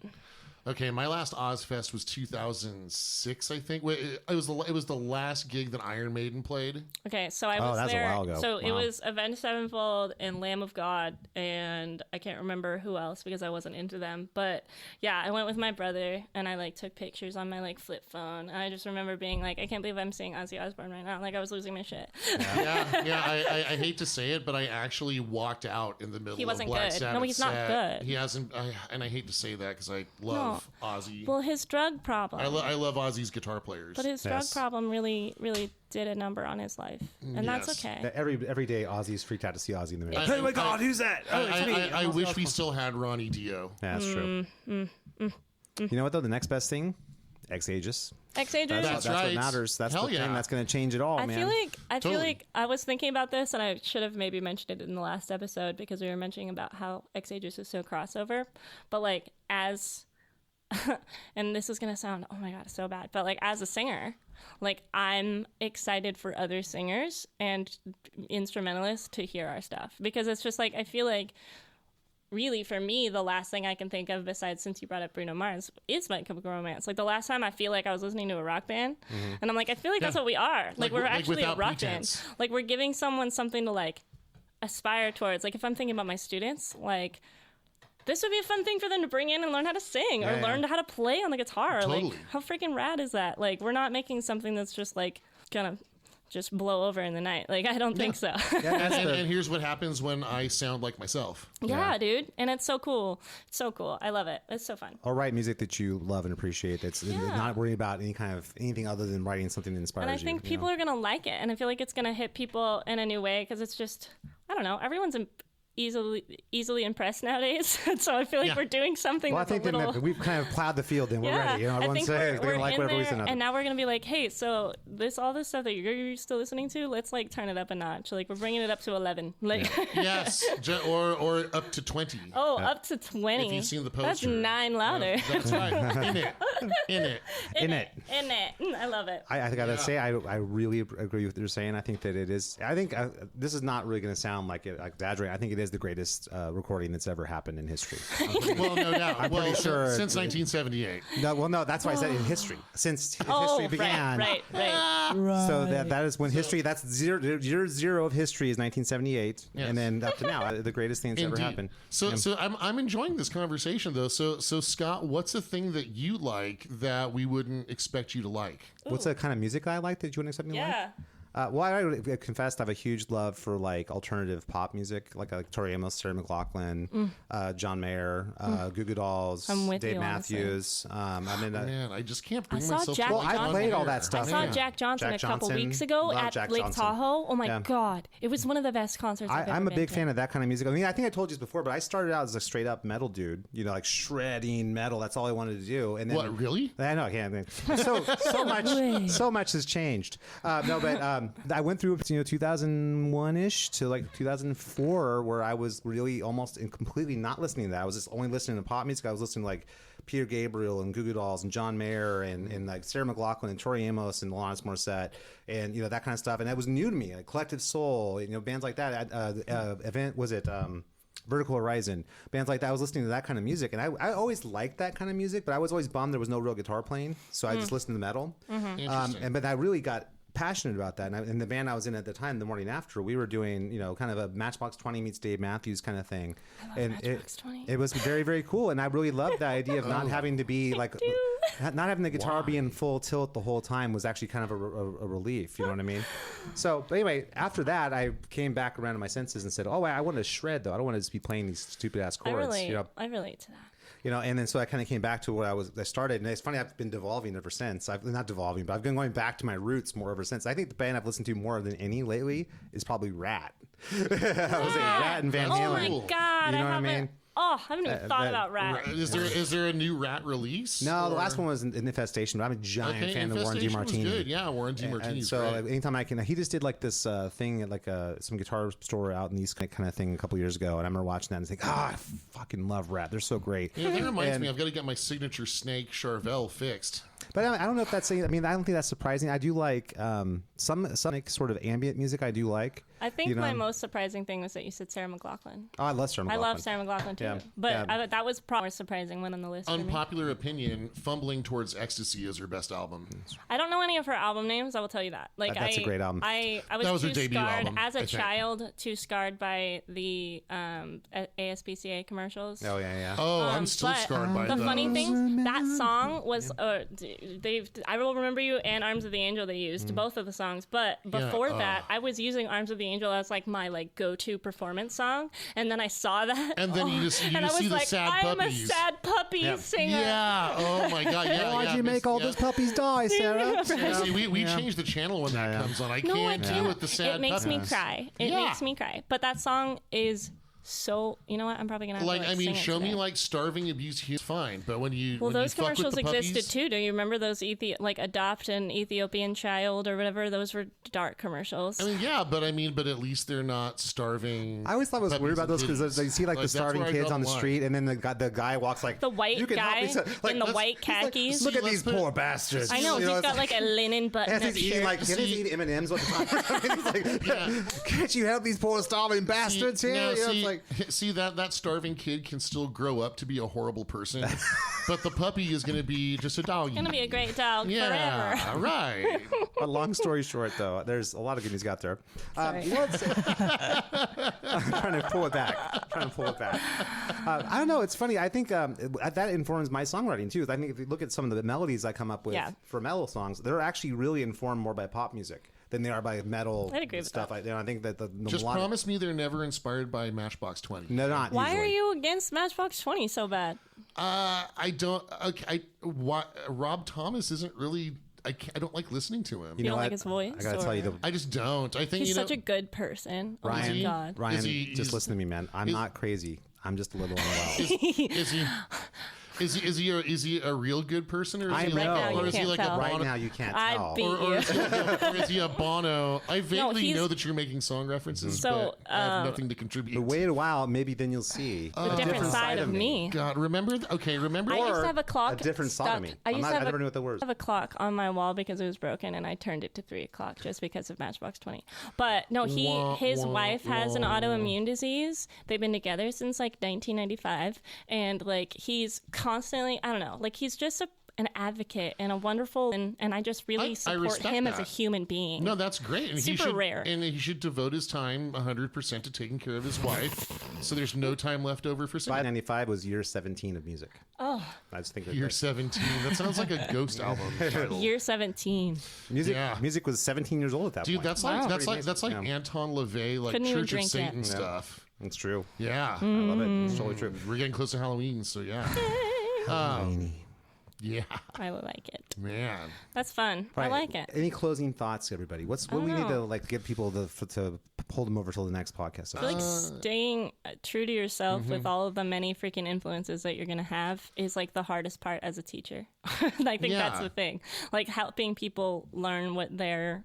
Speaker 1: Okay, my last Ozfest was 2006, I think. Wait, it was the last gig that Iron Maiden played.
Speaker 2: Okay, so I was
Speaker 3: that's a
Speaker 2: there.
Speaker 3: while ago.
Speaker 2: So it
Speaker 3: Wow.
Speaker 2: was Avenged Sevenfold and Lamb of God, and I can't remember who else because I wasn't into them. But yeah, I went with my brother, and I like took pictures on my like flip phone. And I just remember being like, I can't believe I'm seeing Ozzy Osbourne right now. Like I was losing my shit.
Speaker 1: I hate to say it, but I actually walked out in the middle
Speaker 2: He wasn't
Speaker 1: of Black
Speaker 2: good.
Speaker 1: Sabbath
Speaker 2: No, he's not
Speaker 1: set.
Speaker 2: good.
Speaker 1: He hasn't, and I hate to say that because I love Ozzy.
Speaker 2: Well, his drug problem.
Speaker 1: I love Ozzy's guitar players.
Speaker 2: But his drug problem really, really did a number on his life, and that's
Speaker 1: Yes.
Speaker 2: okay.
Speaker 3: Every day, Ozzy's freaked out to see Ozzy in the mirror.
Speaker 1: I-
Speaker 3: Oh my God, who's that? Oh, it's me.
Speaker 1: I wish we still had Ronnie Dio.
Speaker 3: Yeah, that's true. You know what though? The next best thing, Ex-Aegis.
Speaker 2: Ex-Agers.
Speaker 1: That's
Speaker 3: what
Speaker 1: right.
Speaker 3: matters. That's
Speaker 1: Hell
Speaker 3: the
Speaker 1: yeah.
Speaker 3: thing that's going to change it all,
Speaker 2: I
Speaker 3: man.
Speaker 2: feel like
Speaker 1: Totally.
Speaker 2: I was thinking about this, and I should have maybe mentioned it in the last episode because we were mentioning about how Ex-Aegis is so crossover. But like as, and this is gonna sound oh my god so bad, but like as a singer, like I'm excited for other singers and instrumentalists to hear our stuff because it's just like I feel like. Really, for me, the last thing I can think of, besides since you brought up Bruno Mars, is My Chemical Romance. Like the last time I feel like I was listening to a rock band, and I'm like, I feel like that's what we are. Like we're actually a
Speaker 1: without
Speaker 2: rock
Speaker 1: pretense.
Speaker 2: band. Like we're giving someone something to like aspire towards. Like if I'm thinking about my students, like this would be a fun thing for them to bring in and learn how to sing or
Speaker 3: Yeah.
Speaker 2: learn how to play on the guitar.
Speaker 1: Totally.
Speaker 2: Like how freaking rad is that? Like we're not making something that's just like gonna just blow over in the night. Like, I don't think so.
Speaker 1: And here's what happens when I sound like myself.
Speaker 2: Yeah, dude. And it's so cool. It's so cool. I love it. It's so fun.
Speaker 3: Or write music that you love and appreciate. That's not worrying about anything other than writing something that inspires you.
Speaker 2: And I think people are going to like it. And I feel like it's going to hit people in a new way because it's just, I don't know, everyone's easily impressed nowadays. So I feel like we're doing something.
Speaker 3: Well, I think that we've kind of plowed the field and we're ready. Everyone's saying they're like whatever we send.
Speaker 2: And now we're gonna be like, hey, so all this stuff that you're still listening to, let's like turn it up a notch. Like we're bringing it up to 11. Like
Speaker 1: yes, or up to 20.
Speaker 2: Oh, up to 20.
Speaker 1: If you've seen the poster,
Speaker 2: that's 9 louder.
Speaker 1: That's right. In it.
Speaker 2: I love it.
Speaker 3: I gotta say, I really agree with what you're saying. I think that it is. I think this is not really going to sound like exaggerating. I think it is the greatest recording that's ever happened in history.
Speaker 1: Well, no doubt.
Speaker 3: I'm pretty sure
Speaker 1: since 1978.
Speaker 3: No, that's why I said in history. Since history began.
Speaker 2: Right.
Speaker 3: So that is when history. That's year zero of history is 1978, and then up to now, the greatest thing that's ever happened.
Speaker 1: So I'm enjoying this conversation though. So Scott, what's a thing that you like that we wouldn't expect you to like?
Speaker 3: What's the kind of music I like that you wouldn't expect me to like? Well, I confessed I have a huge love for like alternative pop music, like Tori Amos, Sarah McLachlan, John Mayer, Goo Goo Dolls, Dave Matthews.
Speaker 1: Man, I just can't bring myself to.
Speaker 3: Well, I played all that stuff.
Speaker 2: I saw Jack Johnson a couple weeks ago at Lake Tahoe. Oh my God, it was one of the best concerts I've ever
Speaker 3: I'm a
Speaker 2: been
Speaker 3: big
Speaker 2: to.
Speaker 3: fan of that kind of music. I mean, I think I told you this before, but I started out as a straight up metal dude. You know, like shredding metal. That's all I wanted to do. And then,
Speaker 1: what, really?
Speaker 3: I know. Yeah. So much has changed. I went through 2001-ish to like 2004 where I was really almost and completely not listening to that. I was just only listening to pop music. I was listening to like Peter Gabriel and Goo Goo Dolls and John Mayer and like Sarah McLachlan and Tori Amos and Alanis Morissette and that kind of stuff. And that was new to me, like Collective Soul, bands like that. Vertical Horizon, bands like that. I was listening to that kind of music, and I always liked that kind of music, but I was always bummed there was no real guitar playing, so I just listened to metal. But I really got passionate about that, and the band I was in at the time, The Morning After, we were doing kind of a Matchbox 20 meets Dave Matthews kind of thing, and it was very, very cool, and I really loved the idea of not having to be like not having the guitar be in full tilt the whole time was actually kind of a relief, you know what I mean? So, but anyway, after that, I came back around to my senses and said, "Oh, I want to shred though. I don't want to just be playing these stupid ass chords."
Speaker 2: I relate to that.
Speaker 3: And then so I kind of came back to what I started, and it's funny, I've been devolving ever since. Not devolving, but I've been going back to my roots more ever since. I think the band I've listened to more than any lately is probably Rat. I was saying Rat and Van Halen.
Speaker 2: Oh my God,
Speaker 3: you know what I mean?
Speaker 2: Oh, I haven't even thought about Rat.
Speaker 1: Is there a new Rat release?
Speaker 3: No, the last one was Infestation, but I'm a giant fan of Warren DeMartini.
Speaker 1: Was good. Yeah, Warren DeMartini's
Speaker 3: so
Speaker 1: great.
Speaker 3: Anytime I can, he just did like this thing at like some guitar store out in the East kind of thing a couple years ago, and I remember watching that and thinking, I fucking love Rat. They're so great.
Speaker 1: Yeah, that reminds me, I've got to get my signature Snake Charvel fixed.
Speaker 3: But I don't know if that's. I mean, I don't think that's surprising. I do like some sort of ambient music. I do like.
Speaker 2: I think my most surprising thing was that you said Sarah McLachlan.
Speaker 3: Oh, I love Sarah McLachlan.
Speaker 2: I love Sarah McLachlan too. But that was probably more surprising one on the list.
Speaker 1: Unpopular opinion: Fumbling Towards Ecstasy is her best album.
Speaker 2: I don't know any of her album names. I will tell you that. Like
Speaker 3: that's a great album.
Speaker 2: I was too scarred as a child, too scarred by the ASPCA commercials.
Speaker 3: Oh yeah.
Speaker 1: Oh, I'm still scarred by
Speaker 2: the
Speaker 1: those.
Speaker 2: funny thing. That song was I Will Remember You and Arms of the Angel. They used both of the songs, but before that, I was using Arms of the Angel as like my go-to performance song, and then I saw that,
Speaker 1: and then you just see the sad puppies.
Speaker 2: I'm a sad puppy singer.
Speaker 1: Yeah. Oh my God. Yeah.
Speaker 3: Why'd you make all those puppies die, Sarah?
Speaker 1: See, we change the channel when that comes on. I can't deal with the sad puppies.
Speaker 2: It makes me cry. It makes me cry. But that song is. So, you know what? I'm probably going to have to sing
Speaker 1: show
Speaker 2: it
Speaker 1: me like starving abuse here, fine. But when you
Speaker 2: those
Speaker 1: you fuck
Speaker 2: commercials
Speaker 1: with the
Speaker 2: existed
Speaker 1: puppies,
Speaker 2: too. Do you remember those adopt an Ethiopian child or whatever? Those were dark commercials.
Speaker 1: I mean, yeah, but at least they're not starving.
Speaker 3: I always thought it was weird about those because you see like the starving kids on the street, and then the guy walks like
Speaker 2: the white guy in the white khakis.
Speaker 3: Look at these poor bastards.
Speaker 2: I know, he's got like a linen button-up shirt.
Speaker 3: He's eating M&Ms with the time. Can't you help these poor starving bastards here?
Speaker 1: See that starving kid can still grow up to be a horrible person, but the puppy is going to be just a dog.
Speaker 2: It's going to be a great dog forever.
Speaker 1: Right.
Speaker 3: A long story short, though, there's a lot of good news got there. I'm trying to pull it back. I don't know. It's funny. I think that informs my songwriting too. I think if you look at some of the melodies I come up with for metal songs, they're actually really informed more by pop music than they are by metal
Speaker 2: I'd agree with
Speaker 3: stuff.
Speaker 2: that.
Speaker 3: I think that the
Speaker 1: Just
Speaker 3: melodic-
Speaker 1: promise me they're never inspired by Matchbox 20.
Speaker 3: No, not
Speaker 2: Why
Speaker 3: usually.
Speaker 2: are you against Matchbox 20 so bad?
Speaker 1: I don't. Okay, Rob Thomas isn't really. I don't like listening to him.
Speaker 2: You don't
Speaker 3: what?
Speaker 2: like his voice?
Speaker 3: I gotta tell you,
Speaker 1: I just don't. I think
Speaker 2: He's
Speaker 1: you know.
Speaker 2: such a good person. Oh
Speaker 3: Ryan,
Speaker 2: my God.
Speaker 3: Ryan,
Speaker 1: Is
Speaker 3: just listen to me, man. I'm not crazy. I'm just a little unwell.
Speaker 1: Is he a real good person, or is
Speaker 3: I
Speaker 1: he
Speaker 3: know.
Speaker 1: like,
Speaker 3: Right now
Speaker 2: you
Speaker 1: or is he
Speaker 2: can't
Speaker 1: like
Speaker 2: tell.
Speaker 1: a
Speaker 3: Right
Speaker 1: Bono?
Speaker 3: now, you can't
Speaker 2: I
Speaker 3: tell.
Speaker 2: beat
Speaker 1: Or is he a Bono? I vaguely
Speaker 2: he's-
Speaker 1: know that you're making song references,
Speaker 2: So,
Speaker 1: but I have nothing to contribute.
Speaker 3: But wait a while, maybe then you'll see
Speaker 2: a different side of me.
Speaker 1: God, remember? Remember?
Speaker 2: I used to have a clock.
Speaker 3: a different side of me.
Speaker 2: I used to have
Speaker 3: I never knew what the words.
Speaker 2: have a clock on my wall because it was broken, and I turned it to 3 o'clock just because of Matchbox 20. But no, his wife has an autoimmune disease. They've been together since like 1995, and like he's constantly, I don't know, like he's just an advocate and a wonderful, and I just really
Speaker 1: I
Speaker 2: support
Speaker 1: respect
Speaker 2: him as a
Speaker 1: that.
Speaker 2: human being.
Speaker 1: No, that's great. And he
Speaker 2: Super
Speaker 1: should,
Speaker 2: rare.
Speaker 1: And he should devote his time 100% to taking care of his wife, so there's no time left over for singing.
Speaker 3: 595 was year 17 of music.
Speaker 2: Oh,
Speaker 3: I just think
Speaker 1: Year 17. That sounds like a Ghost album title.
Speaker 2: year 17.
Speaker 3: music.
Speaker 1: Yeah.
Speaker 3: Music was 17 years old at that
Speaker 1: Dude,
Speaker 3: point.
Speaker 1: that's
Speaker 2: Wow.
Speaker 1: like
Speaker 3: Yeah.
Speaker 1: Anton LaVey, like
Speaker 2: Couldn't even
Speaker 1: Church of
Speaker 2: drink yet.
Speaker 1: Satan stuff.
Speaker 3: It's true.
Speaker 1: Yeah.
Speaker 3: I love it. It's totally true.
Speaker 1: We're getting close to Halloween, so yeah. Yeah,
Speaker 2: I would like it.
Speaker 1: man.
Speaker 2: That's fun. I
Speaker 3: Right.
Speaker 2: like it.
Speaker 3: Any closing thoughts, everybody? What
Speaker 2: don't
Speaker 3: we need to
Speaker 2: know.
Speaker 3: like give people to hold them over till the next podcast?
Speaker 2: I feel like staying true to yourself with all of the many freaking influences that you're going to have is like the hardest part as a teacher. I think that's
Speaker 1: Yeah.
Speaker 2: the thing. Like helping people learn what their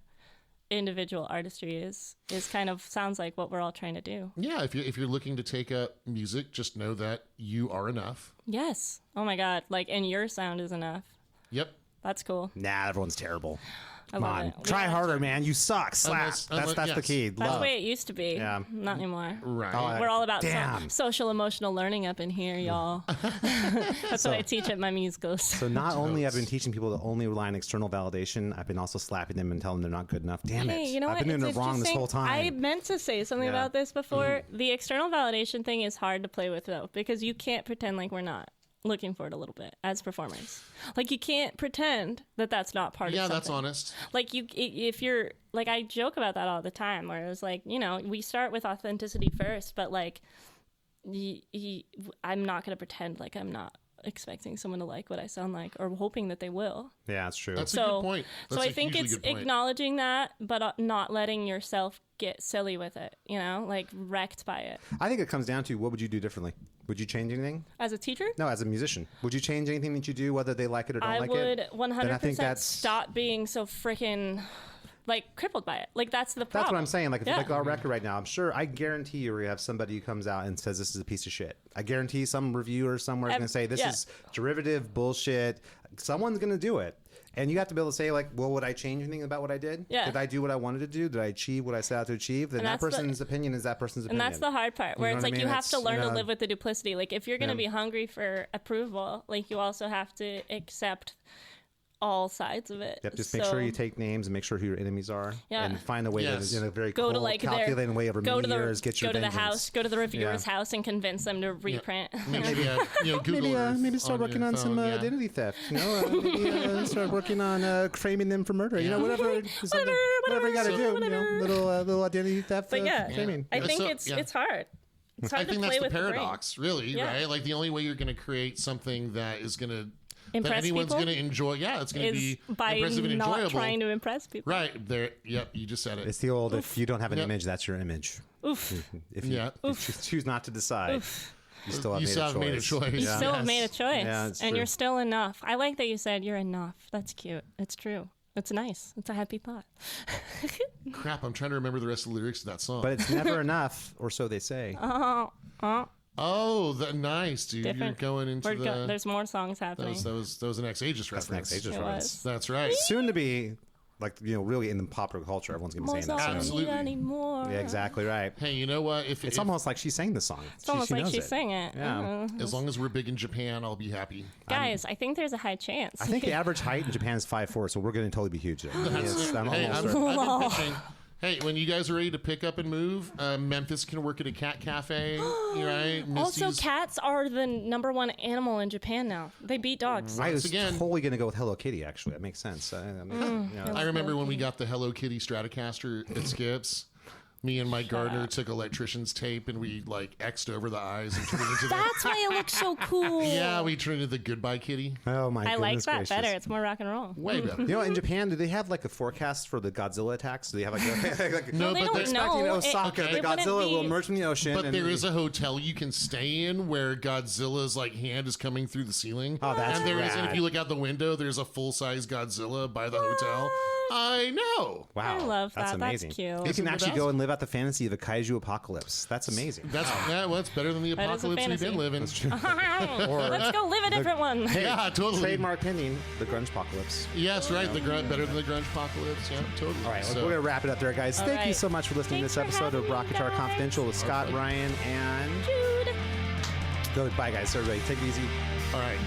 Speaker 2: individual artistry is kind of sounds like what we're all trying to do.
Speaker 1: Yeah, if you're looking to take up music, just know that you are enough.
Speaker 2: Yes. Oh my God. Like, and your sound is enough.
Speaker 1: Yep.
Speaker 2: That's cool.
Speaker 3: Nah, everyone's terrible.
Speaker 2: I
Speaker 3: Come
Speaker 2: love
Speaker 3: on,
Speaker 2: it.
Speaker 3: try
Speaker 2: Yeah.
Speaker 3: harder, man. You suck. Slap.
Speaker 1: Unless-
Speaker 3: that's the
Speaker 1: yes.
Speaker 3: key.
Speaker 2: That's the
Speaker 3: Love.
Speaker 2: way it used to be.
Speaker 3: Yeah.
Speaker 2: Not anymore.
Speaker 1: Right.
Speaker 3: Oh,
Speaker 2: We're all about
Speaker 3: Damn.
Speaker 2: social emotional learning up in here, y'all. That's what I teach at my musicals.
Speaker 3: So not only I've been teaching people to only rely on external validation, I've been also slapping them and telling them they're not good enough. Damn it!
Speaker 2: Hey, you know
Speaker 3: I've
Speaker 2: what?
Speaker 3: been doing
Speaker 2: It's
Speaker 3: it wrong this
Speaker 2: interesting.
Speaker 3: whole time.
Speaker 2: I meant to say something
Speaker 3: Yeah.
Speaker 2: about this before. The external validation thing is hard to play with, though, because you can't pretend like we're not looking for it a little bit as performers. Like, you can't pretend that that's not part of
Speaker 1: Yeah,
Speaker 2: something.
Speaker 1: that's honest.
Speaker 2: Like, if you're, like, I joke about that all the time, where it was like, you know, we start with authenticity first, but, like, I'm not going to pretend like I'm not expecting someone to like what I sound like or hoping that they will.
Speaker 3: Yeah, that's true.
Speaker 1: That's a
Speaker 2: So,
Speaker 1: good point.
Speaker 2: so
Speaker 1: That's
Speaker 2: I
Speaker 1: a
Speaker 2: think
Speaker 1: hugely
Speaker 2: it's
Speaker 1: good point.
Speaker 2: acknowledging that, but not letting yourself get silly with it, you know, like wrecked by it.
Speaker 3: I think it comes down to what would you do differently? Would you change anything?
Speaker 2: As a teacher,
Speaker 3: No, as a musician, would you change anything that you do, whether they like it or don't
Speaker 2: I
Speaker 3: like
Speaker 2: would
Speaker 3: it?
Speaker 2: 100% stop being so freaking like crippled by it. Like that's the problem.
Speaker 3: That's what I'm saying. Like, if
Speaker 2: Yeah.
Speaker 3: like our record right now, I'm sure, I guarantee you, we have somebody who comes out and says this is a piece of shit. I guarantee some reviewer somewhere is going to say this
Speaker 2: yeah.
Speaker 3: is derivative bullshit. Someone's going to do it. And you have to be able to say, like, well, would I change anything about what I did?
Speaker 2: Yeah.
Speaker 3: Did I do what I wanted to do? Did I achieve what I set out to achieve? Then
Speaker 2: And
Speaker 3: that
Speaker 2: that's the-
Speaker 3: person's opinion is that person's
Speaker 2: And
Speaker 3: opinion.
Speaker 2: that's the hard part, where
Speaker 3: You know
Speaker 2: it's
Speaker 3: what I
Speaker 2: like
Speaker 3: mean?
Speaker 2: you have
Speaker 3: It's,
Speaker 2: to learn
Speaker 3: you
Speaker 2: to
Speaker 3: know-
Speaker 2: live with the duplicity. Like if you're going to
Speaker 3: Yeah.
Speaker 2: be hungry for approval, like you also have to accept all sides of it.
Speaker 3: Yep, just make sure you take names and make sure who your enemies are.
Speaker 2: Yeah.
Speaker 3: And find a way
Speaker 1: Yes.
Speaker 3: to, in a very
Speaker 2: go
Speaker 3: cold,
Speaker 2: to like
Speaker 3: calculating way over
Speaker 2: go
Speaker 3: many
Speaker 2: to the
Speaker 3: years, get your
Speaker 2: go to the
Speaker 3: vengeance.
Speaker 2: house, go to the reviewer's
Speaker 3: Yeah.
Speaker 2: house and convince them to reprint.
Speaker 1: Maybe Google
Speaker 3: Maybe
Speaker 1: Earth
Speaker 3: maybe start
Speaker 1: your
Speaker 3: working on some
Speaker 1: phone, yeah.
Speaker 3: identity theft. You know, maybe start working on framing them for murder. You know, whatever you got to do. You know, little identity theft.
Speaker 2: But yeah,
Speaker 3: framing.
Speaker 2: I think
Speaker 1: So,
Speaker 2: it's
Speaker 1: yeah.
Speaker 2: it's hard. It's hard
Speaker 1: I think
Speaker 2: to
Speaker 1: that's
Speaker 2: play
Speaker 1: the
Speaker 2: with
Speaker 1: paradox, really,
Speaker 2: Yeah.
Speaker 1: right? Like the only way you're going to create something that is going to that
Speaker 2: Impress
Speaker 1: anyone's
Speaker 2: people
Speaker 1: going to enjoy. Yeah, it's going to
Speaker 2: is
Speaker 1: be
Speaker 2: by
Speaker 1: impressive and
Speaker 2: not
Speaker 1: enjoyable.
Speaker 2: trying to impress people.
Speaker 1: Right there. Yep, you just said it.
Speaker 3: It's the old, if you don't have an
Speaker 1: Yep.
Speaker 3: image, that's your image.
Speaker 2: Oof.
Speaker 3: If you,
Speaker 1: Yeah.
Speaker 3: if you choose not to decide, you still have
Speaker 1: You
Speaker 3: made
Speaker 1: still
Speaker 3: a
Speaker 1: have
Speaker 3: choice.
Speaker 1: made a choice.
Speaker 2: You
Speaker 1: Yeah.
Speaker 2: still have
Speaker 1: Yes.
Speaker 2: made a choice,
Speaker 3: Yeah, it's
Speaker 2: and
Speaker 3: true.
Speaker 2: you're still enough. I like that you said you're enough. That's cute. It's true. It's nice. It's a happy thought.
Speaker 1: Crap, I'm trying to remember the rest of the lyrics to that song.
Speaker 3: But it's never enough, or so they say.
Speaker 1: oh, nice, dude.
Speaker 2: Different.
Speaker 1: You're going into the...
Speaker 2: There's more songs happening.
Speaker 1: that was an Ex-Aegis
Speaker 3: That's
Speaker 1: reference.
Speaker 3: next ages
Speaker 2: It
Speaker 3: reference.
Speaker 2: was.
Speaker 1: That's right.
Speaker 3: Soon to be, like, you know, really in the popular culture, everyone's going to be
Speaker 2: More
Speaker 3: saying that.
Speaker 2: songs
Speaker 3: soon.
Speaker 2: we
Speaker 1: Absolutely.
Speaker 2: need more.
Speaker 3: Yeah, exactly right.
Speaker 1: Hey, you know what? If
Speaker 3: It's almost like she sang the song.
Speaker 2: It's almost like
Speaker 3: knows
Speaker 2: she
Speaker 3: it.
Speaker 2: sang it.
Speaker 3: Yeah.
Speaker 1: as long as we're big in Japan, I'll be happy.
Speaker 2: Guys, I think there's a high chance.
Speaker 3: I think the average height in Japan is 5'4", so we're going to totally be huge there. Yes, I'm
Speaker 1: Hey,
Speaker 3: almost
Speaker 1: I've
Speaker 3: certain.
Speaker 1: been pitching. Hey, when you guys are ready to pick up and move, Memphis can work at a cat cafe, right?
Speaker 2: Also, cats are the #1 animal in Japan now. They beat dogs.
Speaker 3: I was totally going to go with Hello Kitty, actually. That makes sense.
Speaker 1: I remember when we got the Hello Kitty Stratocaster at Skips. Me and Mike Gardner took electrician's tape and we like X'd over the eyes and turned it into
Speaker 2: That's why it looks so cool.
Speaker 1: Yeah, we turned it into the Goodbye Kitty.
Speaker 3: Oh my goodness
Speaker 2: I like that
Speaker 3: gracious.
Speaker 2: better. It's more rock and roll.
Speaker 1: Way better.
Speaker 3: You know, in Japan, do they have like a forecast for the Godzilla attacks? Do they have like
Speaker 1: No,
Speaker 2: they
Speaker 1: but
Speaker 2: don't know.
Speaker 3: Osaka,
Speaker 2: It
Speaker 3: the Godzilla
Speaker 2: wouldn't
Speaker 3: will
Speaker 2: be-
Speaker 3: emerge from the ocean.
Speaker 1: But
Speaker 3: and
Speaker 1: there is a hotel you can stay in where Godzilla's like hand is coming through the ceiling.
Speaker 3: Oh, that's
Speaker 1: and and
Speaker 3: rad.
Speaker 1: if you look out the window, there's a full-size Godzilla by the hotel. I know.
Speaker 3: Wow,
Speaker 2: I love
Speaker 3: that's
Speaker 2: that. That's
Speaker 3: amazing.
Speaker 2: cute.
Speaker 3: You
Speaker 1: Isn't
Speaker 3: can
Speaker 1: it
Speaker 3: actually
Speaker 1: best?
Speaker 3: go and live out the fantasy of a kaiju apocalypse. That's amazing.
Speaker 1: That's it's better than the
Speaker 2: That is a
Speaker 1: apocalypse we've been
Speaker 2: fantasy.
Speaker 1: living.
Speaker 2: Let's go live a different one.
Speaker 1: Yeah, totally.
Speaker 3: Trademark pending, the grunge apocalypse.
Speaker 1: Yes, right. The better than the grunge apocalypse. Yeah, totally.
Speaker 3: All right,
Speaker 1: So-
Speaker 3: we're going to wrap it up there, guys.
Speaker 2: All
Speaker 3: Thank you
Speaker 2: right.
Speaker 3: so much for listening to
Speaker 2: Thanks
Speaker 3: this
Speaker 2: for
Speaker 3: episode of
Speaker 2: having
Speaker 3: Rock
Speaker 2: me,
Speaker 3: Guitar
Speaker 2: guys.
Speaker 3: Confidential with Scott, Ryan, and
Speaker 2: Jude.
Speaker 3: Bye, guys. Everybody, take it easy.
Speaker 1: All right.